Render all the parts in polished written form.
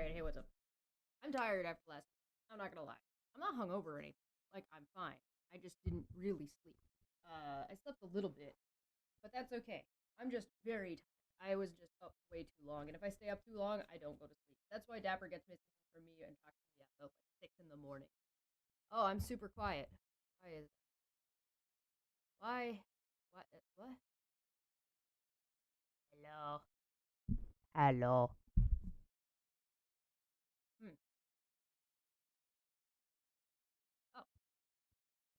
Alright, hey, what's up? I'm tired after last night. I'm not gonna lie. I'm not hungover or anything. Like, I'm fine. I just didn't really sleep. I slept a little bit, but that's okay. I'm just very tired. I was just up way too long, and if I stay up too long, I don't go to sleep. That's why Dapper gets missing from me and talks to me at about like 6 in the morning. Oh, I'm super quiet. Why is why? What? What? Hello. Hello. Hmm. Oh,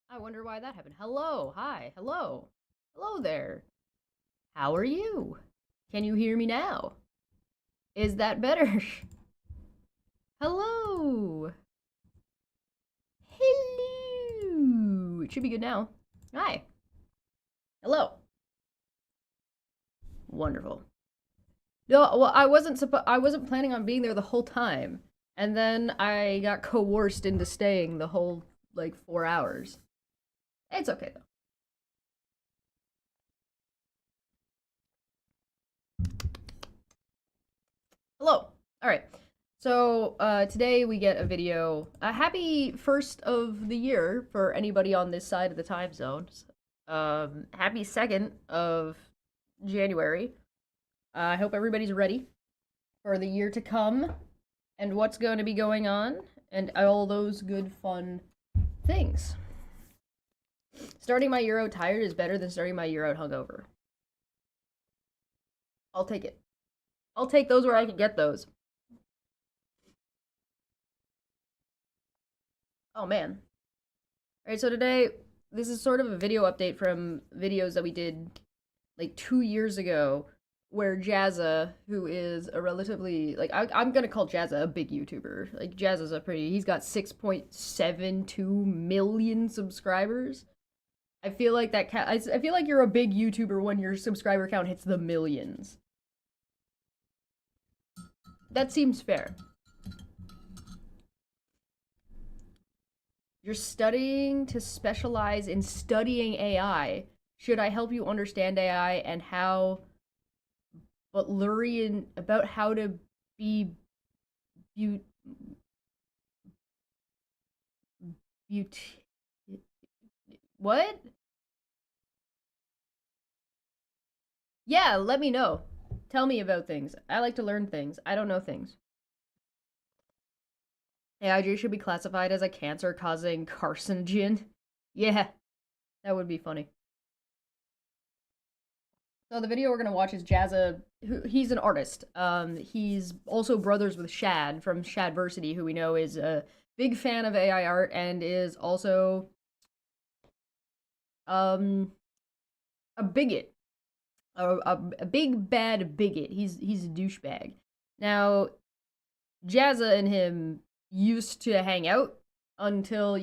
I wonder why that happened. Hello. Hi. Hello. Hello there. How are you? Can you hear me now? Is that better? Hello. Hello. It should be good now. Hi. Hello. Wonderful. No, well, I wasn't planning on being there the whole time. And then I got coerced into staying the whole like 4 hours. It's okay though. Hello. All right. So today we get a video. A happy first of the year for anybody on this side of the time zones. Happy 2nd of January. I hope everybody's ready for the year to come and what's going to be going on and all those good fun things. Starting my year out tired is better than starting my year out hungover. I'll take it. I'll take those where I can get those. Oh man. Alright, so today, this is sort of a video update from videos that we did like 2 years ago, where Jazza, who is a relatively, like, I'm gonna call Jazza a big YouTuber. Like, Jazza's he's got 6.72 million subscribers. I feel like I feel like you're a big YouTuber when your subscriber count hits the millions. That seems fair. You're studying to specialize in studying AI. Should I help you understand AI and how, but Lurian, about how to be beaut, beaut, what? Yeah, let me know. Tell me about things. I like to learn things. I don't know things. AIJ should be classified as a cancer-causing carcinogen. Yeah, that would be funny. So the video we're gonna watch is Jazza. He's an artist. He's also brothers with Shad from Shadversity, who we know is a big fan of AI art and is also a bigot, a big bad bigot. He's a douchebag. Now, Jazza and him used to hang out until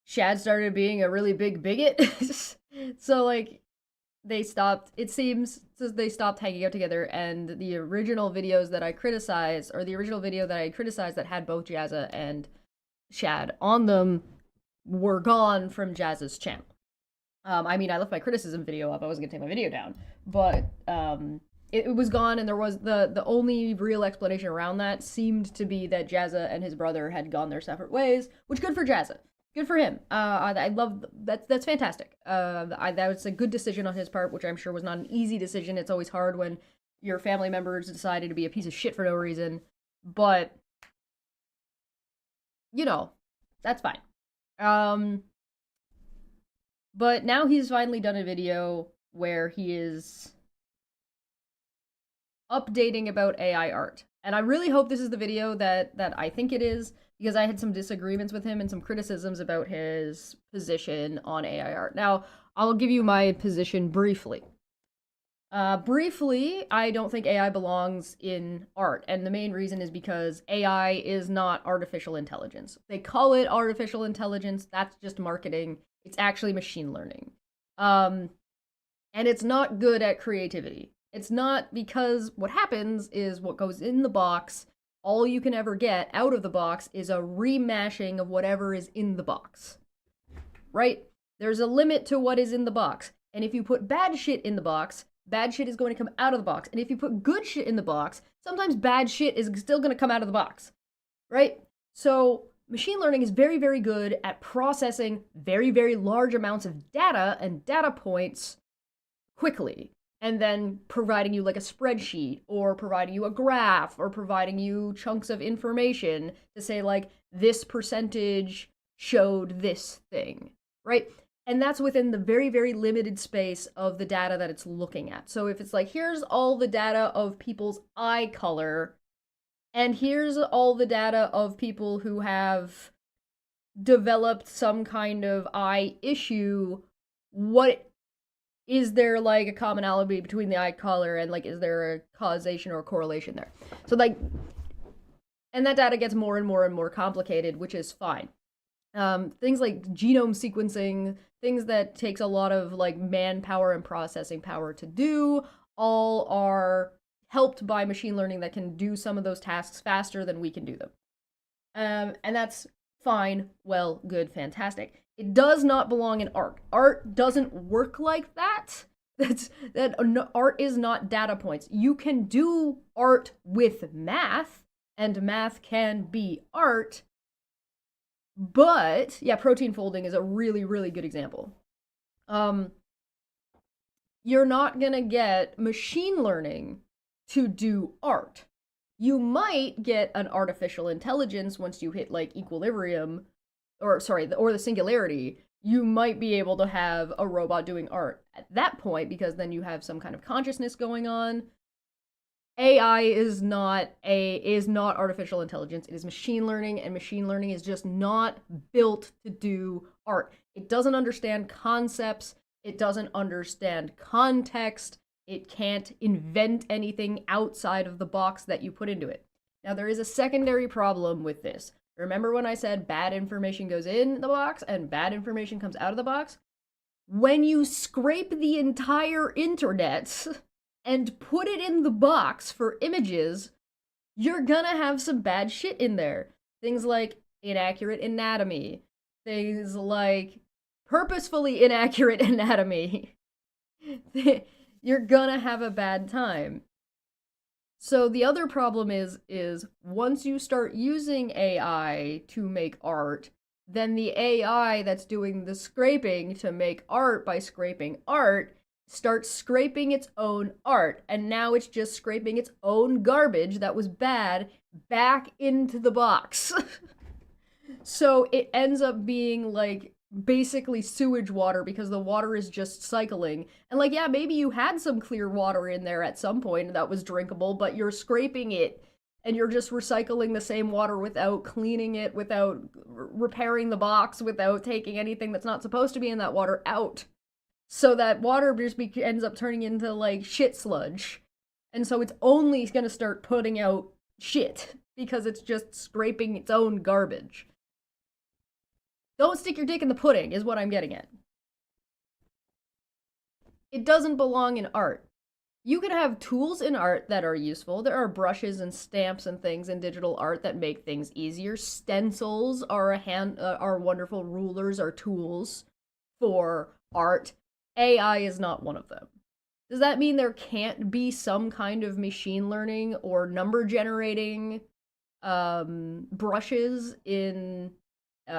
Shad started being a really big bigot. So like they stopped, it seems, they stopped hanging out together, and the original videos that I criticized, or the original video that I criticized that had both Jazza and Shad on them, were gone from Jazza's channel. I mean, I left my criticism video up. I wasn't gonna take my video down, but it was gone, and there was the only real explanation around that seemed to be that Jazza and his brother had gone their separate ways, which good for Jazza. Good for him. I love that. That's fantastic. That was a good decision on his part, which I'm sure was not an easy decision. It's always hard when your family members decided to be a piece of shit for no reason, but that's fine. But now he's finally done a video where he is updating about AI art. And I really hope this is the video that I think it is, because I had some disagreements with him and some criticisms about his position on AI art. Now, I'll give you my position briefly. Briefly, I don't think AI belongs in art, and the main reason is because AI is not artificial intelligence. They call it artificial intelligence, that's just marketing. It's actually machine learning. And it's not good at creativity. It's not, because what happens is what goes in the box, all you can ever get out of the box is a remashing of whatever is in the box. Right? There's a limit to what is in the box. And if you put bad shit in the box, bad shit is going to come out of the box. And if you put good shit in the box, sometimes bad shit is still going to come out of the box, right? So machine learning is very, very good at processing very, very large amounts of data and data points quickly, and then providing you like a spreadsheet, or providing you a graph, or providing you chunks of information to say like, this percentage showed this thing, right? And that's within the very, very limited space of the data that it's looking at. So if it's like, here's all the data of people's eye color, and here's all the data of people who have developed some kind of eye issue, what is there like a commonality between the eye color, and like, is there a causation or a correlation there? So like, and that data gets more and more and more complicated, which is fine. Things like genome sequencing, things that takes a lot of like manpower and processing power to do, all are helped by machine learning that can do some of those tasks faster than we can do them. And that's fine, well, good, fantastic. It does not belong in art. Art doesn't work like that. Art is not data points. You can do art with math, and math can be art, but yeah, protein folding is a really, really good example. You're not gonna get machine learning to do art. You might get an artificial intelligence once you hit like equilibrium, or the singularity. You might be able to have a robot doing art at that point, because then you have some kind of consciousness going on. AI is not artificial intelligence. It is machine learning, and machine learning is just not built to do art. It doesn't understand concepts. It doesn't understand context. It can't invent anything outside of the box that you put into it. Now, there is a secondary problem with this. Remember when I said bad information goes in the box and bad information comes out of the box? When you scrape the entire internet and put it in the box for images, you're gonna have some bad shit in there. Things like inaccurate anatomy. Things like purposefully inaccurate anatomy. You're gonna have a bad time. So the other problem is once you start using AI to make art, then the AI that's doing the scraping to make art by scraping art starts scraping its own art, and now it's just scraping its own garbage that was bad back into the box. So it ends up being like basically sewage water, because the water is just cycling. And like, yeah, maybe you had some clear water in there at some point that was drinkable, but you're scraping it and you're just recycling the same water without cleaning it, without repairing the box, without taking anything that's not supposed to be in that water out. So that water just ends up turning into like shit sludge. And so it's only gonna start putting out shit because it's just scraping its own garbage. Don't stick your dick in the pudding, is what I'm getting at. It doesn't belong in art. You can have tools in art that are useful. There are brushes and stamps and things in digital art that make things easier. Stencils are wonderful. Rulers are tools for art. AI is not one of them. Does that mean there can't be some kind of machine learning or number generating brushes in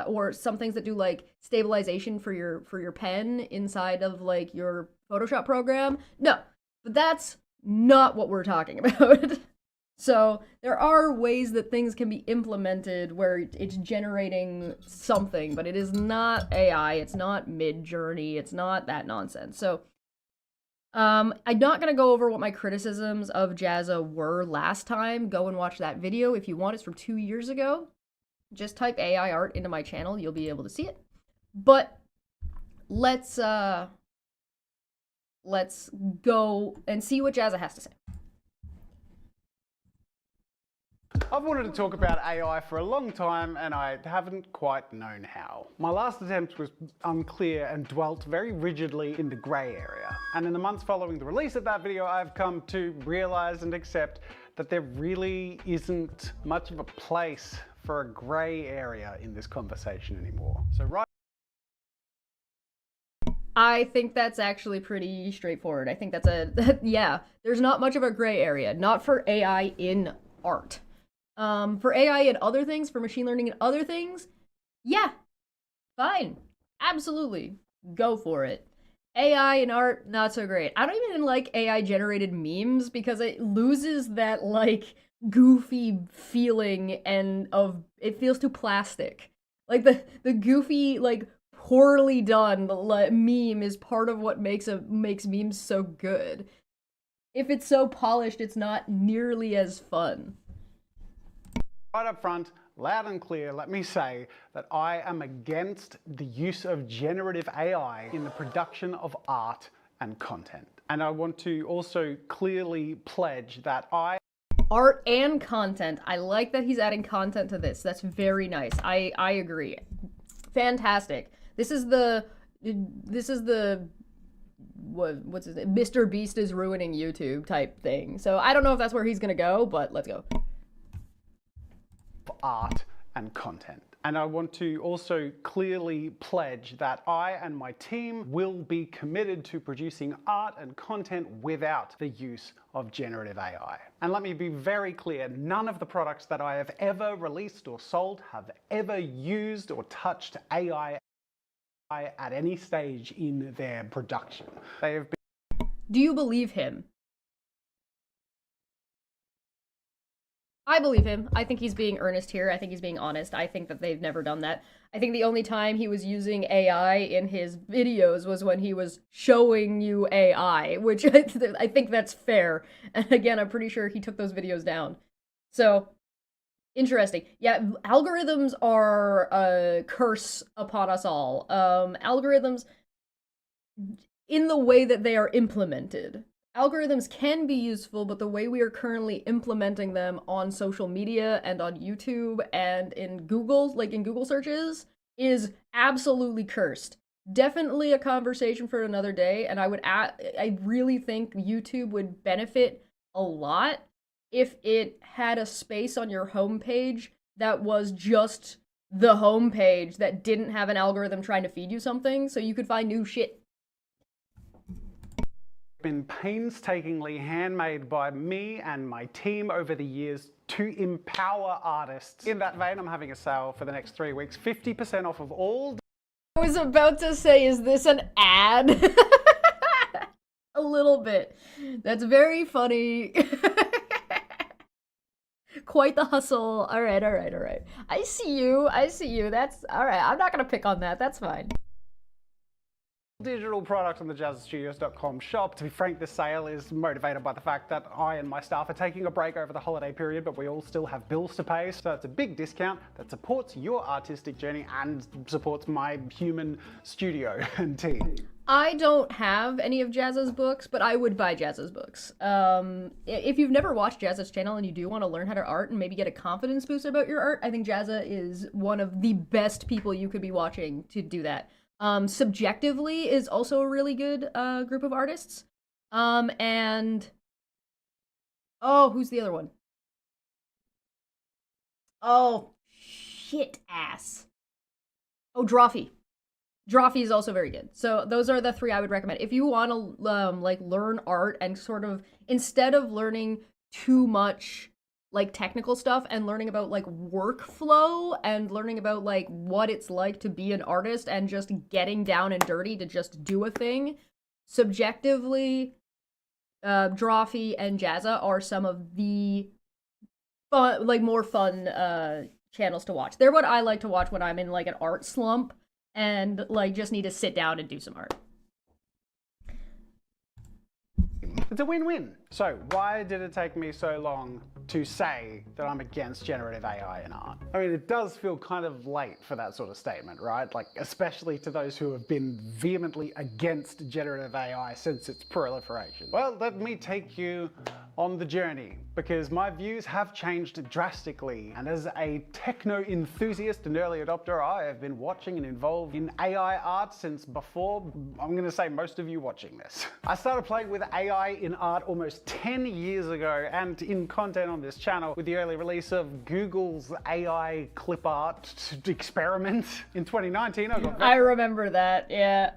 or some things that do like stabilization for your pen inside of like your Photoshop program? No, but that's not what we're talking about. So there are ways that things can be implemented where it's generating something, but it is not AI, it's not Midjourney, it's not that nonsense. So I'm not going to go over what my criticisms of Jazza were last time. Go and watch that video if you want. It's from 2 years ago. Just type AI art into my channel, you'll be able to see it. But let's go and see what Jazza has to say. I've wanted to talk about AI for a long time, and I haven't quite known how. My last attempt was unclear and dwelt very rigidly in the grey area. And in the months following the release of that video, I've come to realize and accept that there really isn't much of a place for a grey area in this conversation anymore. So I think that's actually pretty straightforward. I think that's yeah, there's not much of a gray area, not for AI in art. For AI and other things, for machine learning and other things, yeah, fine. Absolutely. Go for it. AI in art, not so great. I don't even like AI generated memes because it loses that like goofy feeling and of it feels too plastic. Like the goofy like poorly done meme is part of what makes memes so good. If it's so polished, it's not nearly as fun. Right up front, loud and clear, let me say that I am against the use of generative AI in the production of art and content. And I want to also clearly pledge that art and content. I like that he's adding content to this. That's very nice. I agree. Fantastic. This is the what's his name? Mr. Beast is ruining YouTube type thing. So I don't know if that's where he's gonna go, but let's go. Art and content. And I want to also clearly pledge that I and my team will be committed to producing art and content without the use of generative AI. And let me be very clear, none of the products that I have ever released or sold have ever used or touched AI at any stage in their production. They have been. Do you believe him? I believe him. I think he's being earnest here. I think he's being honest. I think that they've never done that. I think the only time he was using AI in his videos was when he was showing you AI, which I think that's fair. And again, I'm pretty sure he took those videos down. So, interesting. Yeah, algorithms are a curse upon us all. Algorithms, in the way that they are implemented. Algorithms can be useful, but the way we are currently implementing them on social media and on YouTube and in Google, like in Google searches, is absolutely cursed. Definitely a conversation for another day, and I really think YouTube would benefit a lot if it had a space on your homepage that was just the homepage that didn't have an algorithm trying to feed you something, so you could find new shit. Been painstakingly handmade by me and my team over the years to empower artists. In that vein, I'm having a sale for the next 3 weeks, 50% off of all. I was about to say, is this an ad? A little bit. That's very funny. Quite the hustle. All right. I see you. That's all right. I'm not gonna pick on that. That's fine. Digital product on the jazzstudios.com shop. To be frank, this sale is motivated by the fact that I and my staff are taking a break over the holiday period, but we all still have bills to pay, so it's a big discount that supports your artistic journey and supports my human studio and team. I don't have any of Jazza's books, but I would buy Jazza's books. If you've never watched Jazza's channel and you do want to learn how to art and maybe get a confidence boost about your art, I think Jazza is one of the best people you could be watching to do that. Subjectively is also a really good group of artists. And oh, who's the other one? Oh, shit ass. Oh, Drawfee. Drawfee is also very good. So those are the three I would recommend. If you want to like learn art and sort of, instead of learning too much like technical stuff and learning about like workflow and learning about like what it's like to be an artist and just getting down and dirty to just do a thing, subjectively, Drawfee and Jazza are some of the fun, like more fun channels to watch. They're what I like to watch when I'm in like an art slump and like just need to sit down and do some art. It's a win-win. So why did it take me so long to say that I'm against generative AI in art? I mean, it does feel kind of late for that sort of statement, right? Like, especially to those who have been vehemently against generative AI since its proliferation. Well, let me take you on the journey, because my views have changed drastically. And as a techno enthusiast and early adopter, I have been watching and involved in AI art since before, I'm gonna say, most of you watching this. I started playing with AI in art almost 10 years ago, and in content on this channel with the early release of Google's AI clip art experiment in 2019. I remember that, yeah.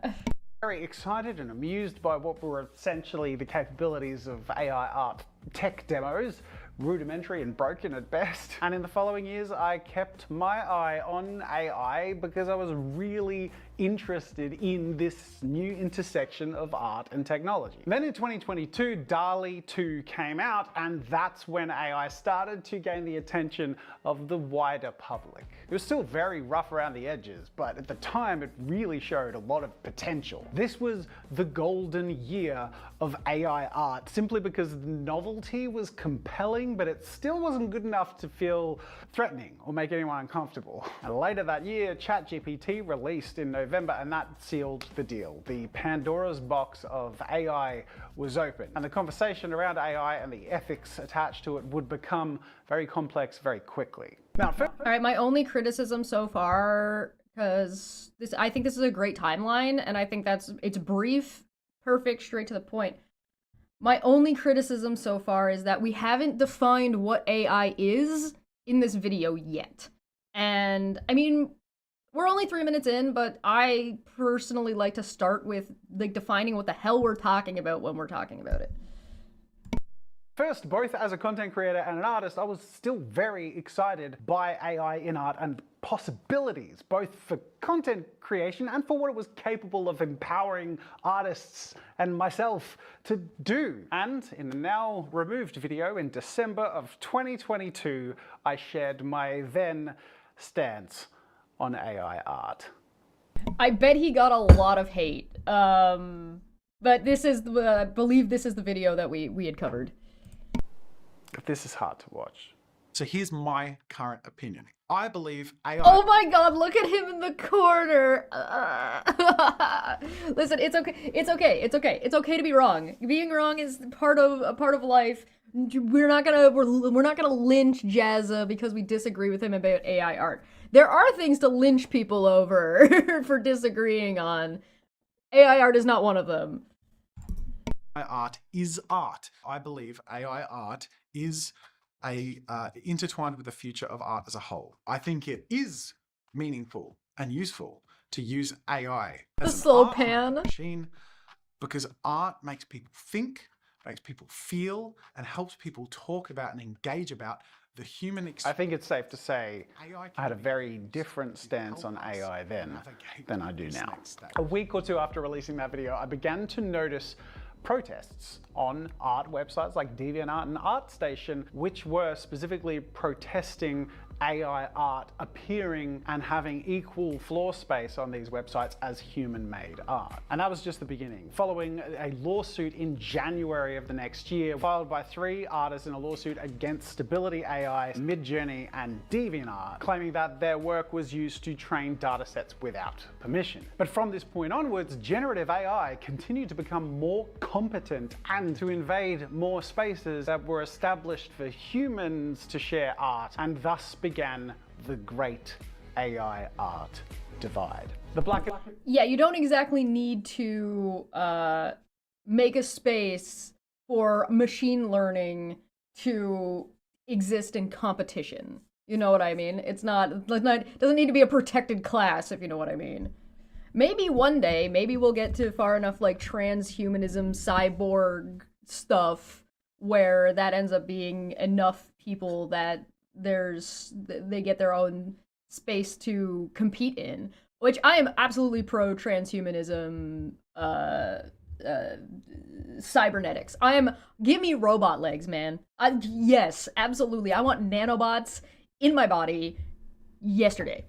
very excited and amused by what were essentially the capabilities of AI art tech demos, rudimentary and broken at best. And in the following years, I kept my eye on AI because I was really interested in this new intersection of art and technology. Then in 2022, DALL-E 2 came out, and that's when AI started to gain the attention of the wider public. It was still very rough around the edges, but at the time it really showed a lot of potential. This was the golden year of AI art, simply because the novelty was compelling, but it still wasn't good enough to feel threatening or make anyone uncomfortable. And later that year, ChatGPT released in November, and that sealed the deal. The Pandora's box of AI was open, and the conversation around AI and the ethics attached to it would become very complex very quickly. Now, all right, my only criticism so far, because I think this is a great timeline, and I think it's brief, perfect, straight to the point. My only criticism so far is that we haven't defined what AI is in this video yet. And I mean, we're only 3 minutes in, but I personally like to start with like defining what the hell we're talking about when we're talking about it. First, both as a content creator and an artist, I was still very excited by AI in art and possibilities, both for content creation and for what it was capable of empowering artists and myself to do. And in the now removed video in December of 2022, I shared my then stance on AI art. I bet he got a lot of hate, but this is, I believe this is the video that we had covered. This is hard to watch. So here's my current opinion. I believe AI... Oh my god, look at him in the corner. Listen, it's okay. It's okay. It's okay. It's okay to be wrong. Being wrong is part of life. We're not gonna lynch Jazza because we disagree with him about AI art. There are things to lynch people over for disagreeing on. AI art is not one of them. AI art is art. I believe AI art is intertwined with the future of art as a whole. I think it is meaningful and useful to use AI as an slow art pan machine, because art makes people think, makes people feel, and helps people talk about and engage about the human experience. I think it's safe to say I had a very different stance on AI then than I do now. A week or two after releasing that video, I began to notice protests on art websites like DeviantArt and ArtStation, which were specifically protesting AI art appearing and having equal floor space on these websites as human-made art. And that was just the beginning. Following a lawsuit in January of the next year, filed by 3 artists in a lawsuit against Stability AI, Midjourney, and DeviantArt, claiming that their work was used to train datasets without permission. But from this point onwards, generative AI continued to become more competent and to invade more spaces that were established for humans to share art, and thus began the great AI art divide. Yeah, you don't exactly need to make a space for machine learning to exist in competition. You know what I mean? It doesn't need to be a protected class, if you know what I mean. Maybe one day, maybe we'll get to far enough like transhumanism, cyborg stuff where that ends up being enough people that they get their own space to compete in, which I am absolutely pro transhumanism, cybernetics. Give me robot legs, man. Yes, absolutely. I want nanobots in my body yesterday.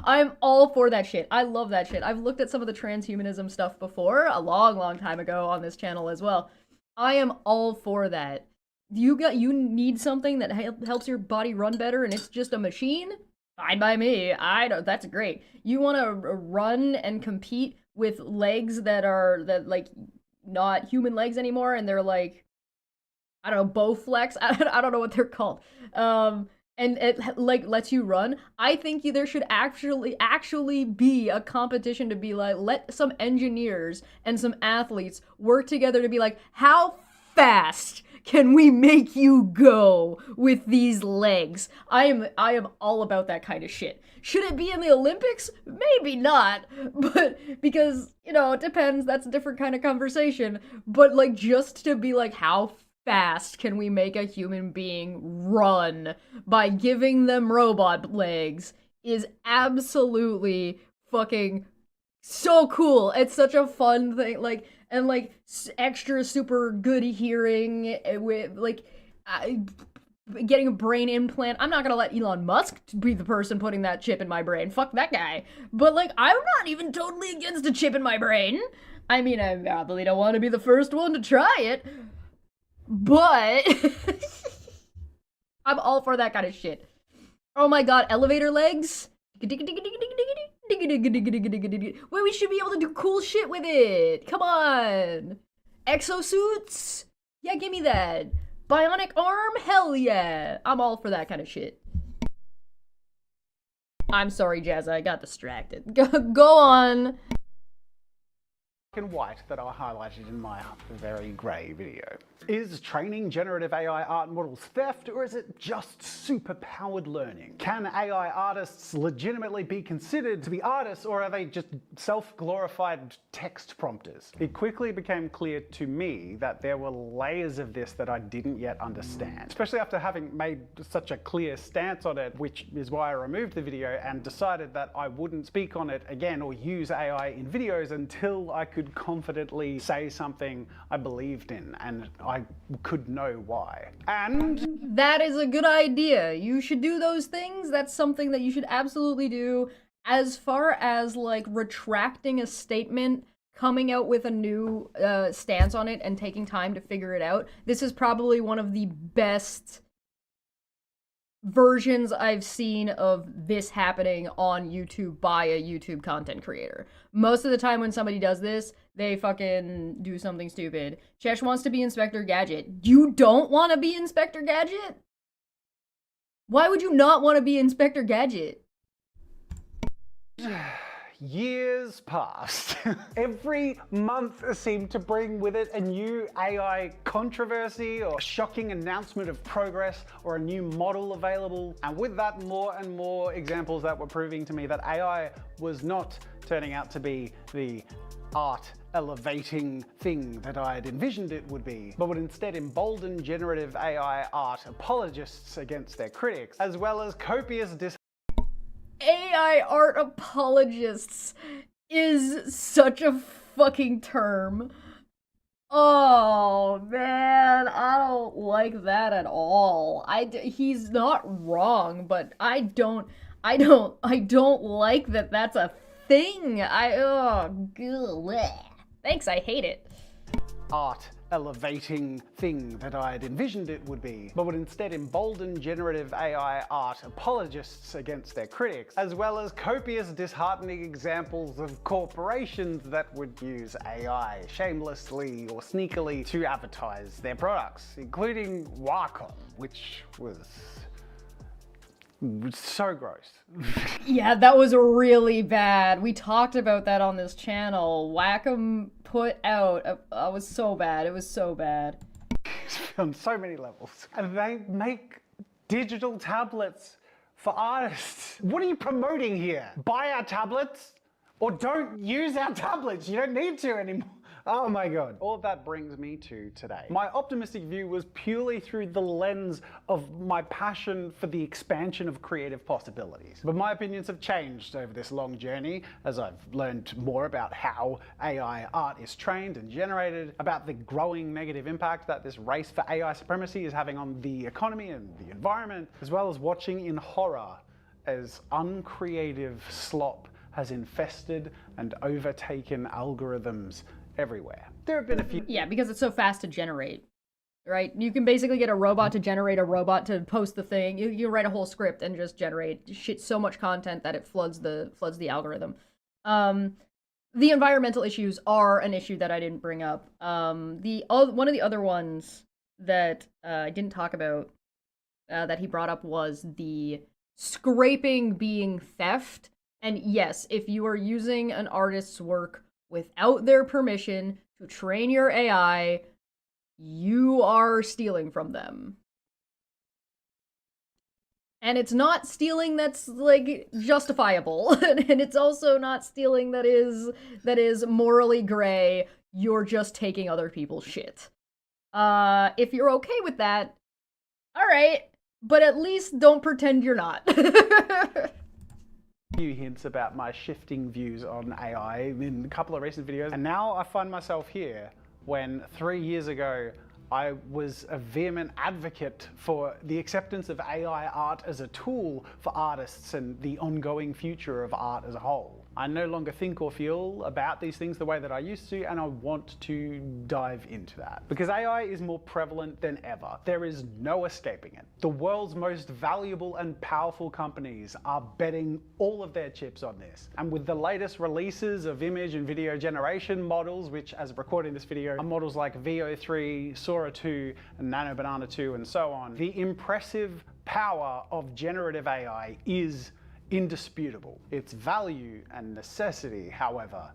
I'm all for that shit. I love that shit. I've looked at some of the transhumanism stuff before, a long time ago on this channel as well. I am all for that. You need something that helps your body run better and it's just a machine? Fine by me. That's great. You want to run and compete with legs that like not human legs anymore, and they're like, I don't know, Bowflex? I don't know what they're called. And it like lets you run. I think there should actually be a competition to be like, let some engineers and some athletes work together to be like, how fast can we make you go with these legs? I am all about that kind of shit. Should it be in the Olympics? Maybe not, but because, you know, it depends. That's a different kind of conversation. But like, just to be like, how fast can we make a human being run by giving them robot legs is absolutely fucking so cool. It's such a fun thing, like, and like extra super good hearing with like getting a brain implant. I'm not gonna let Elon Musk be the person putting that chip in my brain. Fuck that guy. But like, I'm not even totally against a chip in my brain. I mean, I probably don't want to be the first one to try it, but I'm all for that kind of shit. Oh my god, elevator legs? Wait, we should be able to do cool shit with it. Come on. Exosuits? Yeah, give me that. Bionic arm? Hell yeah. I'm all for that kind of shit. I'm sorry, Jazza, I got distracted. Go on. And white that I highlighted in my very grey video. Is training generative AI art models theft, or is it just super-powered learning? Can AI artists legitimately be considered to be artists, or are they just self-glorified text prompters? It quickly became clear to me that there were layers of this that I didn't yet understand, especially after having made such a clear stance on it, which is why I removed the video and decided that I wouldn't speak on it again or use AI in videos until I could confidently say something I believed in and I could know why. And that is a good idea. You should do those things. That's something that you should absolutely do. As far as like retracting a statement, coming out with a new stance on it and taking time to figure it out, this is probably one of the best versions I've seen of this happening on YouTube by a YouTube content creator. Most of the time when somebody does this, they fucking do something stupid. Chesh wants to be Inspector Gadget. You don't want to be Inspector Gadget? Why would you not want to be Inspector Gadget? years passed. Every month seemed to bring with it a new AI controversy or a shocking announcement of progress or a new model available. And with that, more and more examples that were proving to me that AI was not turning out to be the art elevating thing that I had envisioned it would be, but would instead embolden generative AI art apologists against their critics, as well as copious AI art apologists is such a fucking term. Oh man, I don't like that at all. He's not wrong, but I don't like that that's a thing. Thanks, I hate it. Art elevating thing that I had envisioned it would be, but would instead embolden generative AI art apologists against their critics, as well as copious disheartening examples of corporations that would use AI shamelessly or sneakily to advertise their products, including Wacom, which was so gross. Yeah, that was really bad. We talked about that on this channel. Wacom put out, it was so bad. It was so bad. On so many levels. And they make digital tablets for artists. What are you promoting here? Buy our tablets or don't use our tablets. You don't need to anymore. Oh my God. All of that brings me to today. My optimistic view was purely through the lens of my passion for the expansion of creative possibilities. But my opinions have changed over this long journey as I've learned more about how AI art is trained and generated, about the growing negative impact that this race for AI supremacy is having on the economy and the environment, as well as watching in horror as uncreative slop has infested and overtaken algorithms everywhere. There have been a few. Yeah, because it's so fast to generate, right? You can basically get a robot to generate a robot to post the thing. You write a whole script and just generate so much content that it floods the algorithm. The environmental issues are an issue that I didn't bring up. One of the other ones that I didn't talk about that he brought up was the scraping being theft. And yes, if you are using an artist's work without their permission to train your AI, you are stealing from them. And it's not stealing that's like justifiable, and it's also not stealing that is morally gray. You're just taking other people's shit. If you're okay with that, all right, but at least don't pretend you're not. Few hints about my shifting views on AI in a couple of recent videos, and now I find myself here when 3 years ago I was a vehement advocate for the acceptance of AI art as a tool for artists and the ongoing future of art as a whole. I no longer think or feel about these things the way that I used to, and I want to dive into that. Because AI is more prevalent than ever. There is no escaping it. The world's most valuable and powerful companies are betting all of their chips on this. And with the latest releases of image and video generation models, which as of recording this video are models like Veo 3, Sora 2, and Nano Banana 2, and so on, the impressive power of generative AI is indisputable. Its value and necessity, however,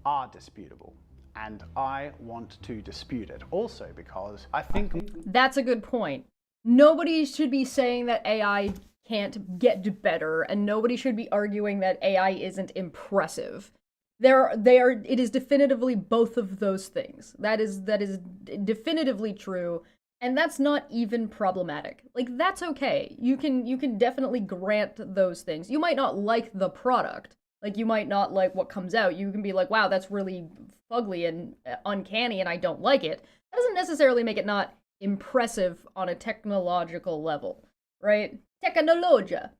are disputable. And I want to dispute it. Also because I think... That's a good point. Nobody should be saying that AI can't get better, and nobody should be arguing that AI isn't impressive. It is definitively both of those things. That is definitively true. And that's not even problematic. Like, that's okay. You can definitely grant those things. You might not like the product. Like, you might not like what comes out. You can be like, wow, that's really fugly and uncanny and I don't like it. That doesn't necessarily make it not impressive on a technological level, right? Technologia.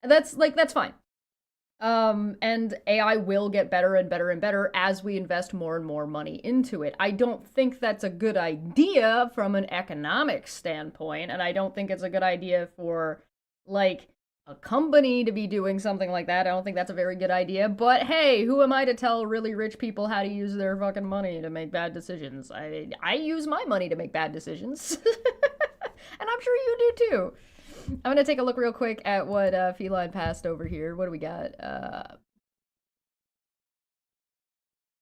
And that's fine. And AI will get better and better and better as we invest more and more money into it. I don't think that's a good idea from an economic standpoint, and I don't think it's a good idea for, like, a company to be doing something like that. I don't think that's a very good idea, but hey, who am I to tell really rich people how to use their fucking money to make bad decisions? I use my money to make bad decisions. And I'm sure you do too. I'm gonna take a look real quick at what Feline passed over here. What do we got?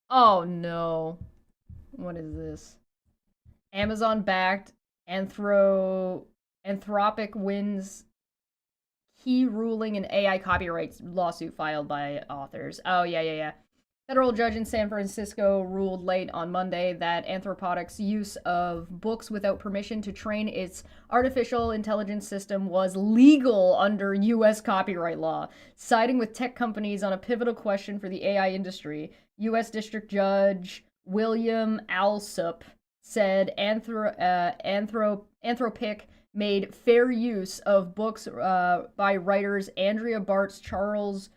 Oh no. What is this? Amazon backed Anthropic wins key ruling in AI copyright lawsuit filed by authors. Oh yeah. Federal judge in San Francisco ruled late on Monday that Anthropic's use of books without permission to train its artificial intelligence system was legal under U.S. copyright law, siding with tech companies on a pivotal question for the AI industry. U.S. District Judge William Alsup said Anthropic made fair use of books by writers Andrea Bartz, Charles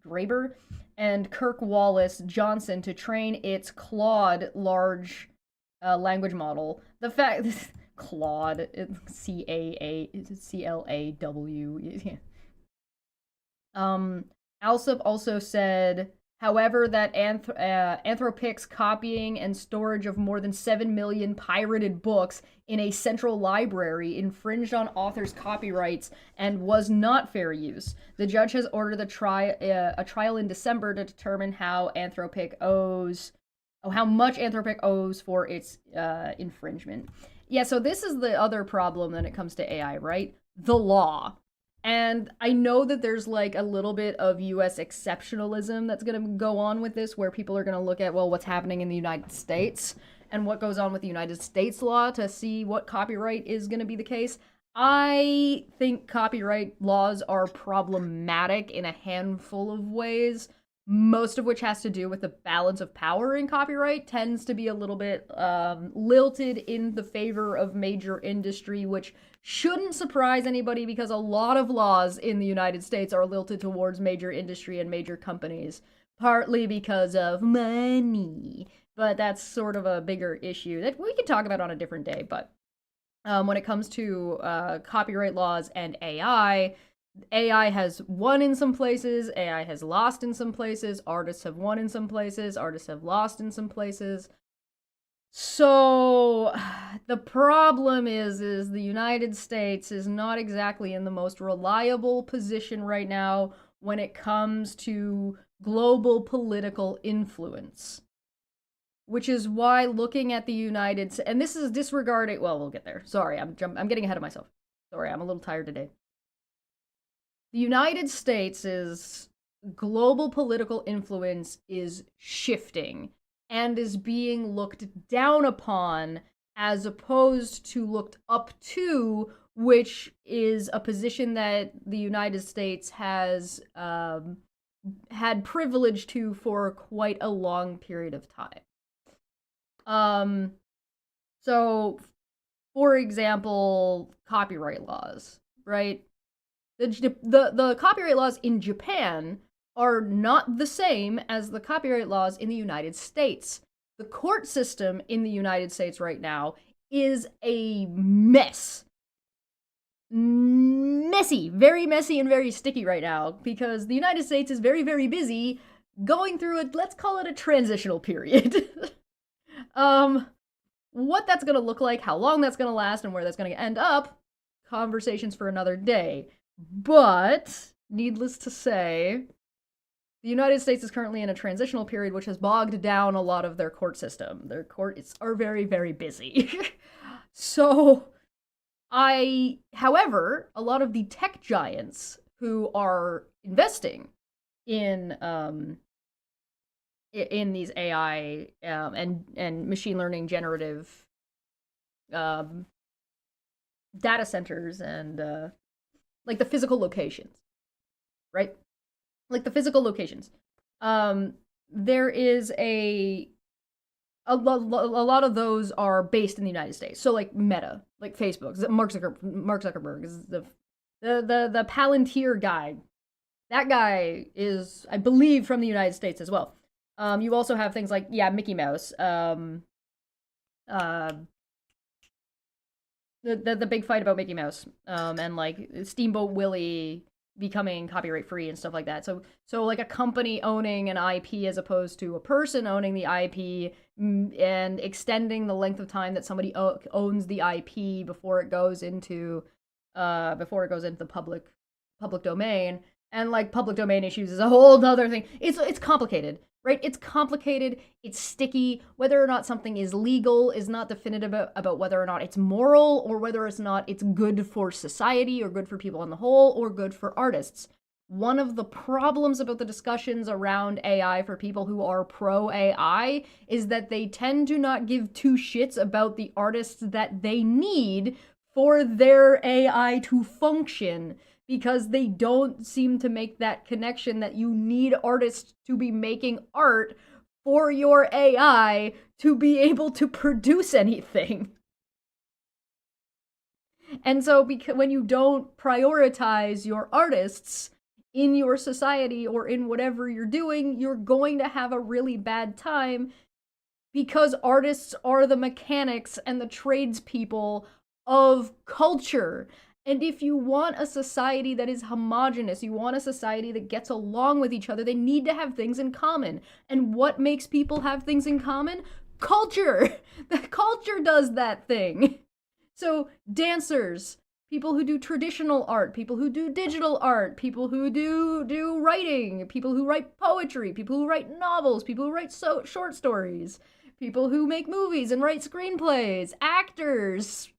Graeber, and Kirk Wallace Johnson to train its Claude large language model. The fact Claude, C-A-A-C-L-A-W. Alsup also said, however, that Anthropic's copying and storage of more than 7 million pirated books in a central library infringed on authors' copyrights and was not fair use. The judge has ordered a trial in December to determine how much Anthropic owes for its infringement. Yeah, so this is the other problem when it comes to AI, right? The law. And I know that there's like a little bit of US exceptionalism that's going to go on with this, where people are going to look at, well, what's happening in the United States and what goes on with the United States law to see what copyright is going to be the case. I think copyright laws are problematic in a handful of ways, most of which has to do with the balance of power in copyright tends to be a little bit lilted in the favor of major industry, which shouldn't surprise anybody because a lot of laws in the United States are lilted towards major industry and major companies, partly because of money. But that's sort of a bigger issue that we could talk about on a different day. But when it comes to copyright laws and AI has won in some places, AI has lost in some places, artists have won in some places, artists have lost in some places. So the problem is the United States is not exactly in the most reliable position right now when it comes to global political influence. which is why looking at the and this is disregarding, well, we'll get there. Sorry, I'm getting ahead of myself. Sorry, I'm a little tired today. The United States' global political influence is shifting and is being looked down upon as opposed to looked up to, which is a position that the United States has had privilege to for quite a long period of time. So, for example, copyright laws, right? The copyright laws in Japan are not the same as the copyright laws in the United States. The court system in the United States right now is a mess. Messy, very messy and very sticky right now because the United States is very, very busy going through a, let's call it a transitional period. What that's going to look like, how long that's going to last, and where that's going to end up, conversations for another day. But, needless to say, the United States is currently in a transitional period which has bogged down a lot of their court system. Their courts are very, very busy. So, however, a lot of the tech giants who are investing in these AI and machine learning generative data centers and like the physical locations, right? Like the physical locations. There is a lot of those are based in the United States. So like Meta, like Facebook, Mark Zuckerberg is the Palantir guy. That guy is, I believe, from the United States as well. You also have things like, Mickey Mouse. The big fight about Mickey Mouse. And like Steamboat Willie becoming copyright free and stuff like that. So like a company owning an IP as opposed to a person owning the IP and extending the length of time that somebody owns the IP before it goes into the public domain. And like public domain issues is a whole other thing. It's complicated, right? It's complicated. It's sticky. Whether or not something is legal is not definitive about whether or not it's moral or whether it's not it's good for society or good for people on the whole or good for artists. One of the problems about the discussions around AI for people who are pro AI is that they tend to not give two shits about the artists that they need for their AI to function, because they don't seem to make that connection that you need artists to be making art for your AI to be able to produce anything. And so when you don't prioritize your artists in your society or in whatever you're doing, you're going to have a really bad time, because artists are the mechanics and the tradespeople of culture. And if you want a society that is homogenous, you want a society that gets along with each other, they need to have things in common. And what makes people have things in common? Culture! The culture does that thing. So dancers, people who do traditional art, people who do digital art, people who do writing, people who write poetry, people who write novels, people who write short stories, people who make movies and write screenplays, actors,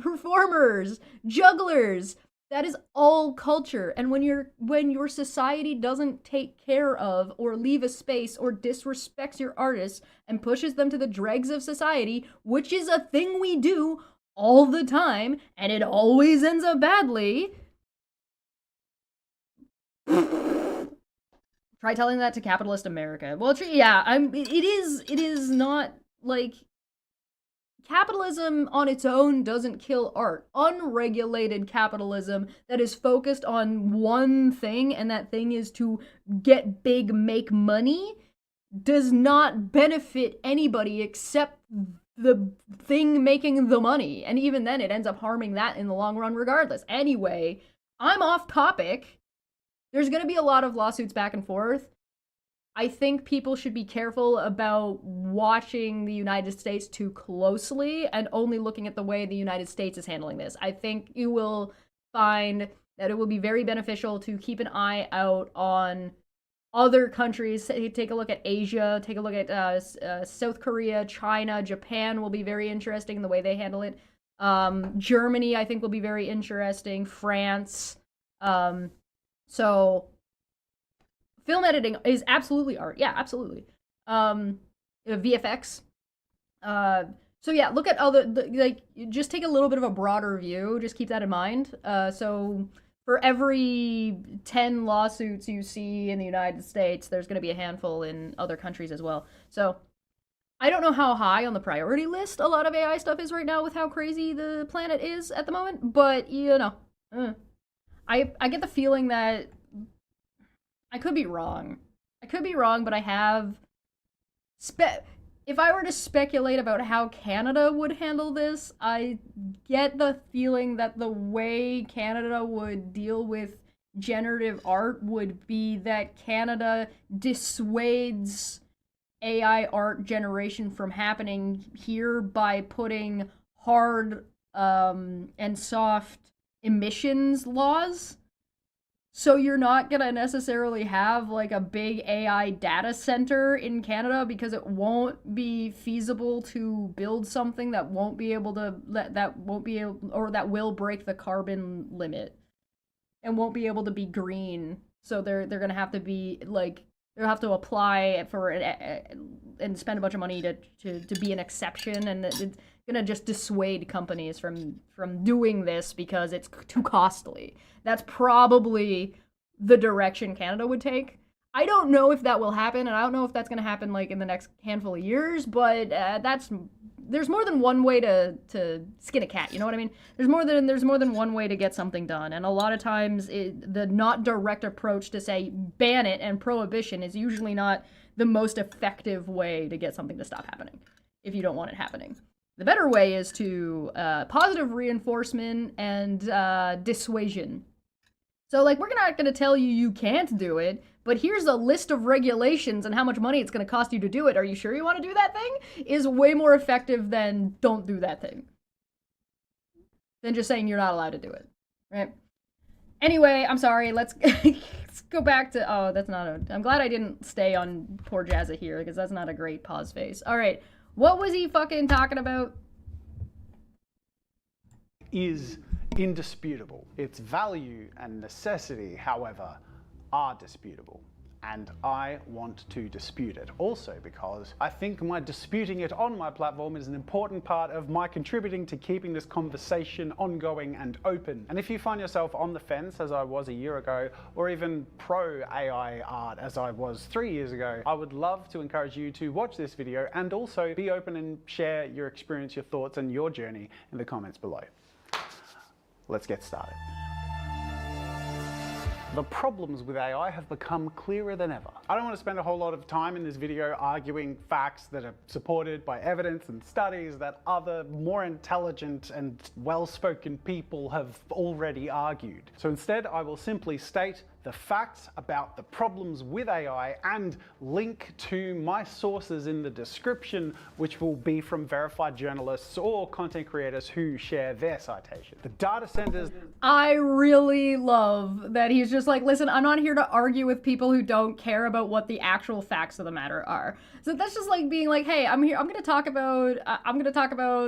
performers, jugglers. That is all culture. And when your society doesn't take care of or leave a space or disrespects your artists and pushes them to the dregs of society, which is a thing we do all the time, and it always ends up badly. Try telling that to capitalist America. Well, it is not like capitalism on its own doesn't kill art. Unregulated capitalism that is focused on one thing, and that thing is to get big, make money, does not benefit anybody except the thing making the money. And even then, it ends up harming that in the long run regardless. Anyway, I'm off topic. There's going to be a lot of lawsuits back and forth. I think people should be careful about watching the United States too closely and only looking at the way the United States is handling this. I think you will find that it will be very beneficial to keep an eye out on other countries. Take a look at Asia, take a look at South Korea, China, Japan will be very interesting in the way they handle it. Germany, I think, will be very interesting. France. So film editing is absolutely art. Yeah, absolutely. VFX. So yeah, look at like, just take a little bit of a broader view. Just keep that in mind. So for every 10 lawsuits you see in the United States, there's going to be a handful in other countries as well. So I don't know how high on the priority list a lot of AI stuff is right now with how crazy the planet is at the moment, but you know, I get the feeling that I could be wrong. I could be wrong, but I have if I were to speculate about how Canada would handle this, I get the feeling that the way Canada would deal with generative art would be that Canada dissuades AI art generation from happening here by putting hard and soft emissions laws. So you're not gonna necessarily have like a big AI data center in Canada because it won't be feasible to build something that won't be able to that will break the carbon limit and won't be able to be green. So they're gonna have to be like they'll have to apply for and spend a bunch of money to be an exception, and it's gonna just dissuade companies from doing this because it's too costly. That's probably the direction Canada would take. I don't know if that will happen, and I don't know if that's gonna happen like in the next handful of years. But there's more than one way to skin a cat. You know what I mean? There's more than one way to get something done, and a lot of times the not direct approach to say ban it and prohibition is usually not the most effective way to get something to stop happening if you don't want it happening. The better way is to positive reinforcement and dissuasion. So, like, we're not going to tell you can't do it, but here's a list of regulations and how much money it's going to cost you to do it. Are you sure you want to do that thing? Is way more effective than don't do that thing. Than just saying you're not allowed to do it, right? Anyway, I'm sorry. Let's go back to... Oh, that's not a... I'm glad I didn't stay on poor Jazza here, because that's not a great pause face. All right. What was he fucking talking about? Is indisputable. Its value and necessity, however, are disputable. And I want to dispute it. Also because I think my disputing it on my platform is an important part of my contributing to keeping this conversation ongoing and open. And if you find yourself on the fence, as I was a year ago, or even pro AI art as I was 3 years ago, I would love to encourage you to watch this video and also be open and share your experience, your thoughts, and your journey in the comments below. Let's get started. The problems with AI have become clearer than ever. I don't want to spend a whole lot of time in this video arguing facts that are supported by evidence and studies that other more intelligent and well-spoken people have already argued. So instead, I will simply state the facts about the problems with AI and link to my sources in the description, which will be from verified journalists or content creators who share their citation. The data centers... I really love that he's just like, listen, I'm not here to argue with people who don't care about what the actual facts of the matter are. So that's just like being like, hey, I'm here, I'm gonna talk about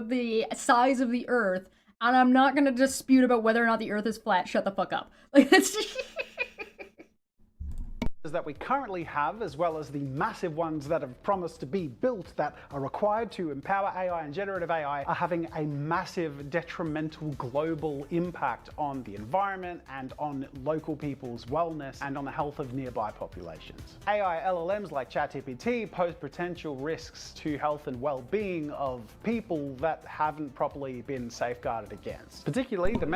the size of the Earth, and I'm not gonna dispute about whether or not the Earth is flat. Shut the fuck up. Like, that's just... that we currently have, as well as the massive ones that have promised to be built that are required to empower AI and generative AI, are having a massive detrimental global impact on the environment and on local people's wellness and on the health of nearby populations. AI LLMs like ChatGPT pose potential risks to health and well-being of people that haven't properly been safeguarded against. Particularly the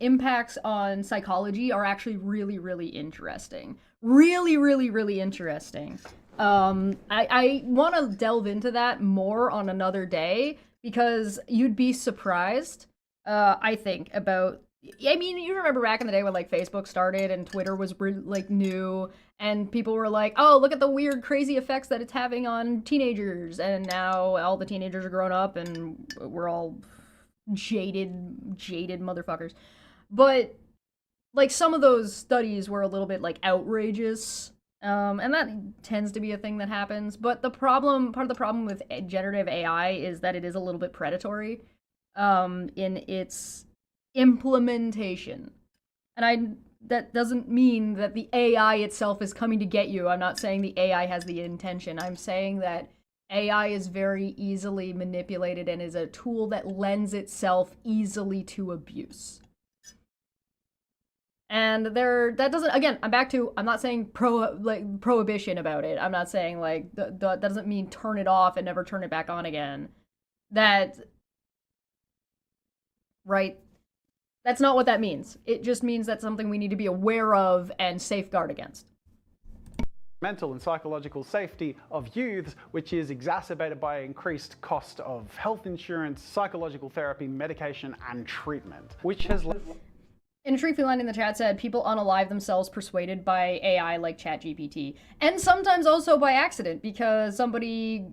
impacts on psychology are actually really interesting. Really interesting. I want to delve into that more on another day, because you'd be surprised, I think, about... I mean, you remember back in the day when like Facebook started and Twitter was like new, and people were like, oh, look at the weird crazy effects that it's having on teenagers, and now all the teenagers are grown up and we're all jaded motherfuckers. But like some of those studies were a little bit like outrageous. And that tends to be a thing that happens. But part of the problem with generative AI is that it is a little bit predatory in its implementation. And that doesn't mean that the AI itself is coming to get you. I'm not saying the AI has the intention. I'm saying that AI is very easily manipulated and is a tool that lends itself easily to abuse. And that doesn't, again, I'm not saying prohibition about it. I'm not saying like, that doesn't mean turn it off and never turn it back on again. Right? That's not what that means. It just means that's something we need to be aware of and safeguard against. Mental and psychological safety of youths, which is exacerbated by increased cost of health insurance, psychological therapy, medication, and treatment, which has led... And Treefy Line in the chat said, people unalive themselves persuaded by AI like ChatGPT. And sometimes also by accident, because somebody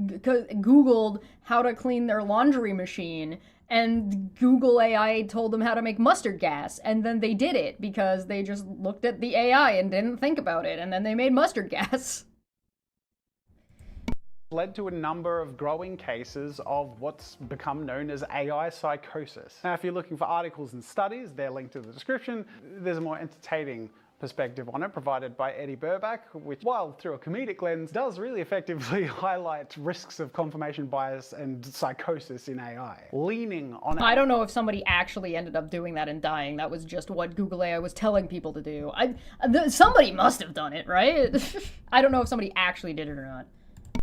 Googled how to clean their laundry machine, and Google AI told them how to make mustard gas, and then they did it, because they just looked at the AI and didn't think about it, and then they made mustard gas. Led to a number of growing cases of what's become known as AI psychosis. Now, if you're looking for articles and studies, they're linked in the description. There's a more entertaining perspective on it provided by Eddie Burback, which, while through a comedic lens, does really effectively highlight risks of confirmation bias and psychosis in AI. Leaning on... I don't know if somebody actually ended up doing that and dying. That was just what Google AI was telling people to do. Somebody must have done it, right? I don't know if somebody actually did it or not.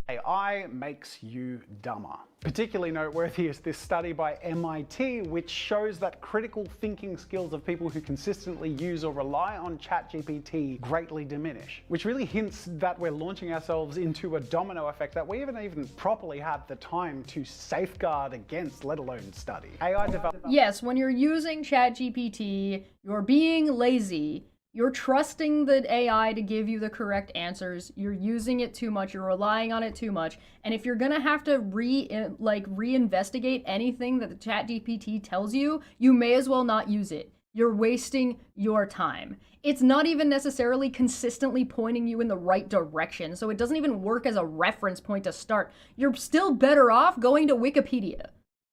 AI makes you dumber. Particularly noteworthy is this study by MIT, which shows that critical thinking skills of people who consistently use or rely on ChatGPT greatly diminish, which really hints that we're launching ourselves into a domino effect that we haven't even properly had the time to safeguard against, let alone study. AI development. Yes, when you're using ChatGPT, you're being lazy. You're trusting the AI to give you the correct answers. You're using it too much. You're relying on it too much. And if you're gonna have to reinvestigate anything that the ChatGPT tells you, you may as well not use it. You're wasting your time. It's not even necessarily consistently pointing you in the right direction, so it doesn't even work as a reference point to start. You're still better off going to Wikipedia.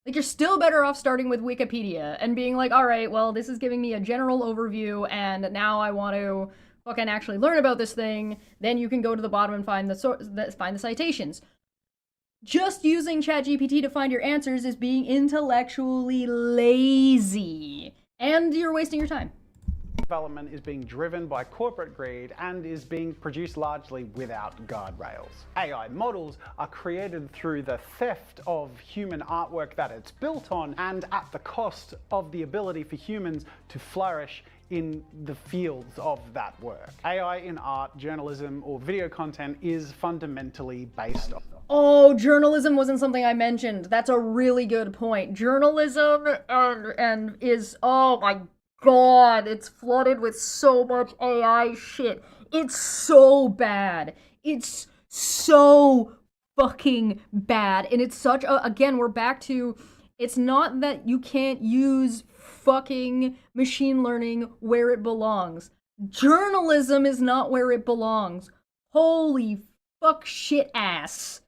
Like, you're still better off starting with Wikipedia and being like, all right, well, this is giving me a general overview, and now I want to fucking actually learn about this thing. Then you can go to the bottom and find the citations. Just using ChatGPT to find your answers is being intellectually lazy, and you're wasting your time. Development is being driven by corporate greed and is being produced largely without guardrails. AI models are created through the theft of human artwork that it's built on, and at the cost of the ability for humans to flourish in the fields of that work. AI in art, journalism, or video content is fundamentally based on... Oh, journalism wasn't something I mentioned. That's a really good point. Journalism and is, oh my God, it's flooded with so much AI shit. It's so bad. It's so fucking bad. And it's such a, again, we're back to, it's not that you can't use fucking machine learning where it belongs. Journalism is not where it belongs. Holy fuck shit ass.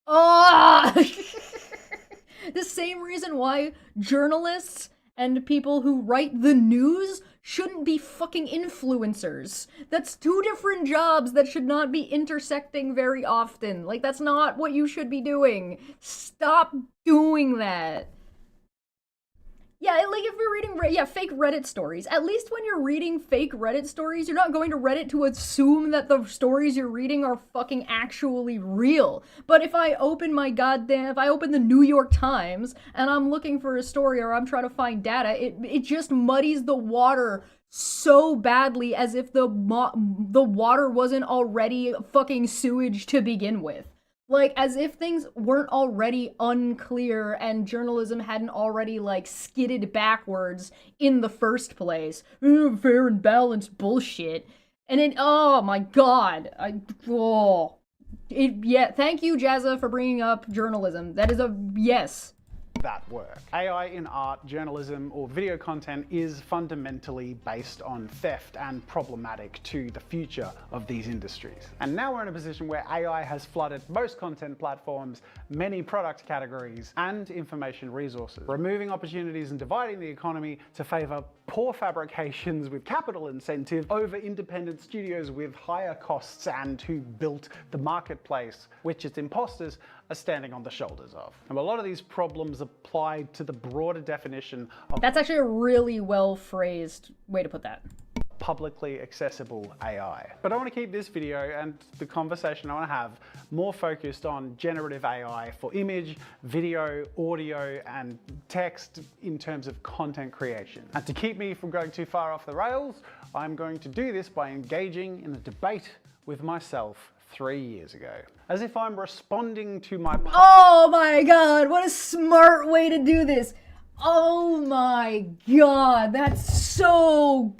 Oh! The same reason why journalists and people who write the news shouldn't be fucking influencers. That's two different jobs that should not be intersecting very often. Like, that's not what you should be doing. Stop doing that. Yeah, like if you're reading, fake Reddit stories, at least when you're reading fake Reddit stories, you're not going to Reddit to assume that the stories you're reading are fucking actually real. But if I open the New York Times and I'm looking for a story or I'm trying to find data, it just muddies the water so badly as if the water wasn't already fucking sewage to begin with. Like, as if things weren't already unclear and journalism hadn't already, like, skidded backwards in the first place. Fair and balanced bullshit. And then, oh my God. Thank you, Jazza, for bringing up journalism. That is a yes. that work. AI in art, journalism, or video content is fundamentally based on theft and problematic to the future of these industries. And now we're in a position where AI has flooded most content platforms, many product categories, and information resources, removing opportunities and dividing the economy to favor poor fabrications with capital incentive over independent studios with higher costs and who built the marketplace, which its imposters are standing on the shoulders of. And a lot of these problems applied to the broader definition of That's actually a really well phrased way to put that. publicly accessible AI. But I want to keep this video and the conversation I want to have more focused on generative AI for image, video, audio, and text in terms of content creation. And to keep me from going too far off the rails, I'm going to do this by engaging in a debate with myself 3 years ago. As if I'm responding to my Oh my god, what a smart way to do this. Oh my god, that's so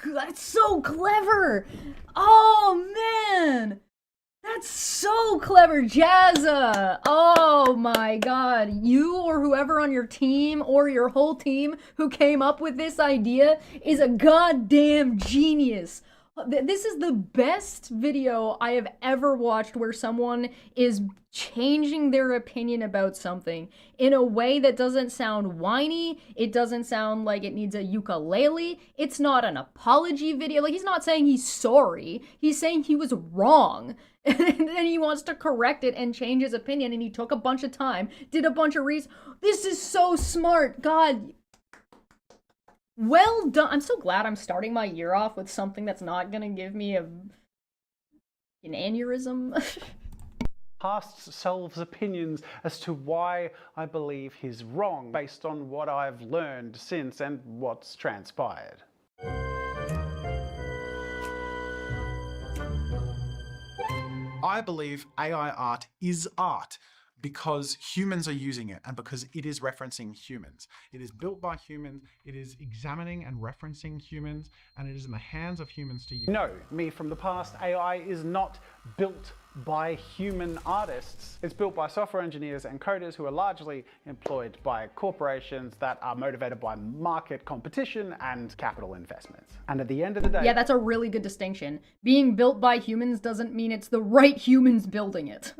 clever. Oh man, that's so clever, Jazza. Oh my god, you or whoever on your team or your whole team who came up with this idea is a goddamn genius. This is the best video I have ever watched where someone is changing their opinion about something in a way that doesn't sound whiny. It doesn't sound like it needs a ukulele. It's not an apology video. Like, he's not saying he's sorry. He's saying he was wrong. And then he wants to correct it and change his opinion, and he took a bunch of time, did a bunch of research. This is so smart. God. Well done. I'm so glad I'm starting my year off with something that's not gonna give me an aneurysm. past selves opinions as to why I believe he's wrong based on what I've learned since and what's transpired. I believe AI art is art because humans are using it and because it is referencing humans. It is built by humans, it is examining and referencing humans, and it is in the hands of humans to use. No, me from the past, AI is not built by human artists. It's built by software engineers and coders who are largely employed by corporations that are motivated by market competition and capital investments. And at the end of the day... Yeah, that's a really good distinction. Being built by humans doesn't mean it's the right humans building it.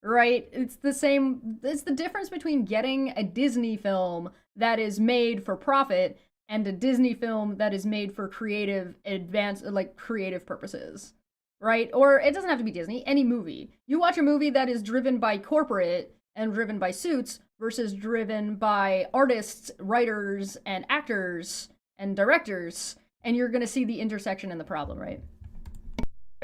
Right? It's the same, it's the difference between getting a Disney film that is made for profit and a Disney film that is made for creative creative purposes. Right? Or it doesn't have to be Disney, any movie. You watch a movie that is driven by corporate and driven by suits versus driven by artists, writers, and actors and directors, and you're gonna see the intersection and the problem, right?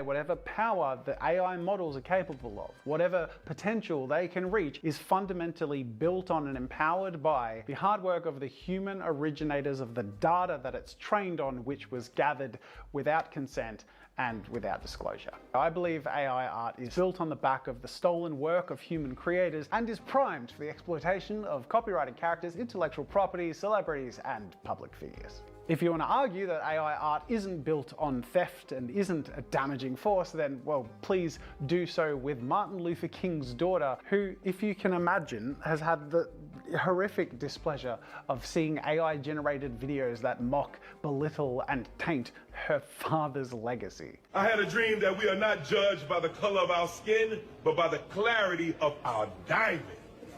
Whatever power the AI models are capable of, whatever potential they can reach, is fundamentally built on and empowered by the hard work of the human originators of the data that it's trained on, which was gathered without consent and without disclosure. I believe AI art is built on the back of the stolen work of human creators and is primed for the exploitation of copyrighted characters, intellectual property, celebrities, and public figures. If you want to argue that AI art isn't built on theft and isn't a damaging force, then, well, please do so with Martin Luther King's daughter, who, if you can imagine, has had the horrific displeasure of seeing AI-generated videos that mock, belittle, and taint her father's legacy. I had a dream that we are not judged by the color of our skin, but by the clarity of our diamond.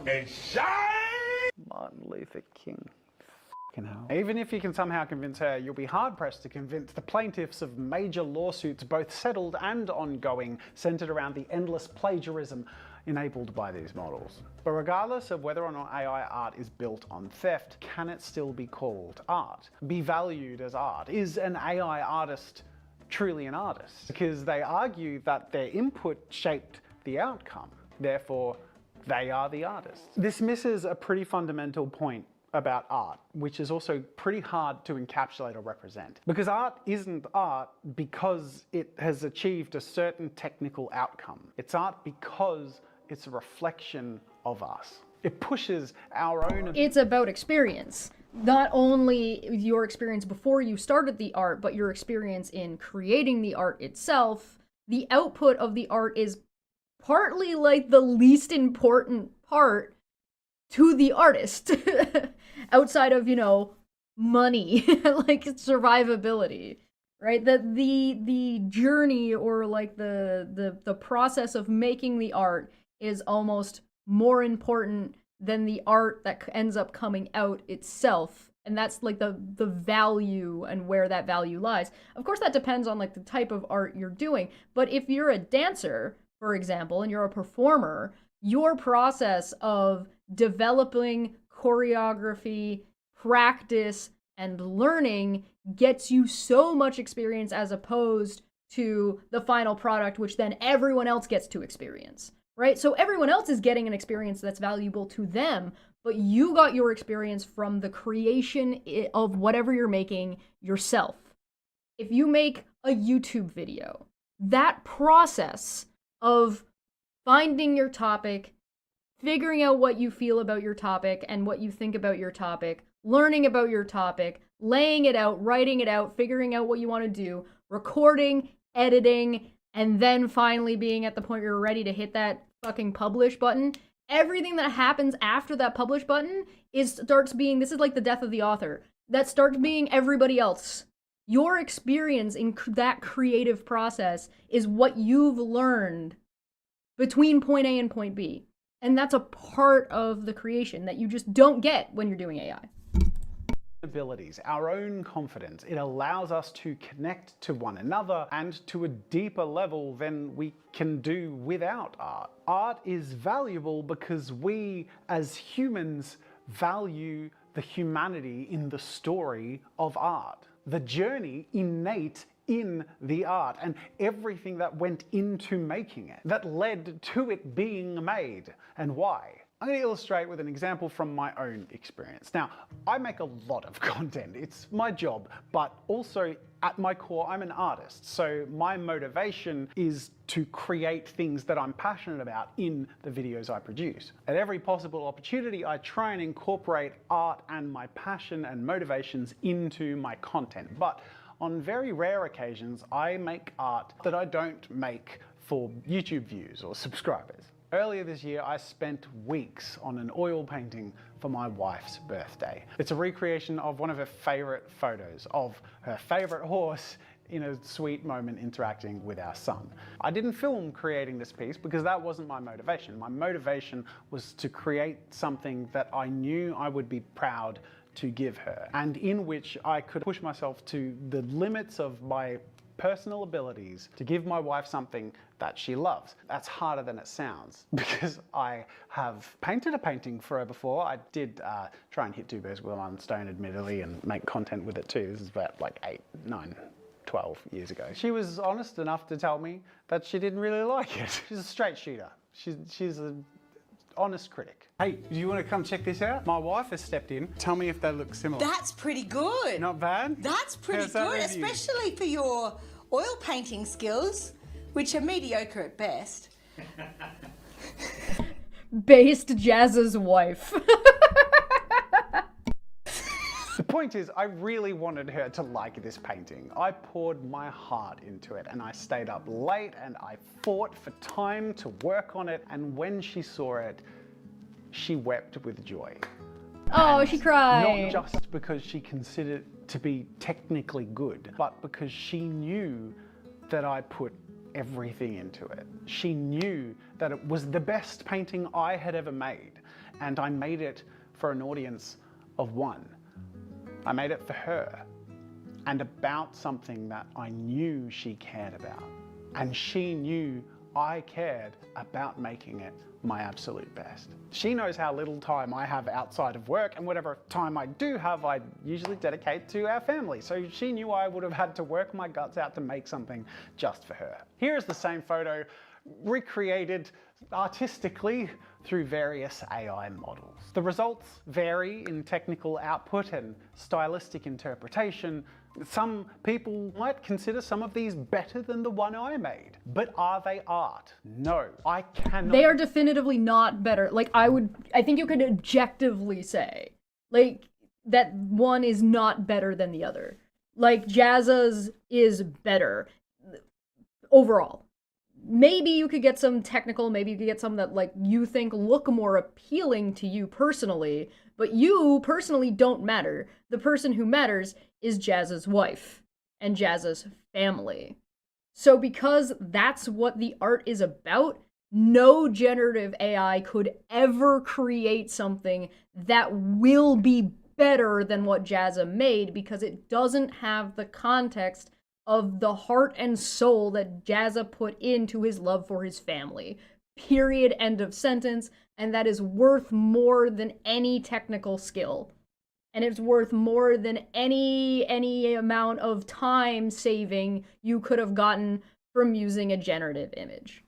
And shine! Martin Luther King. Even if you can somehow convince her, you'll be hard-pressed to convince the plaintiffs of major lawsuits, both settled and ongoing, centered around the endless plagiarism enabled by these models. But regardless of whether or not AI art is built on theft, can it still be called art? Be valued as art? Is an AI artist truly an artist? Because they argue that their input shaped the outcome, therefore they are the artists. This misses a pretty fundamental point about art, which is also pretty hard to encapsulate or represent. Because art isn't art because it has achieved a certain technical outcome. It's art because it's a reflection of us. It pushes our own... It's about experience. Not only your experience before you started the art, but your experience in creating the art itself. The output of the art is partly like the least important part, to the artist outside of, you know, money, like survivability, right? That the journey or like the process of making the art is almost more important than the art that ends up coming out itself. And that's like the value and where that value lies. Of course, that depends on like the type of art you're doing. But if you're a dancer, for example, and you're a performer, your process of developing choreography, practice, and learning gets you so much experience as opposed to the final product, which then everyone else gets to experience, right? So everyone else is getting an experience that's valuable to them, but you got your experience from the creation of whatever you're making yourself. If you make a YouTube video, that process of finding your topic, figuring out what you feel about your topic and what you think about your topic, learning about your topic, laying it out, writing it out, figuring out what you want to do, recording, editing, and then finally being at the point where you're ready to hit that fucking publish button. Everything that happens after that publish button starts being, this is like the death of the author, that starts being everybody else. Your experience in that creative process is what you've learned between point A and point B. And that's a part of the creation that you just don't get when you're doing AI. Abilities, our own confidence. It allows us to connect to one another and to a deeper level than we can do without art. Art is valuable because we as humans value the humanity in the story of art. The journey innate in the art and everything that went into making it, that led to it being made, and why. I'm going to illustrate with an example from my own experience. Now, I make a lot of content. It's my job, but also at my core, I'm an artist. So my motivation is to create things that I'm passionate about in the videos I produce. At every possible opportunity, I try and incorporate art and my passion and motivations into my content. But on very rare occasions, I make art that I don't make for YouTube views or subscribers. Earlier this year, I spent weeks on an oil painting for my wife's birthday. It's a recreation of one of her favorite photos of her favorite horse in a sweet moment interacting with our son. I didn't film creating this piece because that wasn't my motivation. My motivation was to create something that I knew I would be proud to give her, and in which I could push myself to the limits of my personal abilities to give my wife something that she loves. That's harder than it sounds because I have painted a painting for her before. I did try and hit two birds with one stone, admittedly, and make content with it too. This is about like 8, 9, 12 years ago. She was honest enough to tell me that she didn't really like it. She's a straight shooter. She's an honest critic. Hey, do you want to come check this out? My wife has stepped in. Tell me if they look similar. That's pretty good. Not bad? That's pretty How's that good, review? especially for your oil painting skills, which are mediocre at best. Based Jazz's wife. The point is, I really wanted her to like this painting. I poured my heart into it and I stayed up late and I fought for time to work on it, and when she saw it, she wept with joy. Oh, she cried. Not just because she considered it to be technically good, but because she knew that I put everything into it. She knew that it was the best painting I had ever made, and I made it for an audience of one. I made it for her and about something that I knew she cared about, and she knew I cared about making it my absolute best. She knows how little time I have outside of work, and whatever time I do have, I usually dedicate to our family. So she knew I would have had to work my guts out to make something just for her. Here's the same photo recreated artistically through various AI models. The results vary in technical output and stylistic interpretation. Some people might consider some of these better than the one I made. But are they art? No, I cannot. They are definitively not better. Like, I think you could objectively say, like, that one is not better than the other. Like, Jazza's is better overall. maybe you could get some technical, maybe you could get some that like you think look more appealing to you personally, but you personally don't matter. The person who matters is Jazz's wife and Jazz's family. So because that's what the art is about, no generative AI could ever create something that will be better than what Jazza made, because it doesn't have the context of the heart and soul that Jazza put into his love for his family. Period. End of sentence. And that is worth more than any technical skill. And it's worth more than any amount of time saving you could have gotten from using a generative image.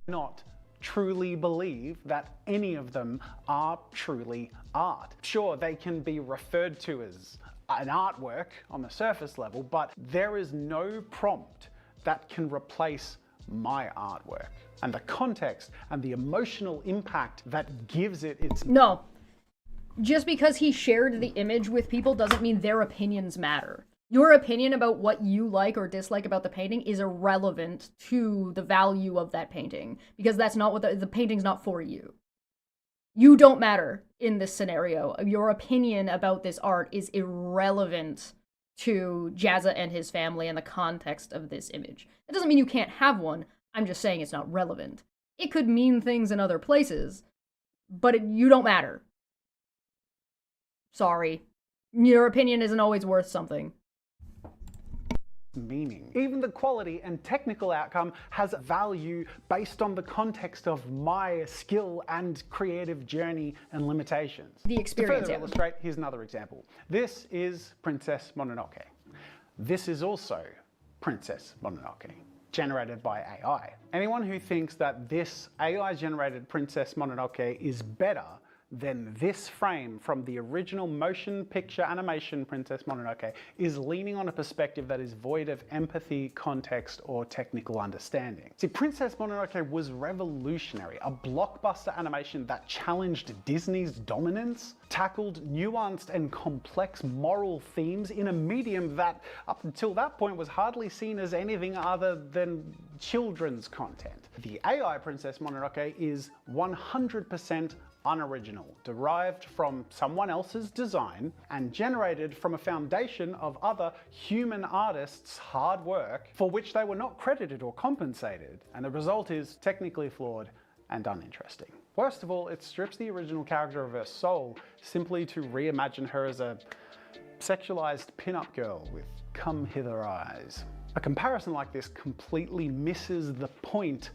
Not truly believe that any of them are truly art. Sure, they can be referred to as an artwork on the surface level, but there is no prompt that can replace my artwork. And the context and the emotional impact that gives it its... No. Just because he shared the image with people doesn't mean their opinions matter. Your opinion about what you like or dislike about the painting is irrelevant to the value of that painting, because that's not what the painting's not for you. You don't matter in this scenario. Your opinion about this art is irrelevant to Jazza and his family and the context of this image. It doesn't mean you can't have one. I'm just saying it's not relevant. It could mean things in other places, but you don't matter. Sorry. Your opinion isn't always worth something. Meaning. Even the quality and technical outcome has value based on the context of my skill and creative journey and limitations. The experience. To further illustrate, here's another example. This is Princess Mononoke. This is also Princess Mononoke, generated by AI. Anyone who thinks that this AI-generated Princess Mononoke is better than this frame from the original motion picture animation Princess Mononoke is leaning on a perspective that is void of empathy, context, or technical understanding. See, Princess Mononoke was revolutionary, a blockbuster animation that challenged Disney's dominance, tackled nuanced and complex moral themes in a medium that, up until that point, was hardly seen as anything other than children's content. The AI Princess Mononoke is 100% unoriginal, derived from someone else's design and generated from a foundation of other human artists' hard work for which they were not credited or compensated, and the result is technically flawed and uninteresting. Worst of all, it strips the original character of her soul simply to reimagine her as a sexualized pin-up girl with come-hither eyes. A comparison like this completely misses the point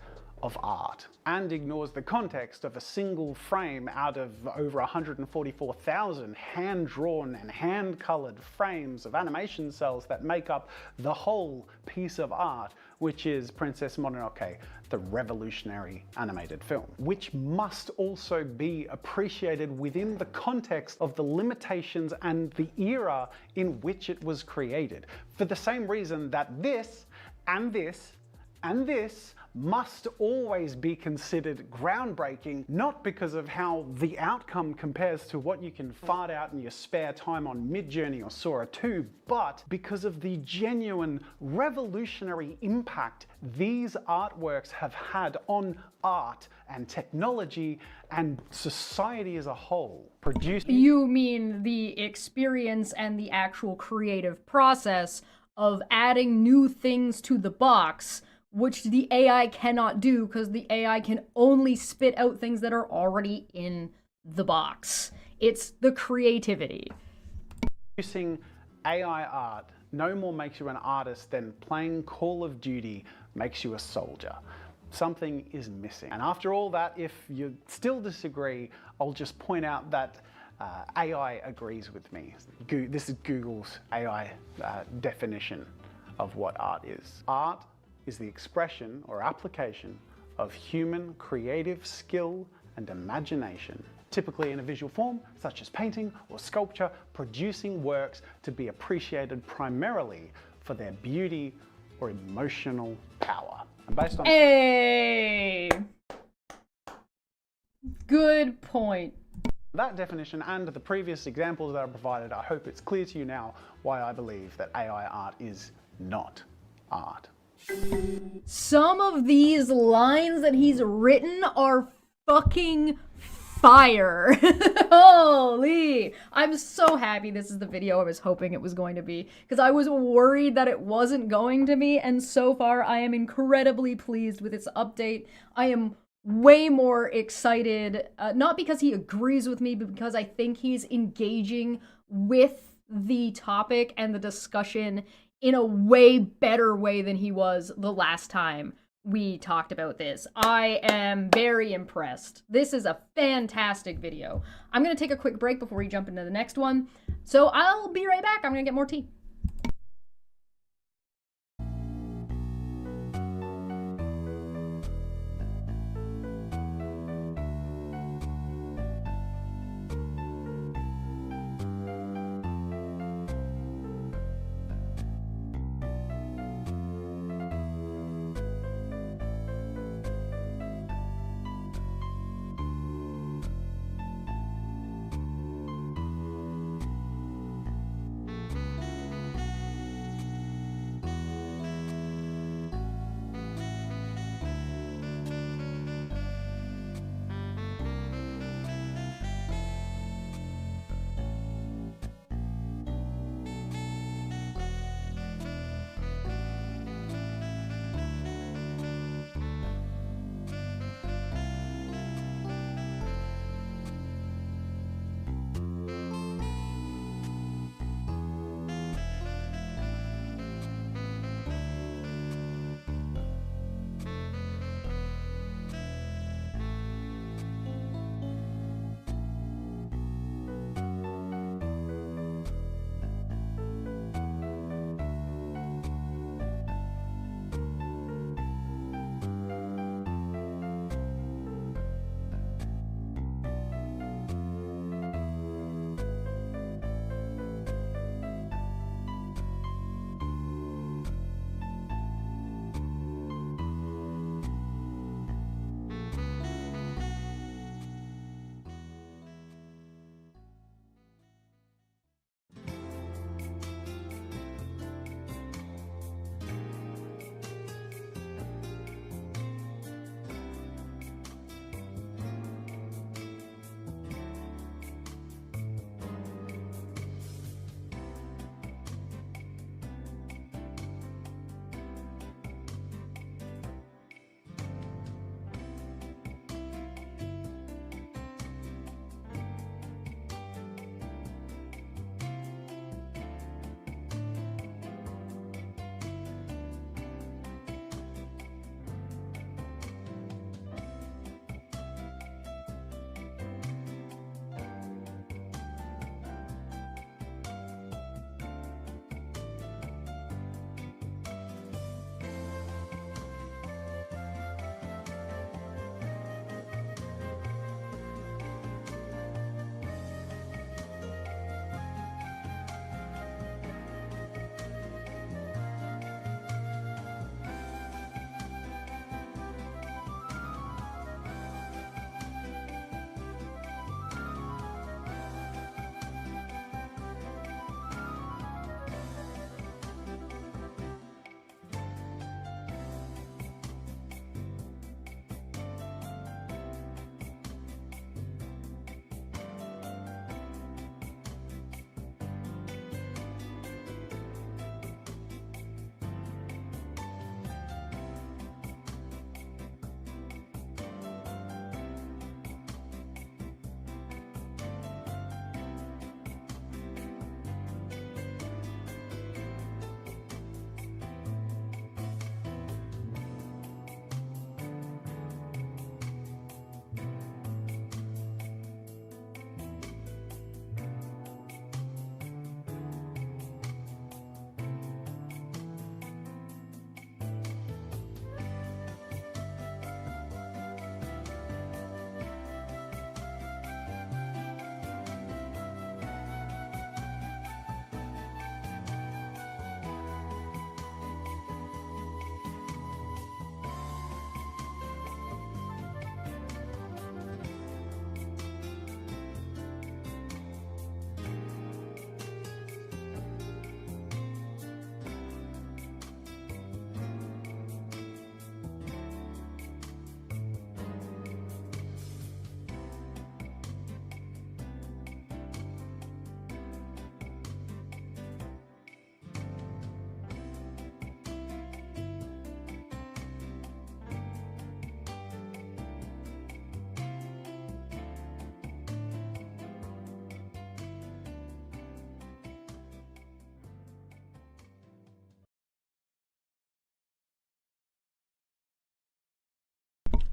of art and ignores the context of a single frame out of over 144,000 hand-drawn and hand-colored frames of animation cells that make up the whole piece of art, which is Princess Mononoke, the revolutionary animated film, which must also be appreciated within the context of the limitations and the era in which it was created, for the same reason that this and this and this must always be considered groundbreaking, not because of how the outcome compares to what you can fart out in your spare time on Midjourney or Sora 2, but because of the genuine revolutionary impact these artworks have had on art and technology and society as a whole. You mean the experience and the actual creative process of adding new things to the box, which the AI cannot do because the AI can only spit out things that are already in the box. It's the creativity. Producing AI art no more makes you an artist than playing Call of Duty makes you a soldier. Something is missing. And after all that, if you still disagree, I'll just point out that AI agrees with me. This is Google's AI definition of what art is. Art is the expression or application of human creative skill and imagination, typically in a visual form such as painting or sculpture, producing works to be appreciated primarily for their beauty or emotional power. And based on good point. That definition and the previous examples that I provided, I hope it's clear to you now why I believe that AI art is not art. Some of these lines that he's written are fucking fire. Holy! I'm so happy this is the video I was hoping it was going to be, because I was worried that it wasn't going to be, and so far I am incredibly pleased with its update. I am way more excited, not because he agrees with me, but because I think he's engaging with the topic and the discussion in a way better way than he was the last time we talked about this. I am very impressed. This is a fantastic video. I'm gonna take a quick break before we jump into the next one, so I'll be right back. I'm gonna get more tea.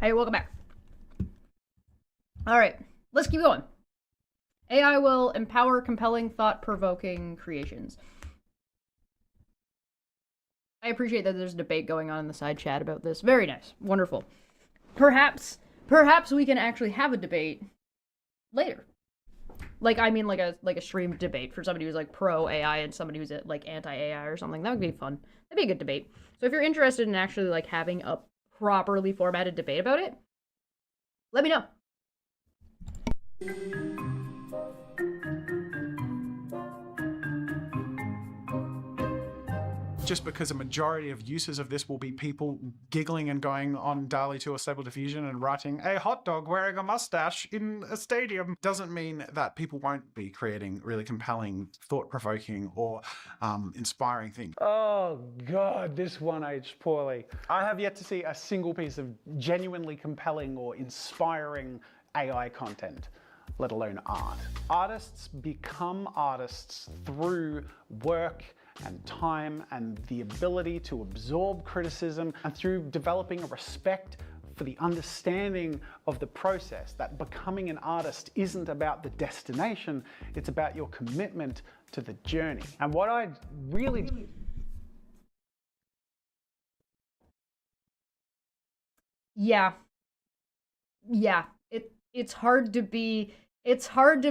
Hey, welcome back. All right, let's keep going. AI will empower compelling, thought-provoking creations. I appreciate that there's a debate going on in the side chat about this. Very nice. Wonderful. Perhaps we can actually have a debate later. Like, I mean, like a streamed debate for somebody who's like pro AI and somebody who's like anti AI or something. That would be fun. That'd be a good debate. So if you're interested in actually like having a properly formatted debate about it, let me know. Just because a majority of uses of this will be people giggling and going on DALL-E 2 or Stable Diffusion and writing a hot dog wearing a mustache in a stadium doesn't mean that people won't be creating really compelling, thought-provoking, or inspiring things. Oh God, this one aged poorly. I have yet to see a single piece of genuinely compelling or inspiring AI content, let alone art. Artists become artists through work and time and the ability to absorb criticism, and through developing a respect for the understanding of the process, that becoming an artist isn't about the destination, it's about your commitment to the journey. And what I really Yeah. It's hard to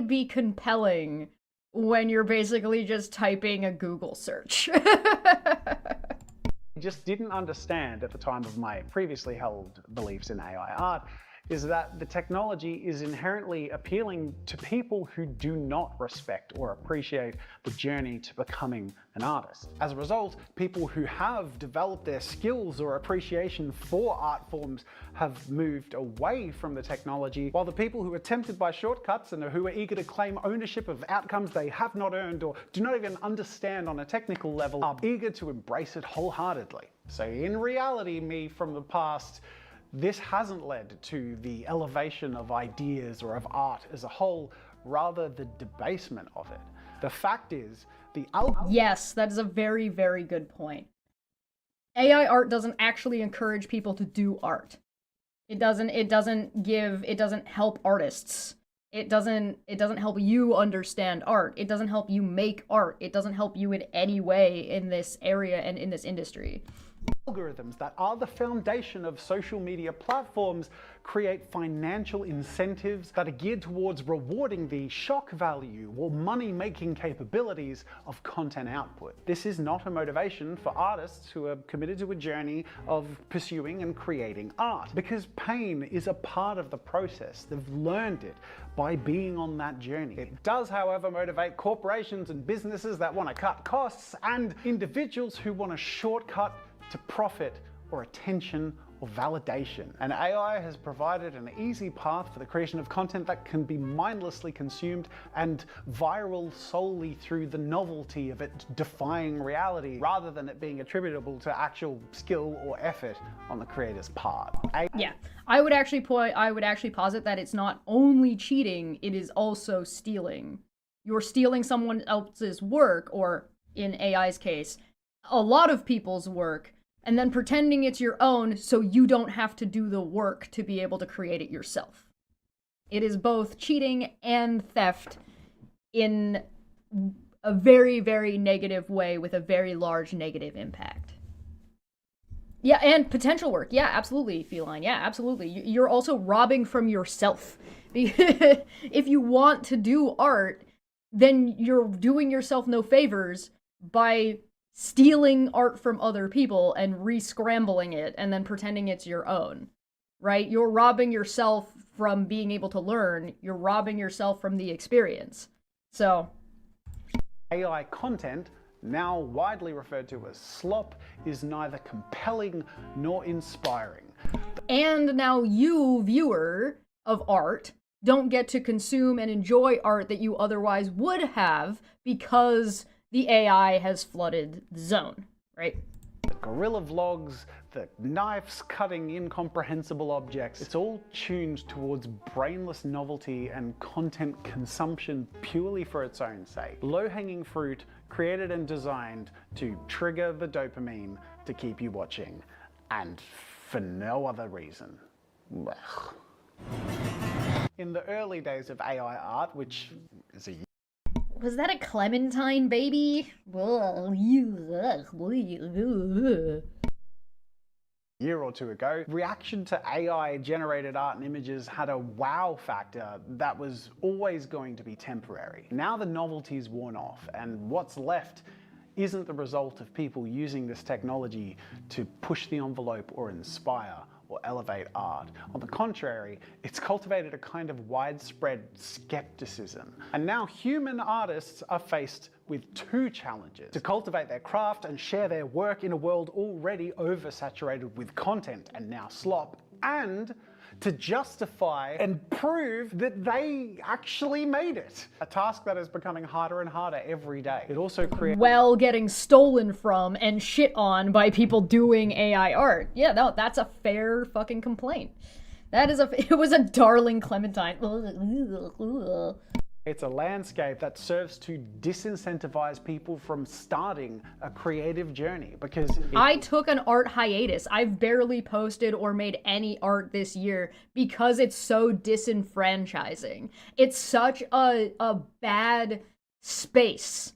be compelling when you're basically just typing a Google search. just didn't understand at the time of my previously held beliefs in AI art is that the technology is inherently appealing to people who do not respect or appreciate the journey to becoming an artist. As a result, people who have developed their skills or appreciation for art forms have moved away from the technology, while the people who are tempted by shortcuts and who are eager to claim ownership of outcomes they have not earned or do not even understand on a technical level are eager to embrace it wholeheartedly. So in reality, me from the past, this hasn't led to the elevation of ideas or of art as a whole, rather the debasement of it. The fact is, Yes, that is a very, very good point. AI art doesn't actually encourage people to do art. It doesn't help artists. It doesn't help you understand art. It doesn't help you make art. It doesn't help you in any way in this area and in this industry. Algorithms that are the foundation of social media platforms create financial incentives that are geared towards rewarding the shock value or money-making capabilities of content output. This is not a motivation for artists who are committed to a journey of pursuing and creating art, because pain is a part of the process. They've learned it by being on that journey. It does, however, motivate corporations and businesses that want to cut costs and individuals who want a shortcut to profit or attention or validation. And AI has provided an easy path for the creation of content that can be mindlessly consumed and viral solely through the novelty of it defying reality, rather than it being attributable to actual skill or effort on the creator's part. Yeah, I would actually posit that it's not only cheating, it is also stealing. You're stealing someone else's work, or in AI's case, a lot of people's work, and then pretending it's your own so you don't have to do the work to be able to create it yourself. It is both cheating and theft in a very, very negative way with a very large negative impact. Yeah, and potential work. Yeah, absolutely, Feline. Yeah, absolutely. You're also robbing from yourself. If you want to do art, then you're doing yourself no favors by stealing art from other people and re-scrambling it and then pretending it's your own, right? You're robbing yourself from being able to learn. You're robbing yourself from the experience. So AI content, now widely referred to as slop, is neither compelling nor inspiring. And now you, viewer of art, don't get to consume and enjoy art that you otherwise would have because the AI has flooded the zone, right? The gorilla vlogs, the knives cutting incomprehensible objects, it's all tuned towards brainless novelty and content consumption purely for its own sake. Low-hanging fruit created and designed to trigger the dopamine to keep you watching, and for no other reason. In the early days of AI art, which is a Was that a clementine, baby? year or two ago, reaction to AI generated art and images had a wow factor that was always going to be temporary. Now the novelty's worn off, and what's left isn't the result of people using this technology to push the envelope or inspire or elevate art. On the contrary, it's cultivated a kind of widespread skepticism. And now human artists are faced with two challenges: to cultivate their craft and share their work in a world already oversaturated with content and now slop, and to justify and prove that they actually made it. A task that is becoming harder and harder every day. It also creates Getting stolen from and shit on by people doing AI art. Yeah, no, that's a fair fucking complaint. It was a darling clementine. It's a landscape that serves to disincentivize people from starting a creative journey, because I took an art hiatus. I've barely posted or made any art this year because it's so disenfranchising. It's such a bad space.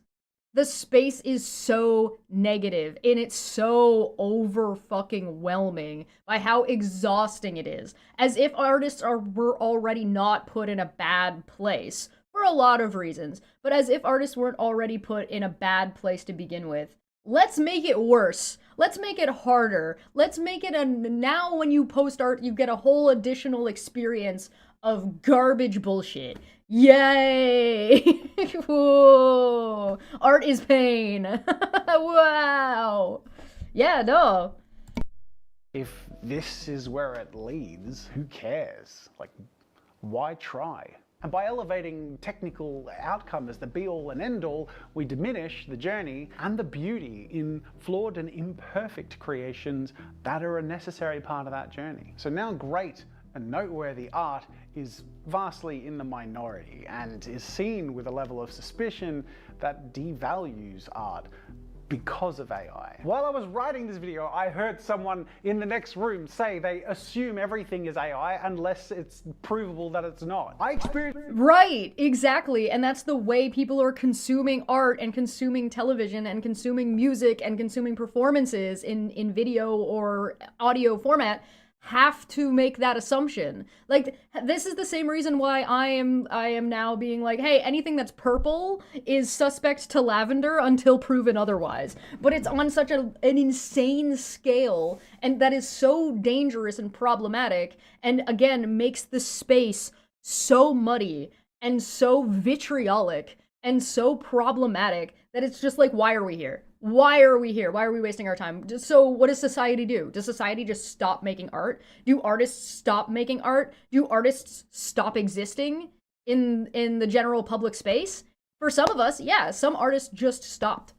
The space is so negative and it's so over fucking whelming by how exhausting it is. As if artists were already not put in a bad place. For a lot of reasons, but as if artists weren't already put in a bad place to begin with. Let's make it worse. Let's make it harder. Let's make it now when you post art, you get a whole additional experience of garbage bullshit. Yay! Whoa. Art is pain. Wow. Yeah, no. if this is where it leads, who cares? Like, why try? And by elevating technical outcome as the be-all and end-all, we diminish the journey and the beauty in flawed and imperfect creations that are a necessary part of that journey. So now great and noteworthy art is vastly in the minority and is seen with a level of suspicion that devalues art because of AI. While I was writing this video, I heard someone in the next room say they assume everything is AI unless it's provable that it's not. I experienced— Right, exactly. And that's the way people are consuming art and consuming television and consuming music and consuming performances in video or audio format have to make that assumption. Like, this is the same reason why I am now being like, hey, anything that's purple is suspect to lavender until proven otherwise. But it's on such an insane scale, and that is so dangerous and problematic, and again, makes the space so muddy and so vitriolic and so problematic that it's just like, why are we here? Why are we here? Why are we wasting our time? So what does society do? Does society just stop making art? Do artists stop making art? Do artists stop existing in the general public space? For some of us, yeah, some artists just stopped.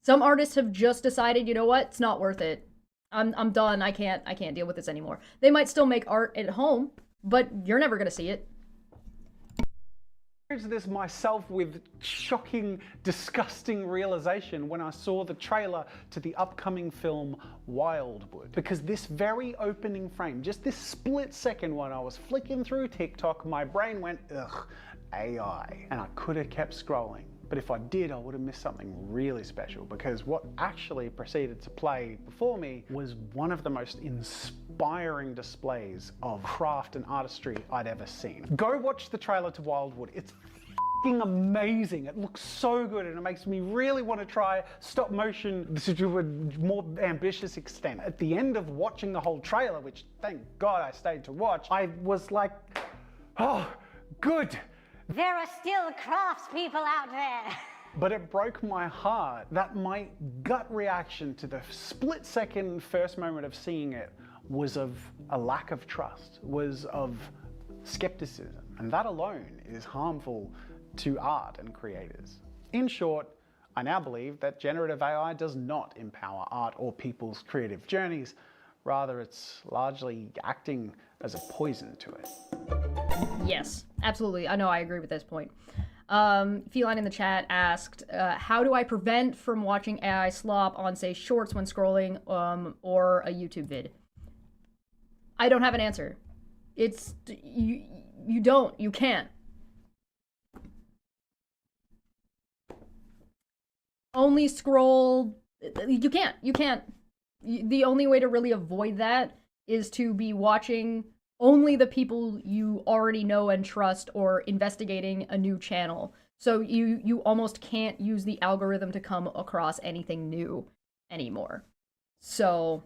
Some artists have just decided, you know what? It's not worth it. I'm done. I can't deal with this anymore. They might still make art at home, but you're never going to see it. This myself with shocking, disgusting realization when I saw the trailer to the upcoming film Wildwood. Because this very opening frame, just this split second when I was flicking through TikTok, my brain went, ugh, AI. And I could have kept scrolling. But if I did, I would have missed something really special, because what actually proceeded to play before me was one of the most inspiring displays of craft and artistry I'd ever seen. Go watch the trailer to Wildwood. It's f***ing amazing. It looks so good, and it makes me really want to try stop motion to a more ambitious extent. At the end of watching the whole trailer, which thank God I stayed to watch, I was like, oh, good. There are still craftspeople out there. But it broke my heart that my gut reaction to the split-second first moment of seeing it was of a lack of trust, was of skepticism. And that alone is harmful to art and creators. In short, I now believe that generative AI does not empower art or people's creative journeys. Rather, it's largely acting as a poison to it. Yes, absolutely. I know, I agree with this point. Feline in the chat asked, how do I prevent from watching AI slop on, say, shorts when scrolling, or a YouTube vid? I don't have an answer. It's you can't. Only scroll, you can't. The only way to really avoid that is to be watching only the people you already know and trust, or investigating a new channel. So you almost can't use the algorithm to come across anything new anymore. So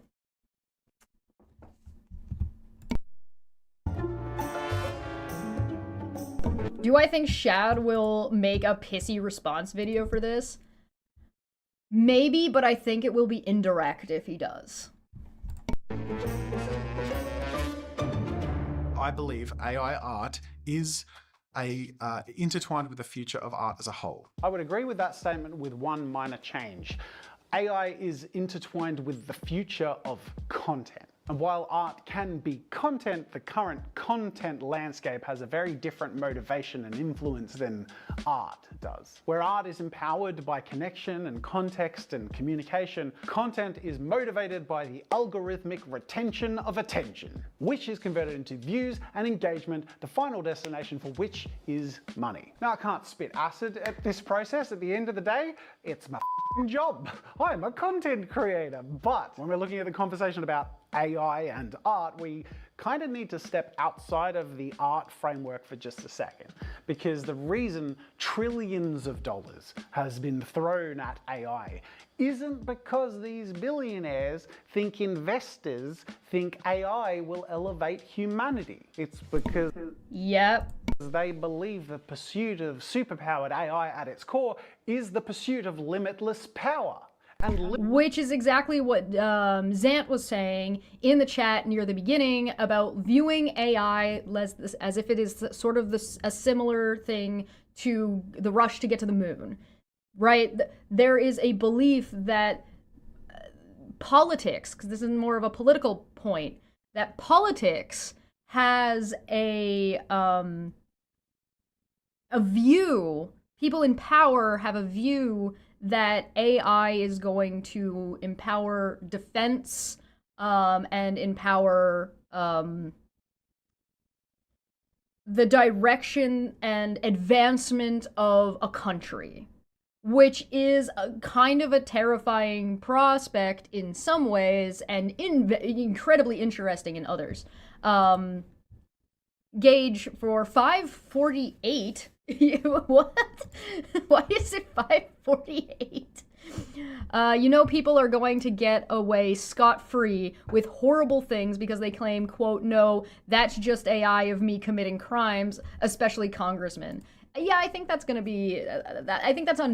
do I think Shad will make a pissy response video for this? Maybe, but I think it will be indirect if he does. I believe AI art is intertwined with the future of art as a whole. I would agree with that statement with one minor change. AI is intertwined with the future of content. And while art can be content, the current content landscape has a very different motivation and influence than art does. Where art is empowered by connection and context and communication, content is motivated by the algorithmic retention of attention, which is converted into views and engagement, the final destination for which is money. Now, I can't spit acid at this process. At the end of the day, it's my job. I'm a content creator. But when we're looking at the conversation about AI and art, we kind of need to step outside of the art framework for just a second, because the reason trillions of dollars has been thrown at AI isn't because these billionaires think investors think AI will elevate humanity. It's because they believe the pursuit of superpowered AI at its core is the pursuit of limitless power. Which is exactly what Zant was saying in the chat near the beginning about viewing AI as if it is sort of a similar thing to the rush to get to the moon, right? There is a belief that politics, because this is more of a political point, that politics has a view, people in power have a view that AI is going to empower defense and empower the direction and advancement of a country, which is a kind of a terrifying prospect in some ways and incredibly interesting in others. Gage, for 548, what? Why is it 548? You know, people are going to get away scot-free with horrible things because they claim, quote, no, that's just AI of me committing crimes, especially congressmen. Yeah, I think that's going to be, I think that's a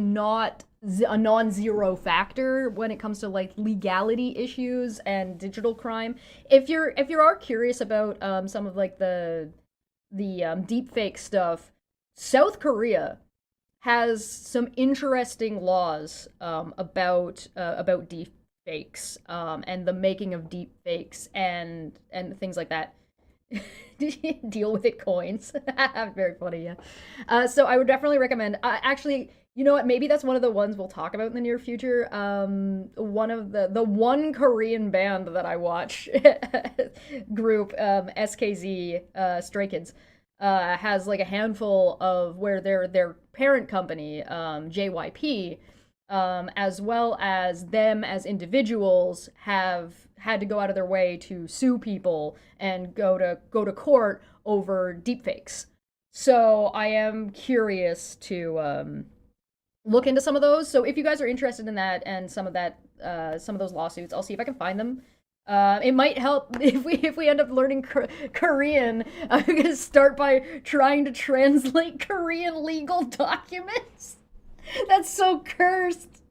non-zero factor when it comes to like legality issues and digital crime. If you are curious about some of like the deepfake stuff, South Korea has some interesting laws about deepfakes and the making of deepfakes and things like that. Deal with it, coins. Very funny, yeah. So I would definitely recommend. Actually, you know what? Maybe that's one of the ones we'll talk about in the near future. One of the one Korean band that I watch, group SKZ, Stray Kids, has like a handful of where their parent company, JYP, as well as them as individuals, have had to go out of their way to sue people and go to court over deepfakes. So I am curious to look into some of those. So if you guys are interested in that and some of those lawsuits, I'll see if I can find them. It might help if we end up learning Korean. I'm gonna start by trying to translate Korean legal documents. That's so cursed.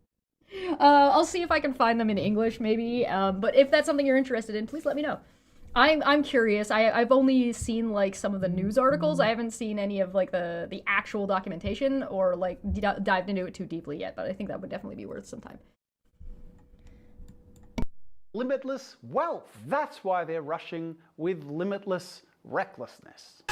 I'll see if I can find them in English, maybe. But if that's something you're interested in, please let me know. I'm curious. I've only seen like some of the news articles. I haven't seen any of like the actual documentation or like dived into it too deeply yet. But I think that would definitely be worth some time. Limitless wealth. That's why they're rushing with limitless recklessness.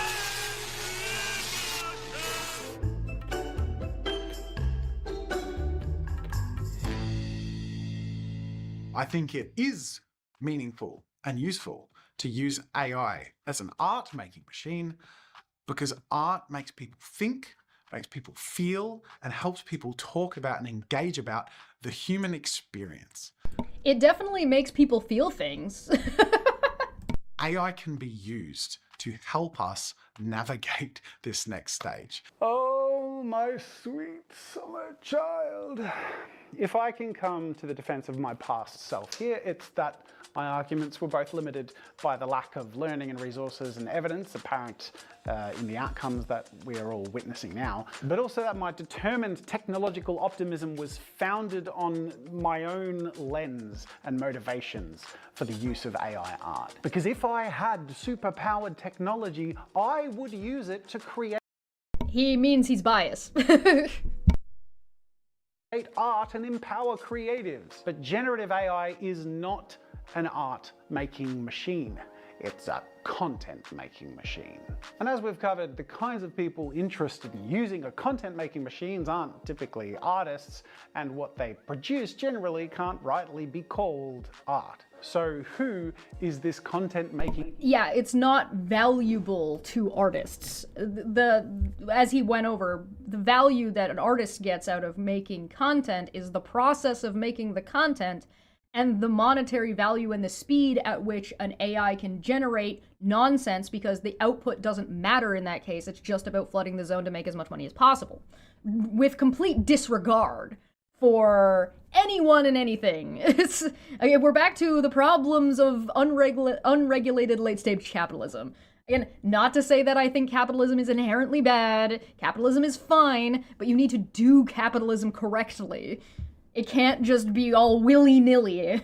I think it is meaningful and useful to use AI as an art making machine because art makes people think, makes people feel, and helps people talk about and engage about the human experience. It definitely makes people feel things. AI can be used to help us navigate this next stage. Oh, my sweet summer child. If I can come to the defense of my past self here, it's that my arguments were both limited by the lack of learning and resources and evidence apparent in the outcomes that we are all witnessing now, but also that my determined technological optimism was founded on my own lens and motivations for the use of AI art. Because if I had superpowered technology, I would use it to create He means he's biased. art and empower creatives. But generative AI is not an art-making machine. It's a content-making machine. And as we've covered, the kinds of people interested in using a content-making machines aren't typically artists, and what they produce generally can't rightly be called art. So who is this content-making? Yeah, it's not valuable to artists. As he went over, the value that an artist gets out of making content is the process of making the content and the monetary value and the speed at which an AI can generate nonsense, because the output doesn't matter in that case. It's just about flooding the zone to make as much money as possible, with complete disregard for anyone and anything. Again, we're back to the problems of unregulated late-stage capitalism. Again, not to say that I think capitalism is inherently bad. Capitalism is fine, but you need to do capitalism correctly. It can't just be all willy-nilly.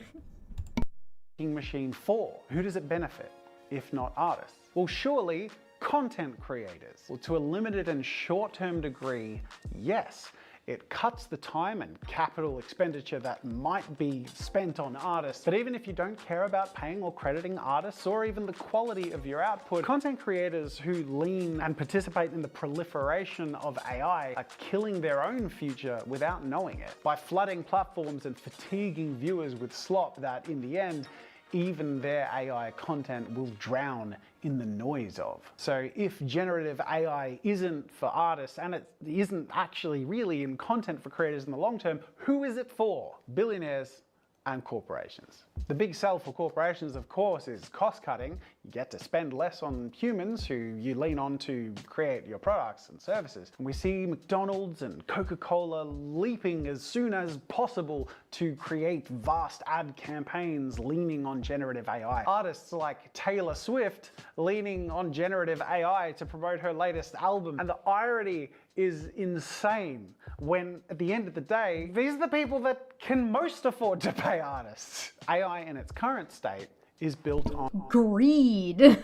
Machine for? Who does it benefit, if not artists? Well, surely content creators. Well, to a limited and short-term degree, yes. It cuts the time and capital expenditure that might be spent on artists. But even if you don't care about paying or crediting artists or even the quality of your output, content creators who lean and participate in the proliferation of AI are killing their own future without knowing it by flooding platforms and fatiguing viewers with slop that, in the end, even their AI content will drown in the noise of. So if generative AI isn't for artists and it isn't actually really in content for creators in the long term, who is it for? Billionaires and corporations. The big sell for corporations, of course, is cost cutting. You get to spend less on humans who you lean on to create your products and services. And we see McDonald's and Coca-Cola leaping as soon as possible to create vast ad campaigns leaning on generative AI. Artists like Taylor Swift leaning on generative AI to promote her latest album. And the irony is insane when, at the end of the day, these are the people that can most afford to pay artists. AI in its current state is built on greed.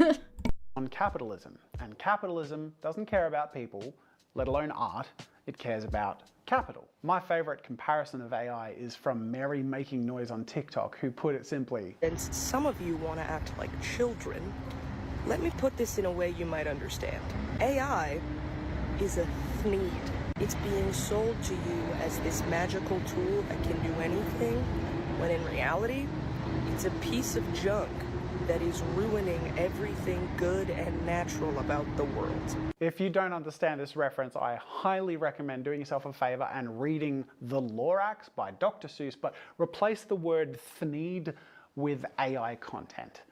on capitalism. And capitalism doesn't care about people, let alone art. It cares about capital. My favorite comparison of AI is from Mary Making Noise on TikTok, who put it simply, and some of you want to act like children. Let me put this in a way you might understand. AI is a need. It's being sold to you as this magical tool that can do anything, when in reality, it's a piece of junk that is ruining everything good and natural about the world. If you don't understand this reference, I highly recommend doing yourself a favor and reading The Lorax by Dr. Seuss, but replace the word "thneed" with AI content.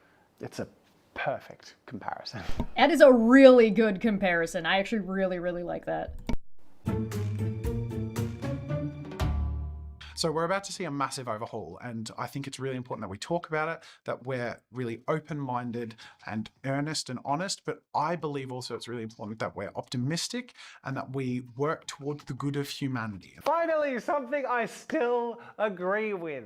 It's a perfect comparison. That is a really good comparison. I actually really like that. So we're about to see a massive overhaul, and I think it's really important that we talk about it, that we're really open-minded and earnest and honest, but I believe also it's really important that we're optimistic and that we work towards the good of humanity. Finally, something I still agree with.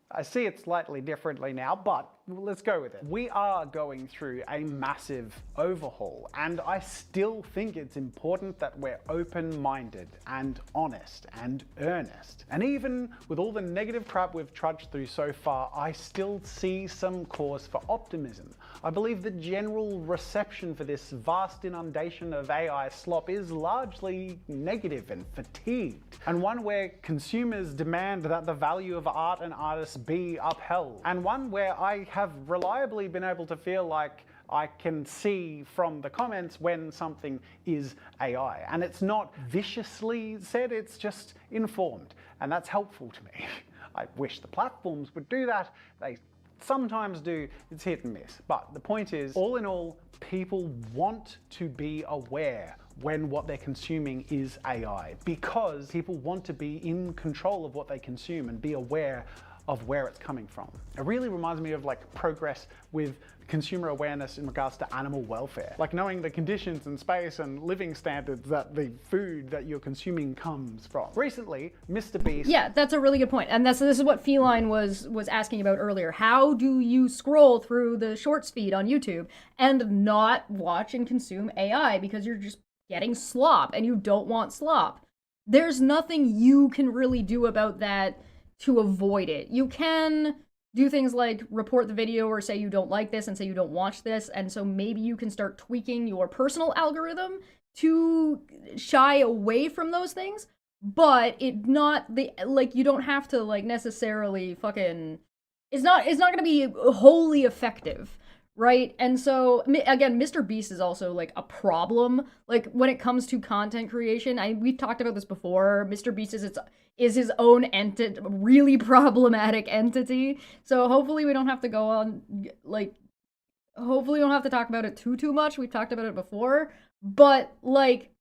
I see it slightly differently now, but let's go with it. We are going through a massive overhaul, and I still think it's important that we're open-minded and honest and earnest. And even with all the negative crap we've trudged through so far, I still see some cause for optimism. I believe the general reception for this vast inundation of AI slop is largely negative and fatigued, and one where consumers demand that the value of art and artists be upheld, and one where I have reliably been able to feel like I can see from the comments when something is AI. And it's not viciously said, it's just informed. And that's helpful to me. I wish the platforms would do that. They sometimes do, it's hit and miss. But the point is, all in all, people want to be aware when what they're consuming is AI, because people want to be in control of what they consume and be aware of where it's coming from. It really reminds me of like progress with consumer awareness in regards to animal welfare. Like knowing the conditions in space and living standards that the food that you're consuming comes from. Recently, Mr. Beast... Yeah, that's a really good point. And this is what Feline was asking about earlier. How do you scroll through the shorts feed on YouTube and not watch and consume AI because you're just getting slop and you don't want slop? There's nothing you can really do about that to avoid it. You can do things like report the video or say you don't like this and say you don't watch this, and so maybe you can start tweaking your personal algorithm to shy away from those things, but it not the like you don't have to like necessarily fucking it's not going to be wholly effective, right? And so again, Mr. Beast is also like a problem like when it comes to content creation. We've talked about this before. Mr. Beast is his own entity, really problematic entity. So hopefully we don't have to go on, like, hopefully we don't have to talk about it too much. We've talked about it before, but like,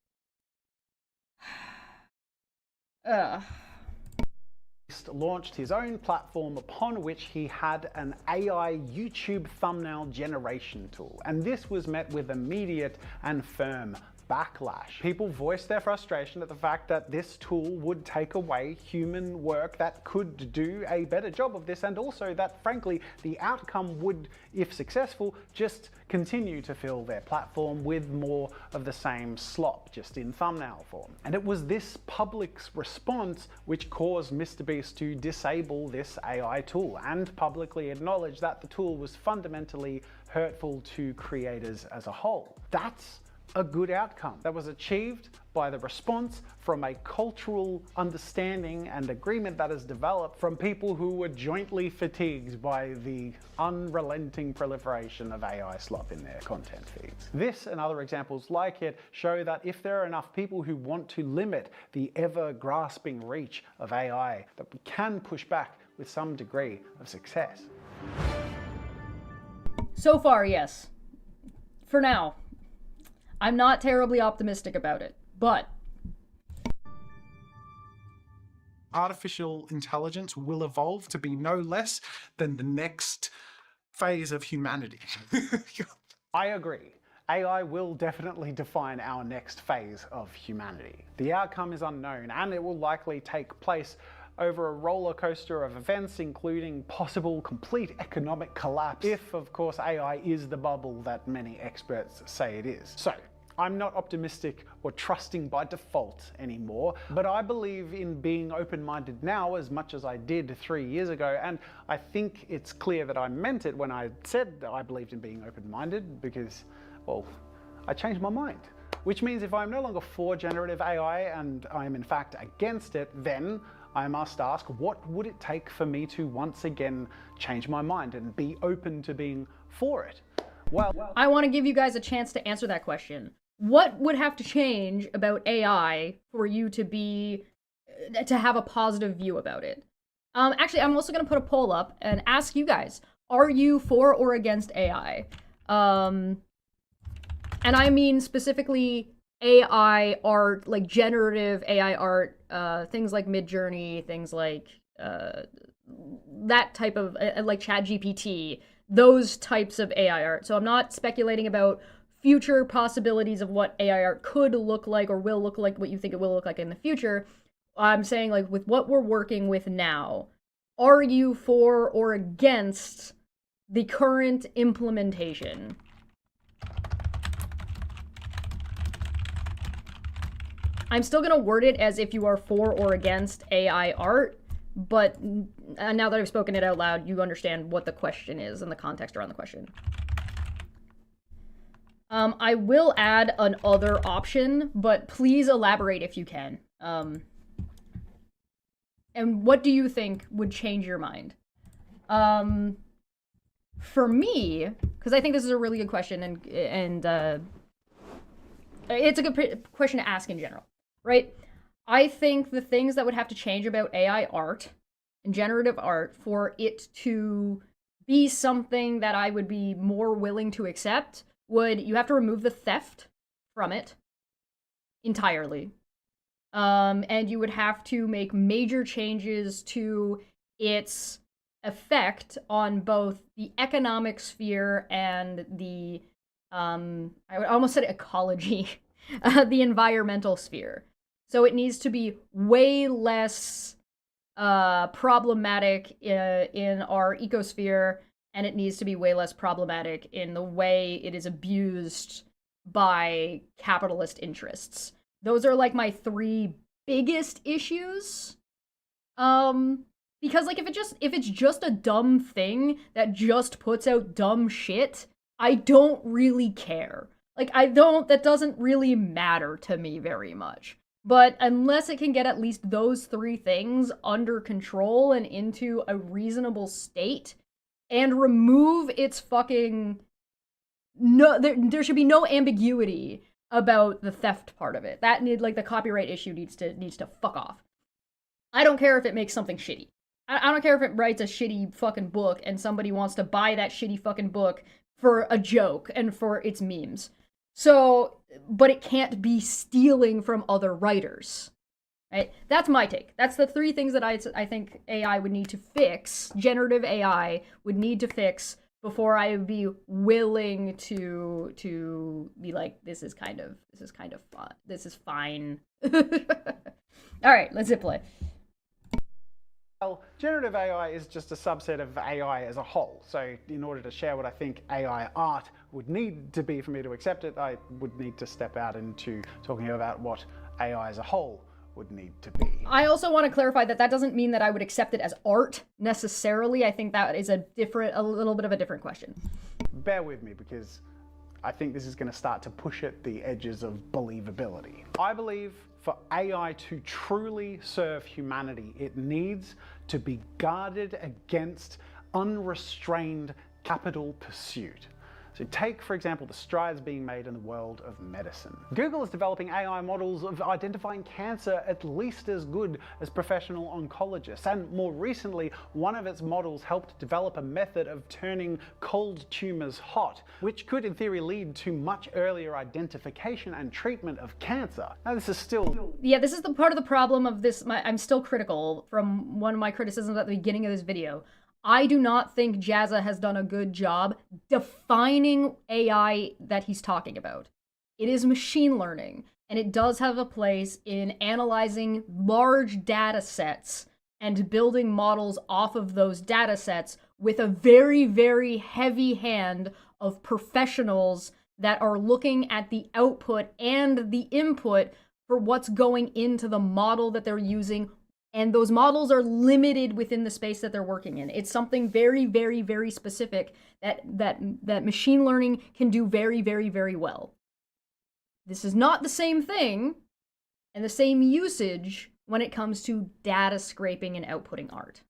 launched his own platform upon which he had an AI YouTube thumbnail generation tool. And this was met with immediate and firm backlash. People voiced their frustration at the fact that this tool would take away human work that could do a better job of this, and also that, frankly, the outcome would, if successful, just continue to fill their platform with more of the same slop, just in thumbnail form. And it was this public's response which caused Mr. Beast to disable this AI tool and publicly acknowledge that the tool was fundamentally hurtful to creators as a whole. That's a good outcome that was achieved by the response from a cultural understanding and agreement that has developed from people who were jointly fatigued by the unrelenting proliferation of AI slop in their content feeds. This and other examples like it show that if there are enough people who want to limit the ever-grasping reach of AI, that we can push back with some degree of success. So far, yes. For now. I'm not terribly optimistic about it, but artificial intelligence will evolve to be no less than the next phase of humanity. I agree. AI will definitely define our next phase of humanity. The outcome is unknown, and it will likely take place over a roller coaster of events, including possible complete economic collapse, if, of course, AI is the bubble that many experts say it is. So, I'm not optimistic or trusting by default anymore, but I believe in being open-minded now as much as I did 3 years ago, and I think it's clear that I meant it when I said that I believed in being open-minded, because, well, I changed my mind. Which means if I'm no longer for generative AI and I am in fact against it, then I must ask, what would it take for me to once again change my mind and be open to being for it? Well, I want to give you guys a chance to answer that question. What would have to change about AI for you to have a positive view about it? Actually, I'm also going to put a poll up and ask you guys, are you for or against AI? And I mean specifically AI art, like generative AI art, things like Midjourney, things like that type of, like ChatGPT, those types of AI art. So I'm not speculating about future possibilities of what AI art could look like or will look like, what you think it will look like in the future. I'm saying, like, with what we're working with now, are you for or against the current implementation? I'm still going to word it as if you are for or against AI art, but now that I've spoken it out loud, you understand what the question is and the context around the question. I will add an other option, but please elaborate if you can. And what do you think would change your mind? for me, because I think this is a really good question, and it's a good question to ask in general, right? I think the things that would have to change about AI art and generative art for it to be something that I would be more willing to accept you have to remove the theft from it entirely. And you would have to make major changes to its effect on both the economic sphere and the, I would almost say ecology, the environmental sphere. So it needs to be way less problematic in our ecosphere, and it needs to be way less problematic in the way it is abused by capitalist interests. Those are like my 3 biggest issues. Because like if it's just a dumb thing that just puts out dumb shit, I don't really care. Like that doesn't really matter to me very much. But unless it can get at least those 3 things under control and into a reasonable state and remove its fucking there should be no ambiguity about the theft part of it. The copyright issue needs to fuck off. I don't care if it makes something shitty. I don't care if it writes a shitty fucking book and somebody wants to buy that shitty fucking book for a joke and for its memes. So, but it can't be stealing from other writers. Right? That's my take. That's the 3 things that I think AI would need to fix, generative AI would need to fix before I would be willing to be like, this is kind of fun. This is fine. All right, let's hit play. Well, generative AI is just a subset of AI as a whole. So in order to share what I think AI art would need to be for me to accept it, I would need to step out into talking about what AI as a whole would need to be. I also want to clarify that doesn't mean that I would accept it as art necessarily. I think that is a little bit of a different question. Bear with me because I think this is going to start to push at the edges of believability. I believe for AI to truly serve humanity, it needs to be guarded against unrestrained capital pursuit. So take, for example, the strides being made in the world of medicine. Google is developing AI models of identifying cancer at least as good as professional oncologists. And more recently, one of its models helped develop a method of turning cold tumors hot, which could in theory lead to much earlier identification and treatment of cancer. Now this is still... Yeah, this is the part of the problem of this. I'm still critical from one of my criticisms at the beginning of this video. I do not think Jazza has done a good job defining AI that he's talking about. It is machine learning, and it does have a place in analyzing large data sets and building models off of those data sets with a very, very heavy hand of professionals that are looking at the output and the input for what's going into the model that they're using. And those models are limited within the space that they're working in. It's something very, very, very specific that machine learning can do very, very, very well. This is not the same thing and the same usage when it comes to data scraping and outputting art.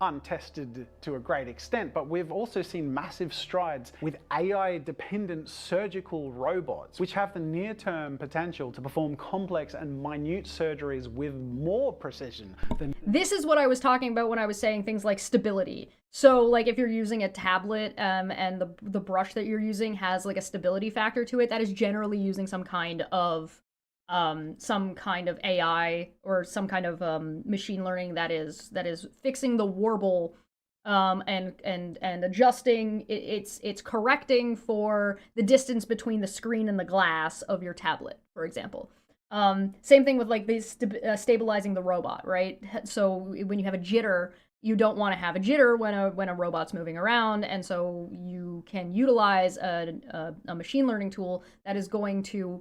Untested to a great extent, but we've also seen massive strides with AI-dependent surgical robots, which have the near-term potential to perform complex and minute surgeries with more precision than... This is what I was talking about when I was saying things like stability. So, like, if you're using a tablet and the brush that you're using has, like, a stability factor to it, that is generally using some kind of AI or some kind of machine learning that is fixing the warble and adjusting. It's correcting for the distance between the screen and the glass of your tablet, for example. Same thing with like stabilizing the robot, right? So when you have a jitter, you don't want to have a jitter when a robot's moving around, and so you can utilize a machine learning tool that is going to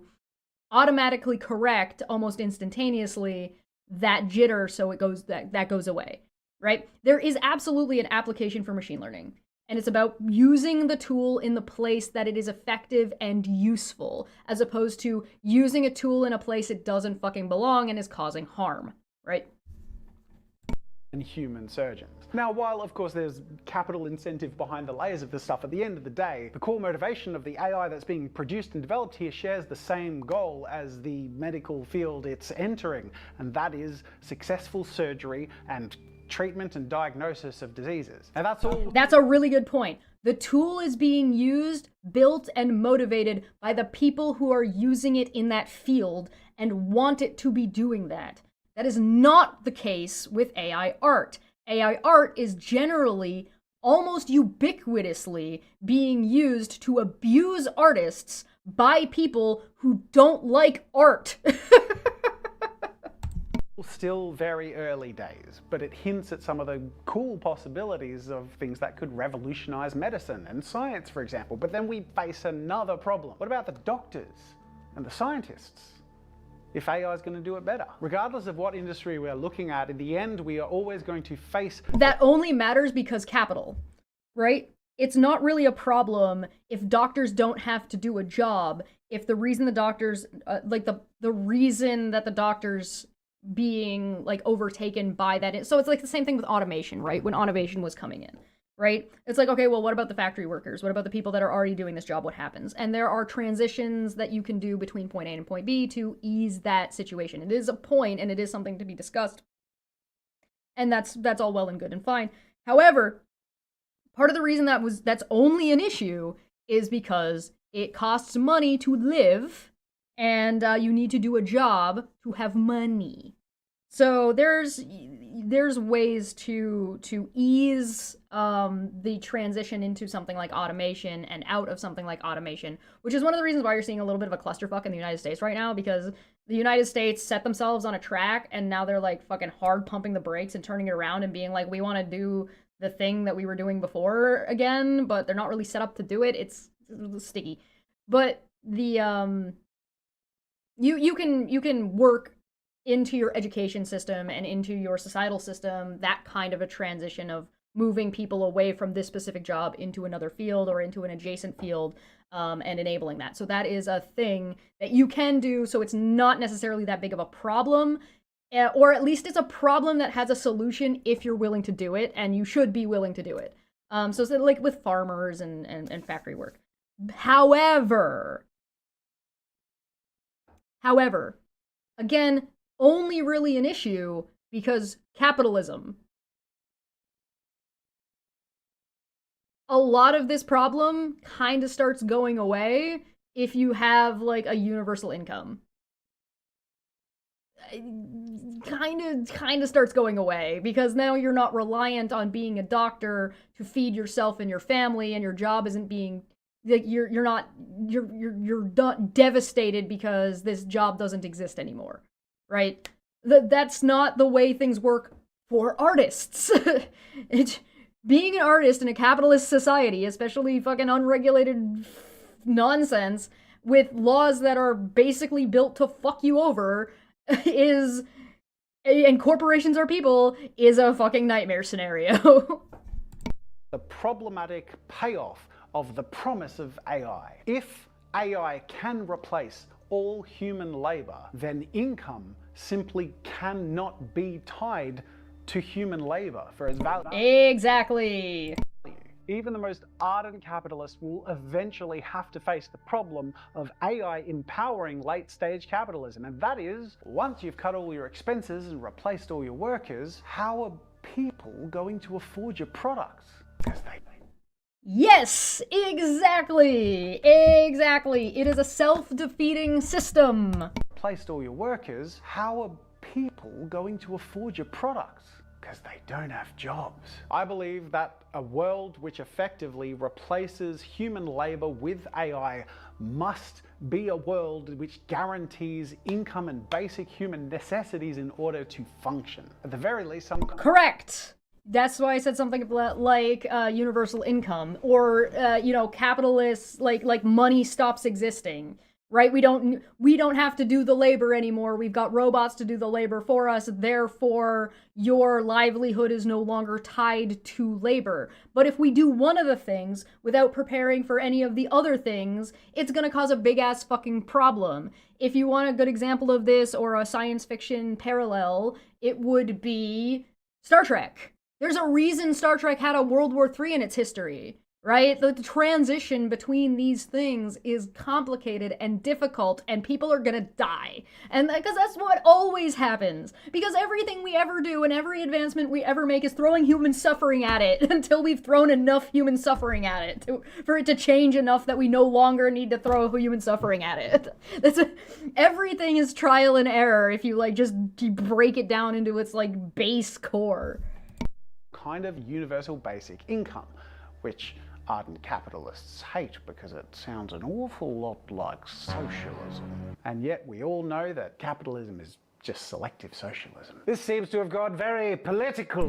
automatically correct almost instantaneously that jitter so it goes that goes away, right? There is absolutely an application for machine learning, and it's about using the tool in the place that it is effective and useful, as opposed to using a tool in a place it doesn't fucking belong and is causing harm, right? and human surgeons. Now, while of course there's capital incentive behind the layers of this stuff, at the end of the day, the core motivation of the AI that's being produced and developed here shares the same goal as the medical field it's entering, and that is successful surgery and treatment and diagnosis of diseases. And that's all. That's a really good point. The tool is being used, built, and motivated by the people who are using it in that field and want it to be doing that. That is not the case with AI art. AI art is generally, almost ubiquitously, being used to abuse artists by people who don't like art. Still very early days, but it hints at some of the cool possibilities of things that could revolutionize medicine and science, for example. But then we face another problem. What about the doctors and the scientists? If AI is going to do it better. Regardless of what industry we're looking at, in the end, we are always going to face... That only matters because capital, right? It's not really a problem if doctors don't have to do a job, if the reason the doctors, the reason that the doctors being like overtaken by that. So it's like the same thing with automation, right? When automation was coming in, right? It's like, okay, well, what about the factory workers? What about the people that are already doing this job? What happens? And there are transitions that you can do between point A and point B to ease that situation. It is a point and it is something to be discussed. And that's all well and good and fine. However, part of the reason that's only an issue is because it costs money to live, and you need to do a job to have money. So there's ways to ease the transition into something like automation and out of something like automation, which is one of the reasons why you're seeing a little bit of a clusterfuck in the United States right now, because the United States set themselves on a track and now they're like fucking hard pumping the brakes and turning it around and being like, we want to do the thing that we were doing before again, but they're not really set up to do it. It's sticky. But the you can work into your education system and into your societal system, that kind of a transition of moving people away from this specific job into another field or into an adjacent field, and enabling that. So that is a thing that you can do, so it's not necessarily that big of a problem, or at least it's a problem that has a solution if you're willing to do it, and you should be willing to do it. So it's like with farmers and factory work. However, again, only really an issue because capitalism. A lot of this problem kind of starts going away if you have like a universal income. Kind of starts going away because now you're not reliant on being a doctor to feed yourself and your family, and your job isn't being like you're not devastated because this job doesn't exist anymore, right? That's not the way things work for artists. Being an artist in a capitalist society, especially fucking unregulated nonsense with laws that are basically built to fuck you over, and corporations are people, is a fucking nightmare scenario. The problematic payoff of the promise of AI. If AI can replace all human labor, then income simply cannot be tied to human labor for its value. Exactly. Even the most ardent capitalist will eventually have to face the problem of AI empowering late-stage capitalism. And that is, once you've cut all your expenses and replaced all your workers, how are people going to afford your products? Because they... Yes, exactly. It is a self-defeating system. Replaced all your workers, how are people going to afford your products? Because they don't have jobs. I believe that a world which effectively replaces human labor with AI must be a world which guarantees income and basic human necessities in order to function. At the very least, some... Correct. That's why I said something like universal income, or capitalists, like money stops existing. Right? We don't have to do the labor anymore. We've got robots to do the labor for us. Therefore, your livelihood is no longer tied to labor. But if we do one of the things without preparing for any of the other things, it's gonna cause a big ass fucking problem. If you want a good example of this or a science fiction parallel, it would be Star Trek. There's a reason Star Trek had a World War III in its history, right? The transition between these things is complicated and difficult, and people are gonna die. And because that's what always happens. Because everything we ever do and every advancement we ever make is throwing human suffering at it until we've thrown enough human suffering at it for it to change enough that we no longer need to throw human suffering at it. Everything is trial and error if you like just break it down into its like base core. Kind of universal basic income, which ardent capitalists hate because it sounds an awful lot like socialism. And yet we all know that capitalism is just selective socialism. This seems to have got very political.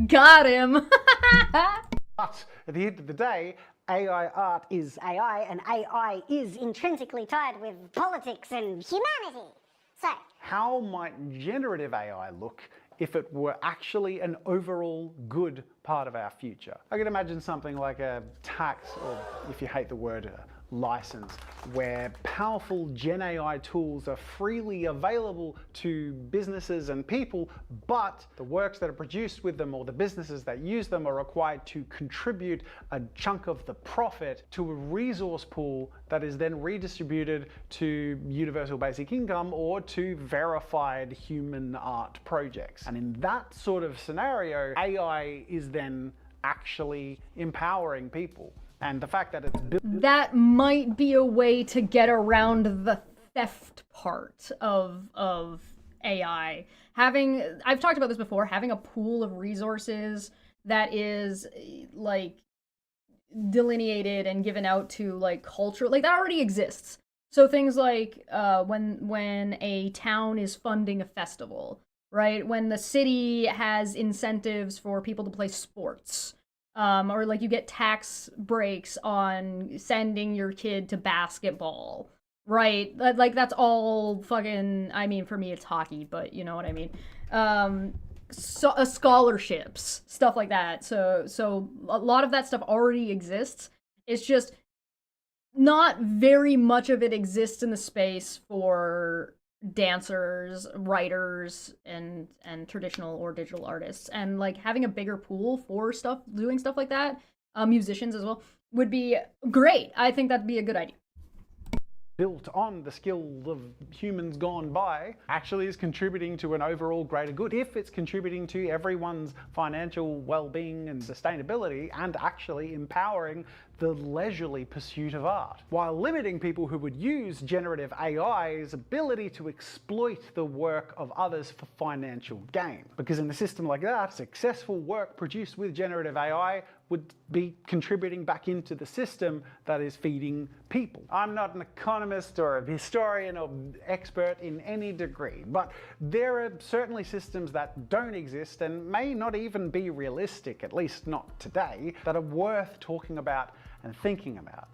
Got him. But at the end of the day, AI art is AI, and AI is intrinsically tied with politics and humanity. So, how might generative AI look if it were actually an overall good part of our future? I can imagine something like a tax, or if you hate the word, license, where powerful Gen AI tools are freely available to businesses and people, but the works that are produced with them or the businesses that use them are required to contribute a chunk of the profit to a resource pool that is then redistributed to universal basic income or to verified human art projects. And in that sort of scenario, AI is then actually empowering people. And the fact that it's built... That might be a way to get around the theft part of AI. I've talked about this before, having a pool of resources that is like delineated and given out to like culture, like that already exists. So things like when a town is funding a festival, right? When the city has incentives for people to play sports. Or like you get tax breaks on sending your kid to basketball, right? Like that's all fucking, I mean, for me it's hockey, but you know what I mean. Scholarships, stuff like that. So a lot of that stuff already exists. It's just not very much of it exists in the space for dancers, writers, and traditional or digital artists. And like having a bigger pool for doing stuff like that, musicians as well, would be great. I think that'd be a good idea. Built on the skills of humans gone by, actually is contributing to an overall greater good. If it's contributing to everyone's financial well-being and sustainability, and actually empowering the leisurely pursuit of art, while limiting people who would use generative AI's ability to exploit the work of others for financial gain. Because in a system like that, successful work produced with generative AI would be contributing back into the system that is feeding people. I'm not an economist or a historian or expert in any degree, but there are certainly systems that don't exist and may not even be realistic, at least not today, that are worth talking about and thinking about.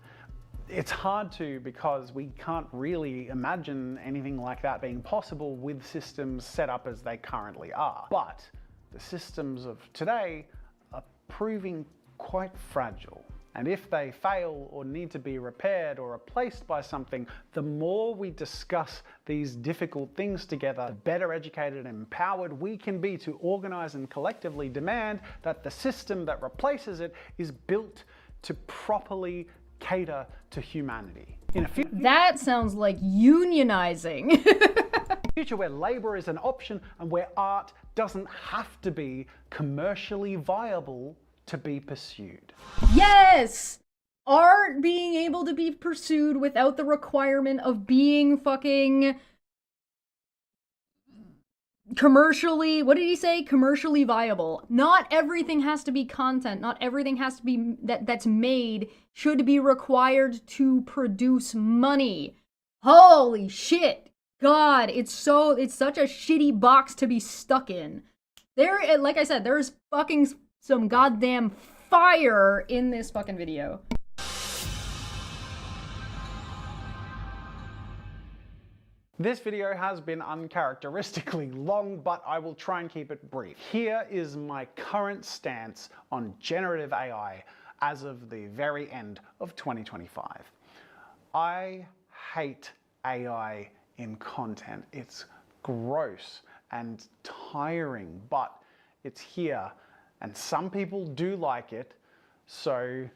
It's hard to, because we can't really imagine anything like that being possible with systems set up as they currently are. But the systems of today are proving quite fragile. And if they fail or need to be repaired or replaced by something, the more we discuss these difficult things together, the better educated and empowered we can be to organize and collectively demand that the system that replaces it is built to properly cater to humanity. In a that sounds like unionizing. future where labor is an option and where art doesn't have to be commercially viable to be pursued. Yes! Art being able to be pursued without the requirement of being fucking commercially, what did he say? Commercially viable. Not everything has to be content. Not everything has to be that's made should be required to produce money. Holy shit. God, it's such a shitty box to be stuck in. There, like I said, there's fucking some goddamn fire in this fucking video. This video has been uncharacteristically long, but I will try and keep it brief. Here is my current stance on generative AI as of the very end of 2025. I hate AI in content. It's gross and tiring, but it's here and some people do like it, so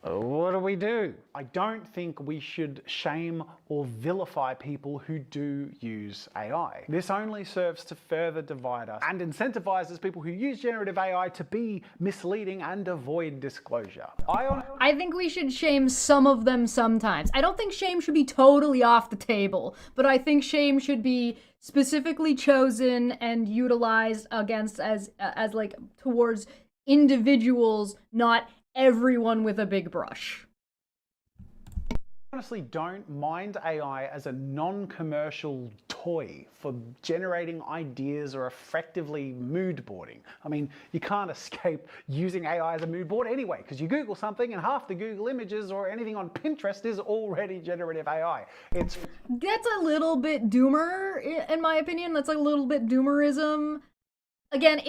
what do? I don't think we should shame or vilify people who do use AI. This only serves to further divide us and incentivizes people who use generative AI to be misleading and avoid disclosure. I think we should shame some of them sometimes. I don't think shame should be totally off the table, but I think shame should be specifically chosen and utilized against as like towards individuals, not everyone with a big brush. I honestly don't mind AI as a non-commercial toy for generating ideas or effectively mood boarding. I mean, you can't escape using AI as a mood board anyway, because you Google something and half the Google images or anything on Pinterest is already generative AI. That's a little bit doomer, in my opinion. That's a little bit doomerism. Again,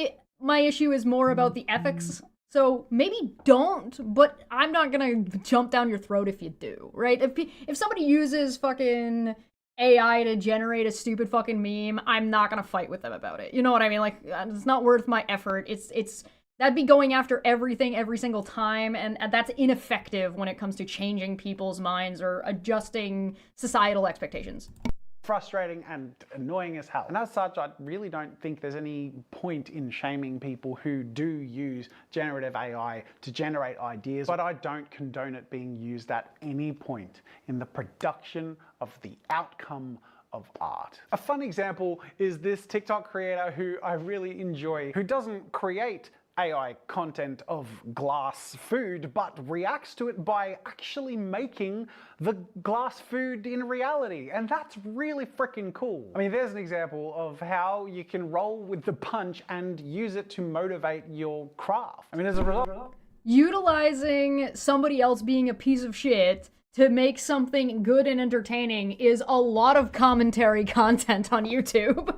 my issue is more about the ethics. So maybe don't, but I'm not gonna jump down your throat if you do, right? If somebody uses fucking AI to generate a stupid fucking meme, I'm not gonna fight with them about it. You know what I mean? Like, it's not worth my effort. That'd be going after everything every single time, and that's ineffective when it comes to changing people's minds or adjusting societal expectations. Frustrating and annoying as hell. And as such, I really don't think there's any point in shaming people who do use generative AI to generate ideas, but I don't condone it being used at any point in the production of the outcome of art. A fun example is this TikTok creator who I really enjoy, who doesn't create AI content of glass food, but reacts to it by actually making the glass food in reality. And that's really freaking cool. I mean, there's an example of how you can roll with the punch and use it to motivate your craft. I mean, as a result, utilizing somebody else being a piece of shit to make something good and entertaining is a lot of commentary content on YouTube.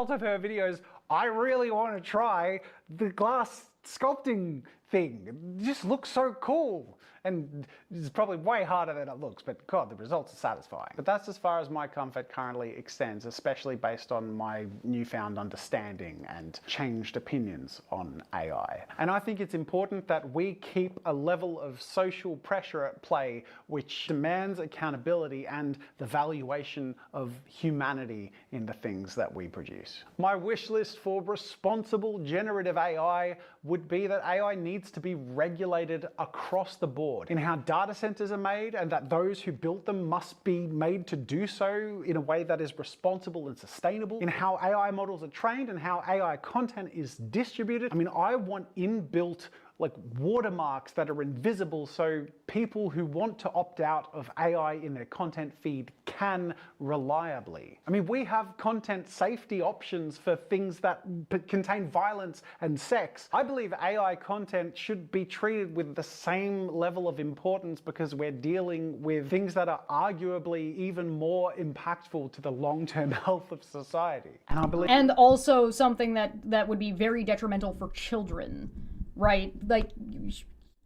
of her videos, I really want to try the glass sculpting thing. It just looks so cool. And it's probably way harder than it looks, but God, the results are satisfying. But that's as far as my comfort currently extends, especially based on my newfound understanding and changed opinions on AI. And I think it's important that we keep a level of social pressure at play which demands accountability and the valuation of humanity in the things that we produce. My wish list for responsible generative AI would be that AI needs to be regulated across the board in how data centers are made, and that those who built them must be made to do so in a way that is responsible and sustainable, in how AI models are trained and how AI content is distributed. I mean, I want inbuilt like watermarks that are invisible so people who want to opt out of AI in their content feed can reliably. I mean, we have content safety options for things that contain violence and sex. I believe AI content should be treated with the same level of importance because we're dealing with things that are arguably even more impactful to the long-term health of society. And I believe— And also something that would be very detrimental for children. Right, like,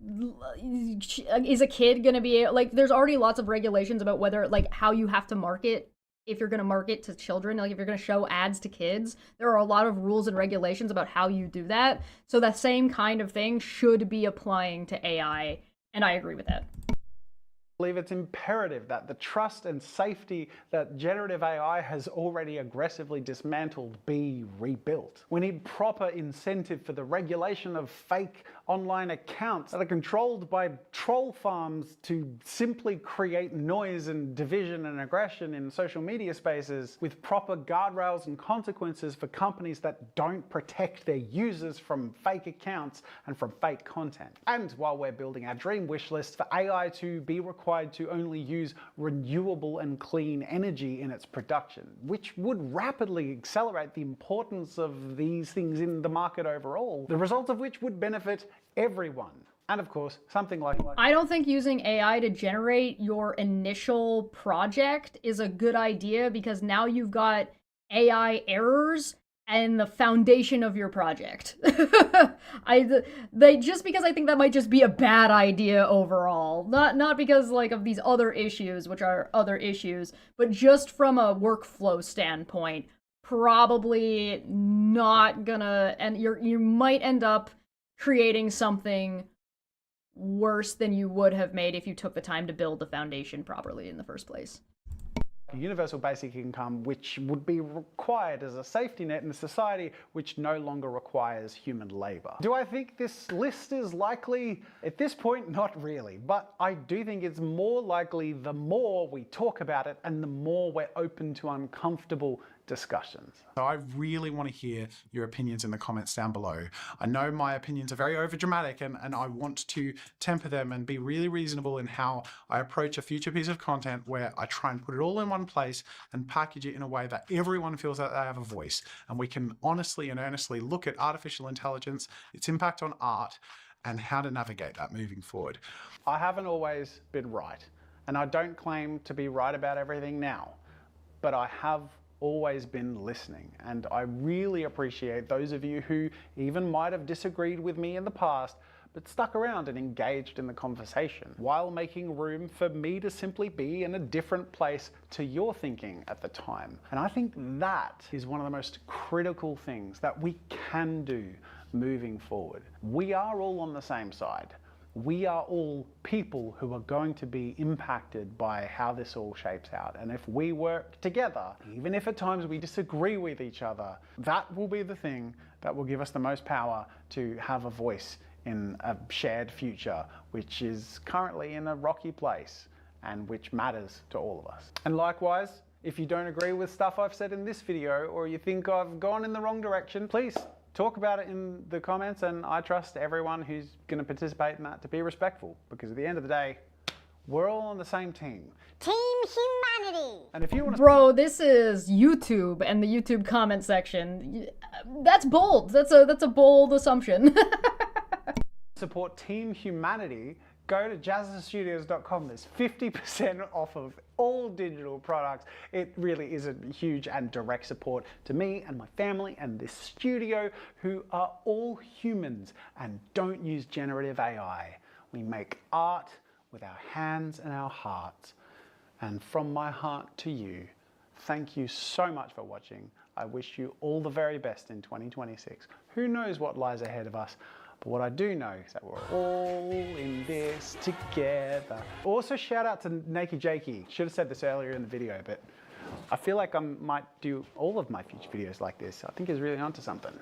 is a kid gonna be, like, there's already lots of regulations about whether, like, how you have to market, if you're gonna market to children, like, if you're gonna show ads to kids, there are a lot of rules and regulations about how you do that, so that same kind of thing should be applying to AI, and I agree with that. I believe it's imperative that the trust and safety that generative AI has already aggressively dismantled be rebuilt. We need proper incentive for the regulation of fake online accounts that are controlled by troll farms to simply create noise and division and aggression in social media spaces, with proper guardrails and consequences for companies that don't protect their users from fake accounts and from fake content. And while we're building our dream wish list for AI to be required to only use renewable and clean energy in its production, which would rapidly accelerate the importance of these things in the market overall, the result of which would benefit everyone. And of course, something like— I don't think using AI to generate your initial project is a good idea, because now you've got AI errors and the foundation of your project. Just because I think that might just be a bad idea overall. Not because like of these other issues, which are other issues, but just from a workflow standpoint, probably not gonna, and you might end up creating something worse than you would have made if you took the time to build the foundation properly in the first place. A universal basic income which would be required as a safety net in a society which no longer requires human labor. Do I think this list is likely? At this point, not really, but I do think it's more likely the more we talk about it and the more we're open to uncomfortable discussions. So I really want to hear your opinions in the comments down below. I know my opinions are very overdramatic and I want to temper them and be really reasonable in how I approach a future piece of content where I try and put it all in one place and package it in a way that everyone feels that they have a voice. And we can honestly and earnestly look at artificial intelligence, its impact on art, and how to navigate that moving forward. I haven't always been right, and I don't claim to be right about everything now, but I have always been listening, and I really appreciate those of you who even might have disagreed with me in the past but stuck around and engaged in the conversation while making room for me to simply be in a different place to your thinking at the time. And I think that is one of the most critical things that we can do moving forward. We are all on the same side. We are all people who are going to be impacted by how this all shapes out. And if we work together, even if at times we disagree with each other, that will be the thing that will give us the most power to have a voice in a shared future, which is currently in a rocky place and which matters to all of us. And likewise, if you don't agree with stuff I've said in this video, or you think I've gone in the wrong direction, please talk about it in the comments, and I trust everyone who's going to participate in that to be respectful, because at the end of the day, we're all on the same team. Team Humanity! And if you want to... Bro, this is YouTube and the YouTube comment section. That's bold. That's a bold assumption. support Team Humanity, go to jazzstudios.com. There's 50% off of all digital products. It really is a huge and direct support to me and my family and this studio, who are all humans and don't use generative AI. We make art with our hands and our hearts. And from my heart to you, thank you so much for watching. I wish you all the very best in 2026. Who knows what lies ahead of us? But what I do know is that we're all in this together. Also, shout out to Naked Jakey. Should have said this earlier in the video, but I feel like I might do all of my future videos like this. I think he's really onto something.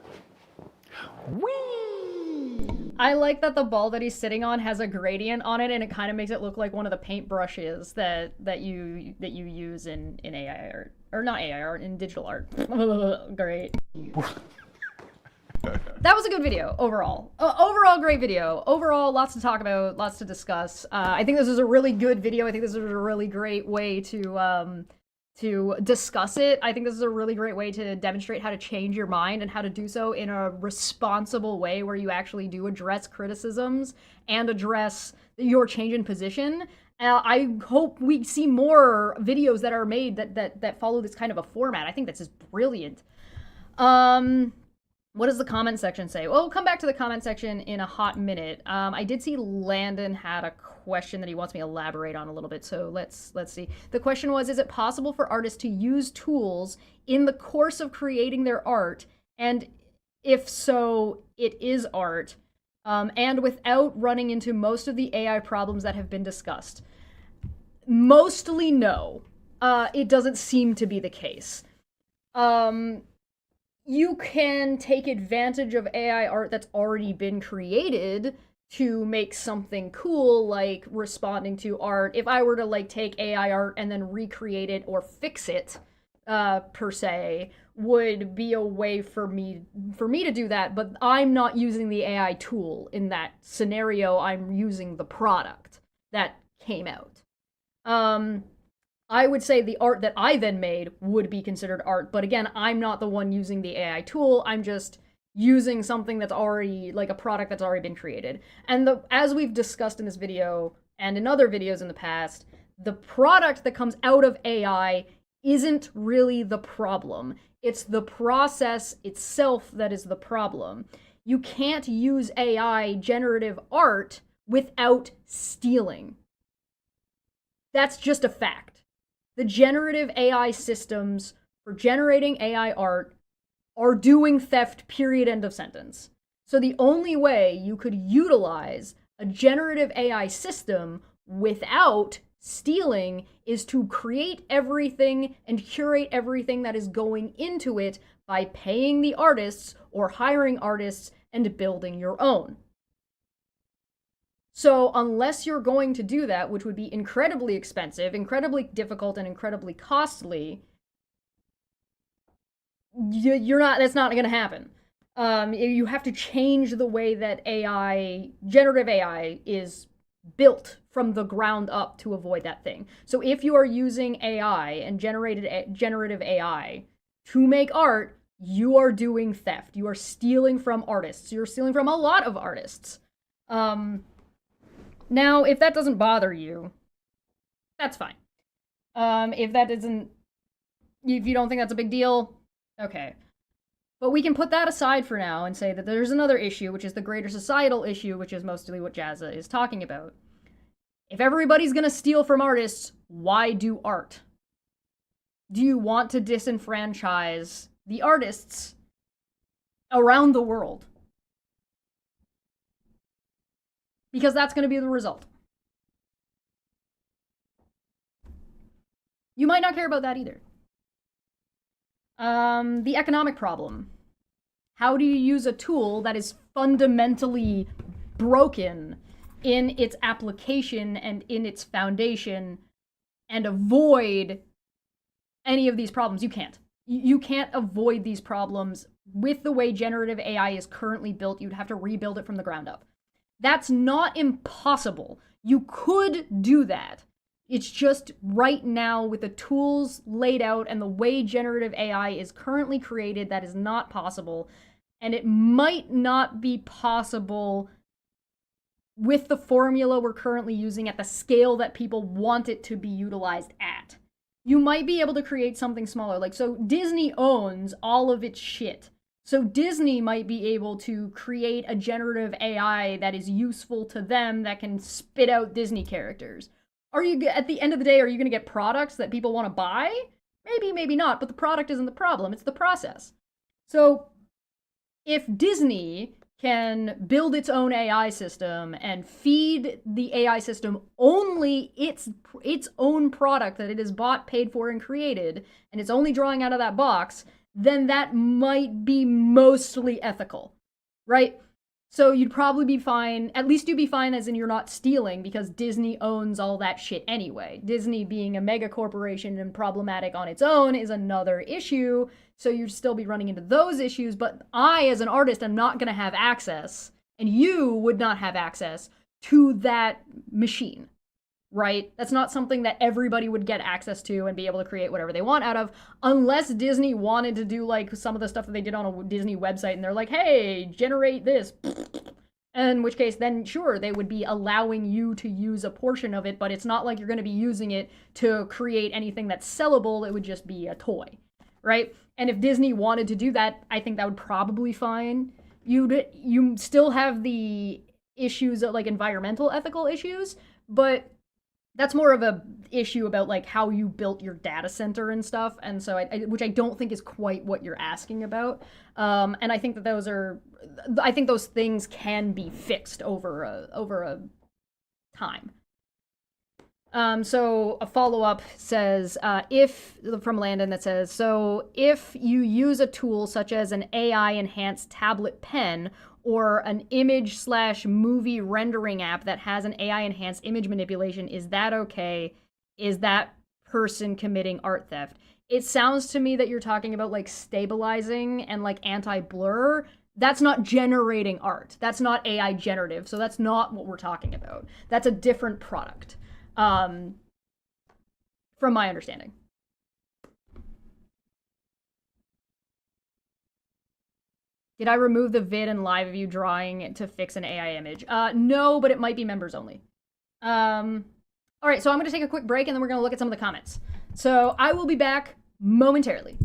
Whee! I like that the ball that he's sitting on has a gradient on it, and it kind of makes it look like one of the paint brushes that you use in AI art, or not AI art, in digital art. Great. That was a good video overall. Overall, great video. Overall, lots to talk about, lots to discuss. I think this is a really good video. I think this is a really great way to discuss it. I think this is a really great way to demonstrate how to change your mind and how to do so in a responsible way where you actually do address criticisms and address your change in position. I hope we see more videos that are made that follow this kind of a format. I think this is brilliant. What does the comment section say? Well, we'll come back to the comment section in a hot minute. I did see Landon had a question that he wants me to elaborate on a little bit, so let's see. The question was, is it possible for artists to use tools in the course of creating their art? And if so, it is art, and without running into most of the AI problems that have been discussed? Mostly no. It doesn't seem to be the case. You can take advantage of AI art that's already been created to make something cool, like responding to art. If I were to like take AI art and then recreate it or fix it, per se, would be a way for me to do that, but I'm not using the AI tool in that scenario. I'm using the product that came out. I would say the art that I then made would be considered art, but again, I'm not the one using the AI tool. I'm just using something that's already, like a product that's already been created. And as we've discussed in this video and in other videos in the past, the product that comes out of AI isn't really the problem. It's the process itself that is the problem. You can't use AI generative art without stealing. That's just a fact. The generative AI systems for generating AI art are doing theft, period, end of sentence. So the only way you could utilize a generative AI system without stealing is to create everything and curate everything that is going into it by paying the artists or hiring artists and building your own. So unless you're going to do that, which would be incredibly expensive, incredibly difficult, and incredibly costly, that's not going to happen. You have to change the way that generative AI is built from the ground up to avoid that thing. So if you are using AI and generative AI to make art, you are doing theft. You are stealing from artists. You're stealing from a lot of artists. Now, if that doesn't bother you, that's fine. If you don't think that's a big deal, okay. But we can put that aside for now and say that there's another issue, which is the greater societal issue, which is mostly what Jazza is talking about. If everybody's gonna steal from artists, why do art? Do you want to disenfranchise the artists around the world? Because that's going to be the result. You might not care about that either. The economic problem. How do you use a tool that is fundamentally broken in its application and in its foundation and avoid any of these problems? You can't. You can't avoid these problems with the way generative AI is currently built. You'd have to rebuild it from the ground up. That's not impossible. You could do that. It's just right now with the tools laid out and the way generative AI is currently created, that is not possible. And it might not be possible with the formula we're currently using at the scale that people want it to be utilized at. You might be able to create something smaller. So Disney owns all of its shit. So Disney might be able to create a generative AI that is useful to them that can spit out Disney characters. At the end of the day, are you going to get products that people want to buy? Maybe, maybe not, but the product isn't the problem, it's the process. So if Disney can build its own AI system and feed the AI system only its own product that it has bought, paid for, and created, and it's only drawing out of that box, then that might be mostly ethical, right? So you'd probably be fine, at least you'd be fine as in you're not stealing because Disney owns all that shit anyway. Disney being a mega corporation and problematic on its own is another issue, so you'd still be running into those issues, but I, as an artist, am not gonna have access, and you would not have access to that machine. Right? That's not something that everybody would get access to and be able to create whatever they want out of, unless Disney wanted to do some of the stuff that they did on a Disney website and they're like, hey, generate this. In which case, then sure, they would be allowing you to use a portion of it, but it's not like you're going to be using it to create anything that's sellable. It would just be a toy, right? And if Disney wanted to do that, I think that would probably be fine. You still have the issues of environmental ethical issues, but that's more of a issue about how you built your data center and stuff, and so which I don't think is quite what you're asking about. And I think that those things can be fixed over a time. So a follow-up says, from Landon that says, so if you use a tool such as an AI-enhanced tablet pen or an image/movie rendering app that has an AI-enhanced image manipulation, is that okay? Is that person committing art theft? It sounds to me that you're talking about stabilizing and anti-blur. That's not generating art. That's not AI generative, so that's not what we're talking about. That's a different product, from my understanding. Did I remove the vid and live of you drawing to fix an AI image? No, but it might be members only. All right, so I'm going to take a quick break and then we're going to look at some of the comments. So I will be back momentarily.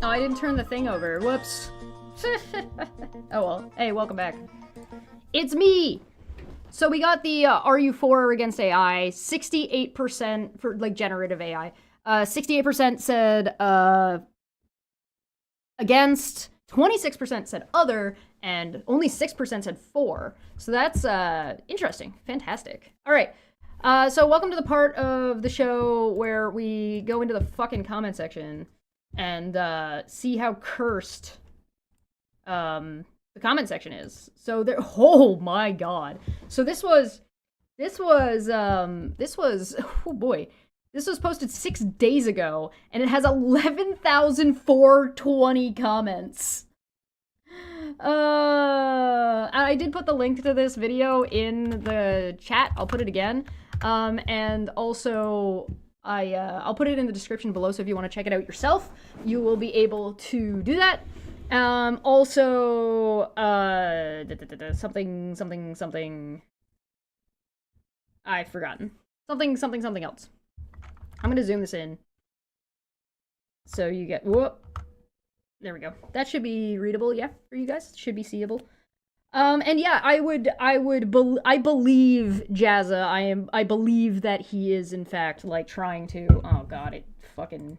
Oh, I didn't turn the thing over. Whoops. Oh well. Hey, welcome back. It's me! So we got the RU4 against AI, 68% for, like, generative AI. 68% said against, 26% said other, and only 6% said for. So that's interesting. Fantastic. All right. So welcome to the part of the show where we go into the fucking comment section and see how cursed the comment section is. So there, oh my god. So this was, oh boy. This was posted 6 days ago, and it has 11,420 comments. I did put the link to this video in the chat. I'll put it again. And also, I'll put it in the description below, so if you want to check it out yourself, you will be able to do that. Also, something. I've forgotten. Something else. I'm gonna zoom this in. So you get, whoop. There we go. That should be readable, yeah, for you guys. Should be seeable. And yeah, I believe Jazza. I believe that he is in fact like trying to, oh god, it fucking,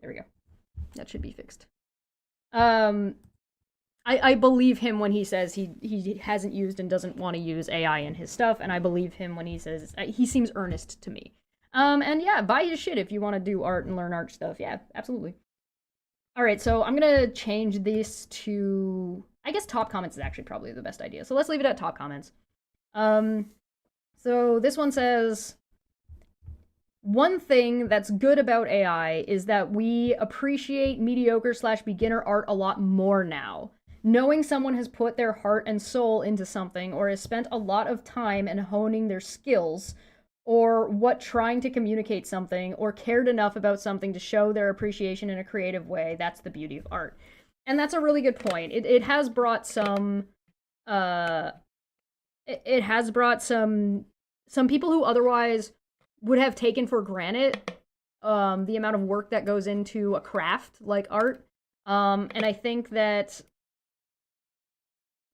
there we go. That should be fixed. I believe him when he says he hasn't used and doesn't want to use AI in his stuff, and I believe him when he says, he seems earnest to me. And yeah, buy his shit if you want to do art and learn art stuff. Yeah, absolutely. Alright, so I'm gonna change this to, I guess top comments is actually probably the best idea. So let's leave it at top comments. So this one says, one thing that's good about AI is that we appreciate mediocre/beginner art a lot more now. Knowing someone has put their heart and soul into something or has spent a lot of time in honing their skills or trying to communicate something or cared enough about something to show their appreciation in a creative way, that's the beauty of art. And that's a really good point. It has brought some it has brought some people who otherwise would have taken for granted the amount of work that goes into a craft like art. And I think that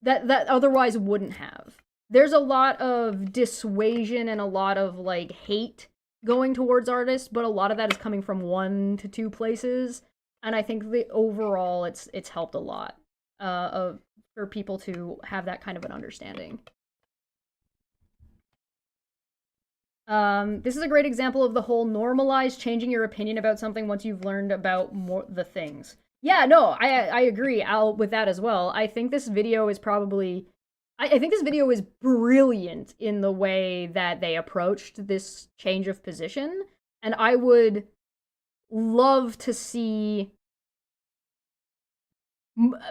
otherwise wouldn't have. There's a lot of dissuasion and a lot of like hate going towards artists, but a lot of that is coming from 1 to 2 places, and I think the overall it's helped a lot for people to have that kind of an understanding. This is a great example of the whole normalize changing your opinion about something once you've learned about the things. Yeah, no, I agree with that as well. I think this video is probably, I think this video is brilliant in the way that they approached this change of position, and I would love to see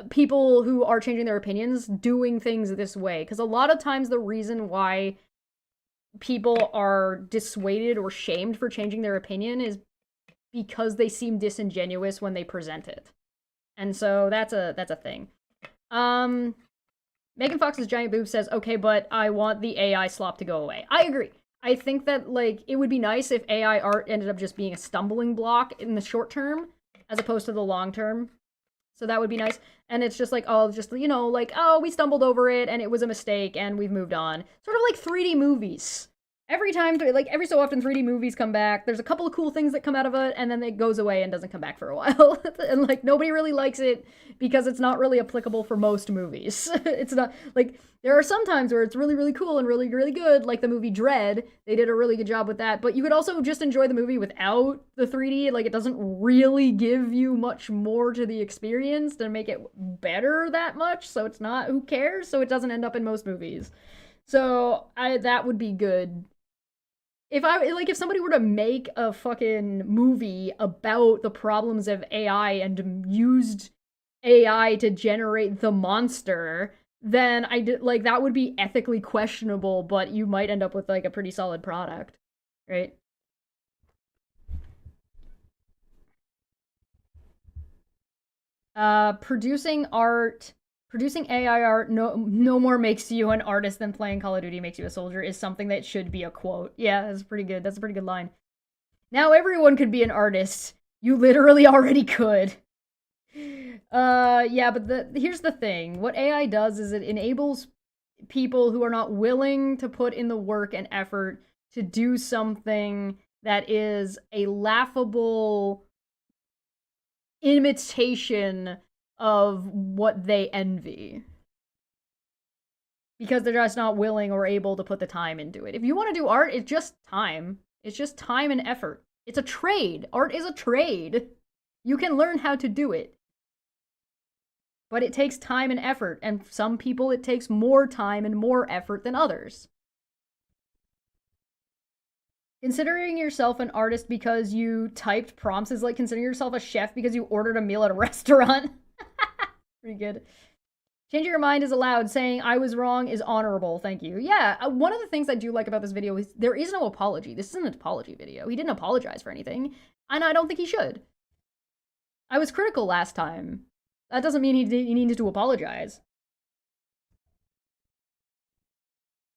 people who are changing their opinions doing things this way, because a lot of times the reason why people are dissuaded or shamed for changing their opinion is because they seem disingenuous when they present it. And so that's a thing. Megan Fox's giant boob says, okay, but I want the AI slop to go away. I agree. I think that, like, it would be nice if AI art ended up just being a stumbling block in the short term, as opposed to the long term. So that would be nice. And it's just like, oh, just, you know, like, oh, we stumbled over it, and it was a mistake, and we've moved on. Sort of like 3D movies. Every time, like, every so often 3D movies come back, there's a couple of cool things that come out of it, and then it goes away and doesn't come back for a while. And, like, nobody really likes it because it's not really applicable for most movies. It's not, like, there are some times where it's really, really cool and really, really good, like the movie Dread. They did a really good job with that, but you could also just enjoy the movie without the 3D. Like, it doesn't really give you much more to the experience to make it better that much, so it's not, who cares? So it doesn't end up in most movies. So, that would be good. If somebody were to make a fucking movie about the problems of AI and used AI to generate the monster, then that would be ethically questionable, but you might end up with, like, a pretty solid product, right? Producing AI art no more makes you an artist than playing Call of Duty makes you a soldier is something that should be a quote. Yeah, that's pretty good. That's a pretty good line. Now everyone could be an artist. You literally already could. Yeah, but here's the thing. What AI does is it enables people who are not willing to put in the work and effort to do something that is a laughable imitation of what they envy. Because they're just not willing or able to put the time into it. If you want to do art, it's just time. It's just time and effort. It's a trade. Art is a trade. You can learn how to do it. But it takes time and effort, and some people it takes more time and more effort than others. Considering yourself an artist because you typed prompts is like considering yourself a chef because you ordered a meal at a restaurant. Pretty good. Changing your mind is allowed. Saying I was wrong is honorable. Thank you. Yeah, one of the things I do like about this video is there is no apology. This isn't an apology video. He didn't apologize for anything, and I don't think he should. I was critical last time. That doesn't mean he needs to apologize.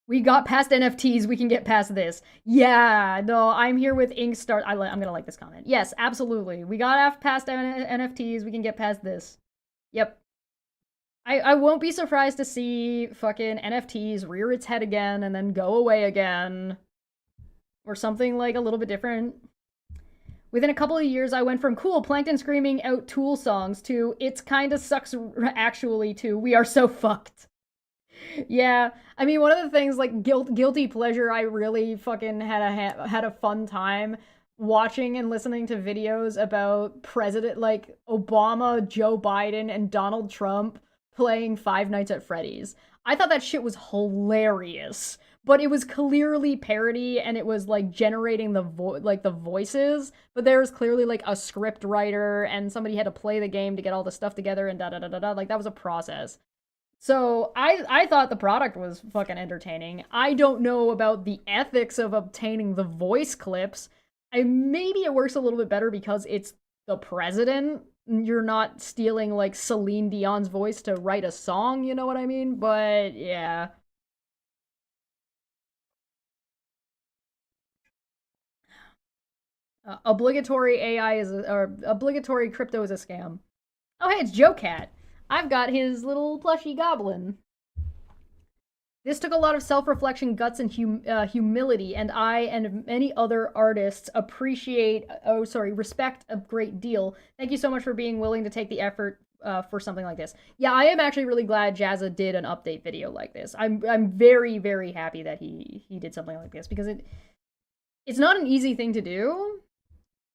We got past NFTs, we can get past this. Yeah, no, I'm here with Inkstar. I'm gonna like this comment. Yes, absolutely. We got past NFTs, we can get past this. Yep. I won't be surprised to see fucking NFTs rear its head again and then go away again. Or something like a little bit different. Within a couple of years, I went from cool Plankton screaming out Tool songs to it's kinda sucks actually to we are so fucked. Yeah, I mean, one of the things, like, guilty pleasure, I really fucking had a fun time watching and listening to videos about like, Obama, Joe Biden, and Donald Trump playing Five Nights at Freddy's. I thought that shit was hilarious, but it was clearly parody, and it was, like, generating the voices, but there was clearly, like, a script writer, and somebody had to play the game to get all the stuff together, and da-da-da-da-da, like, that was a process. So, I thought the product was fucking entertaining. I don't know about the ethics of obtaining the voice clips. Maybe it works a little bit better because it's the president. You're not stealing, like, Celine Dion's voice to write a song, you know what I mean? But, yeah. Obligatory AI or obligatory crypto is a scam. Oh, hey, it's Joe Cat. I've got his little plushy goblin. This took a lot of self-reflection, guts, and humility, and I and many other artists respect a great deal. Thank you so much for being willing to take the effort for something like this. Yeah, I am actually really glad Jazza did an update video like this. I'm very, very happy that he did something like this, because it's not an easy thing to do.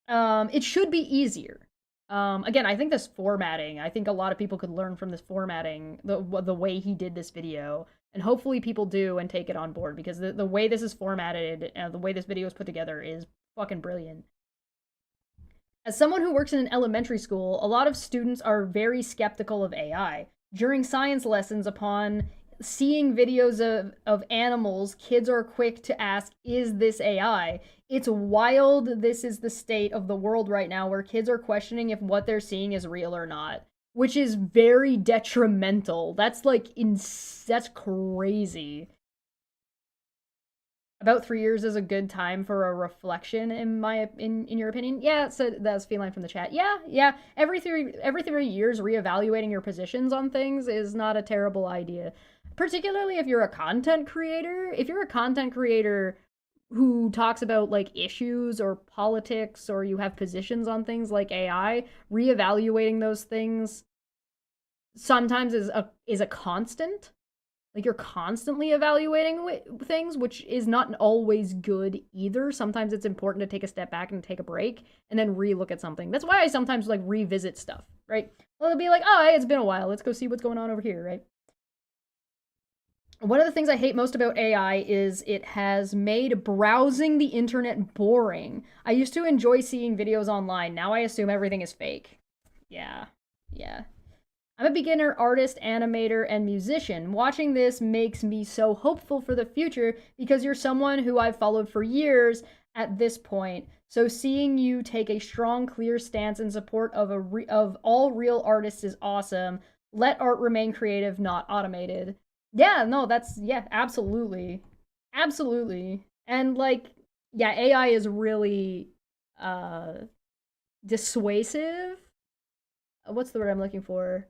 It should be easier. Again, I think this formatting, I think a lot of people could learn from this formatting, the way he did this video, and hopefully people do and take it on board, because the way this is formatted, the way this video is put together is fucking brilliant. As someone who works in an elementary school, a lot of students are very skeptical of AI. During science lessons, upon seeing videos of animals, kids are quick to ask, is this AI? It's wild. This is the state of the world right now, where kids are questioning if what they're seeing is real or not, which is very detrimental. That's like, that's crazy. About 3 years is a good time for a reflection, in your opinion? Yeah, so that's Feline from the chat. Yeah. Every 3 years, reevaluating your positions on things is not a terrible idea. Particularly if you're a content creator. If you're a content creator who talks about, like, issues or politics, or you have positions on things like AI, reevaluating those things sometimes is a constant. Like, you're constantly evaluating things, which is not always good either. Sometimes it's important to take a step back and take a break and then re-look at something. That's why I sometimes, like, revisit stuff, right? Well, it'll be like, oh, hey, it's been a while. Let's go see what's going on over here, right? One of the things I hate most about AI is it has made browsing the internet boring. I used to enjoy seeing videos online. Now I assume everything is fake. Yeah. I'm a beginner artist, animator, and musician. Watching this makes me so hopeful for the future because you're someone who I've followed for years at this point. So seeing you take a strong, clear stance in support of all real artists is awesome. Let art remain creative, not automated. Yeah, no, absolutely. Absolutely. And, like, yeah, AI is really dissuasive. What's the word I'm looking for?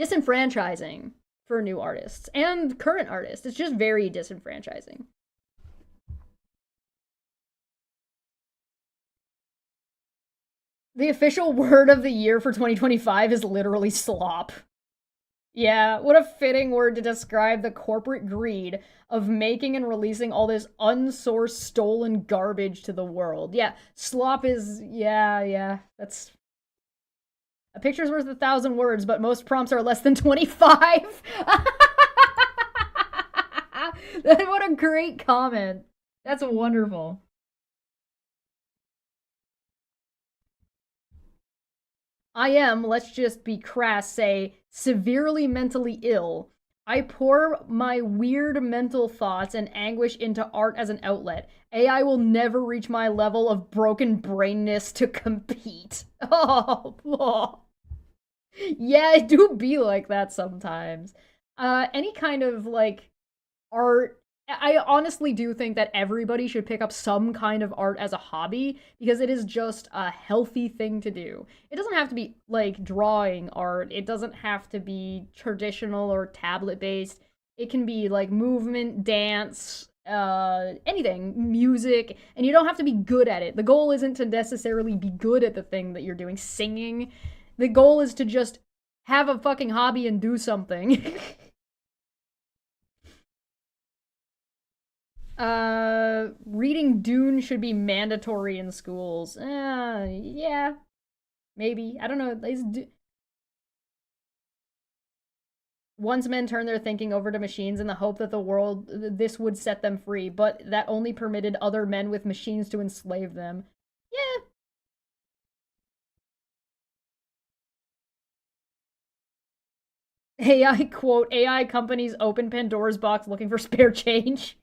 Disenfranchising for new artists and current artists. It's just very disenfranchising. The official word of the year for 2025 is literally slop. Yeah, what a fitting word to describe the corporate greed of making and releasing all this unsourced, stolen garbage to the world. Yeah, slop is, yeah, that's... A picture's worth 1,000 words, but most prompts are less than 25. What a great comment. That's wonderful. I am, let's just be crass, say, severely mentally ill. I pour my weird mental thoughts and anguish into art as an outlet. AI will never reach my level of broken brainness to compete. Oh. Yeah, it do be like that sometimes. Any kind of, like, art... I honestly do think that everybody should pick up some kind of art as a hobby, because it is just a healthy thing to do. It doesn't have to be, like, drawing art. It doesn't have to be traditional or tablet-based. It can be, like, movement, dance, anything, music, and you don't have to be good at it. The goal isn't to necessarily be good at the thing that you're doing, singing. The goal is to just have a fucking hobby and do something. Reading Dune should be mandatory in schools. Yeah. Maybe. I don't know. Once men turn their thinking over to machines in the hope that this would set them free, but that only permitted other men with machines to enslave them. Yeah. AI, quote, AI companies open Pandora's box looking for spare change.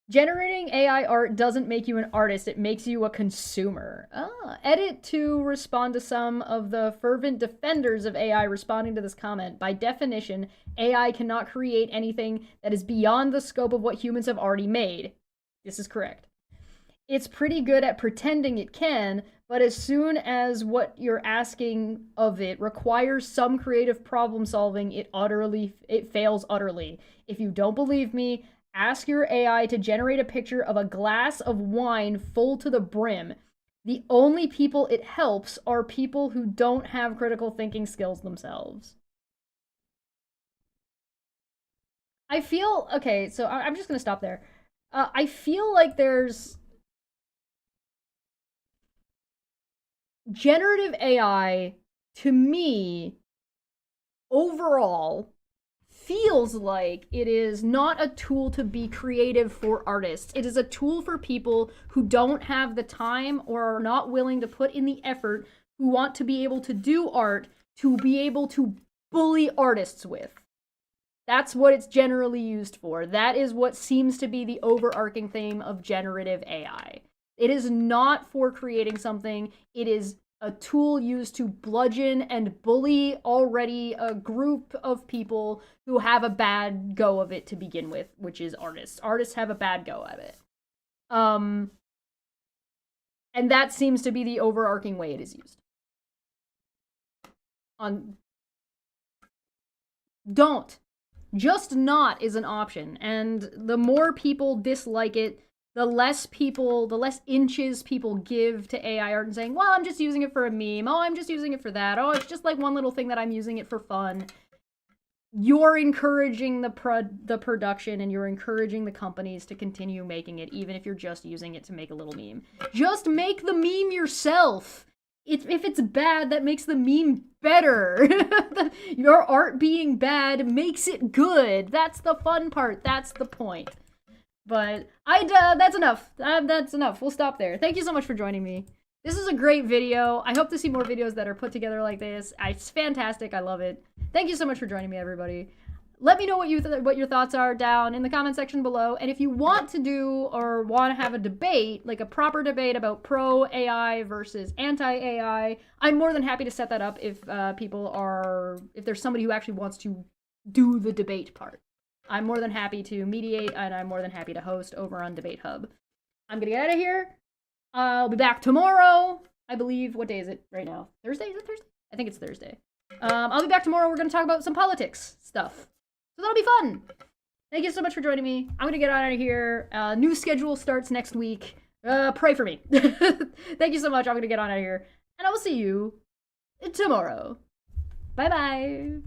Generating AI art doesn't make you an artist, it makes you a consumer. Edit to respond to some of the fervent defenders of AI responding to this comment. By definition, AI cannot create anything that is beyond the scope of what humans have already made. This is correct. It's pretty good at pretending it can, but as soon as what you're asking of it requires some creative problem solving, it fails utterly. If you don't believe me, ask your AI to generate a picture of a glass of wine full to the brim. The only people it helps are people who don't have critical thinking skills themselves. I feel... Okay, so I'm just gonna stop there. I feel like there's... Generative AI, to me, overall, feels like it is not a tool to be creative for artists. It is a tool for people who don't have the time or are not willing to put in the effort, who want to be able to do art, to be able to bully artists with. That's what it's generally used for. That is what seems to be the overarching theme of generative AI. It is not for creating something. It is a tool used to bludgeon and bully already a group of people who have a bad go of it to begin with, which is artists. Artists have a bad go at it. And that seems to be the overarching way it is used. Don't. Just not is an option. And the more people dislike it, the less inches people give to AI art and saying, well, I'm just using it for a meme. Oh, I'm just using it for that. Oh, it's just like one little thing that I'm using it for fun. You're encouraging the production, and you're encouraging the companies to continue making it, even if you're just using it to make a little meme. Just make the meme yourself. If it's bad, that makes the meme better. Your art being bad makes it good. That's the fun part. That's the point. But that's enough. That's enough. We'll stop there. Thank you so much for joining me. This is a great video. I hope to see more videos that are put together like this. It's fantastic. I love it. Thank you so much for joining me, everybody. Let me know what your thoughts are down in the comment section below. And if you want to do or want to have a debate, like a proper debate about pro AI versus anti AI, I'm more than happy to set that up if there's somebody who actually wants to do the debate part. I'm more than happy to mediate, and I'm more than happy to host over on Debate Hub. I'm gonna get out of here. I'll be back tomorrow, I believe. What day is it right now? Thursday? Is it Thursday? I think it's Thursday. I'll be back tomorrow. We're gonna talk about some politics stuff. So that'll be fun. Thank you so much for joining me. I'm gonna get out of here. New schedule starts next week. Pray for me. Thank you so much. I'm gonna get on out of here. And I will see you tomorrow. Bye-bye.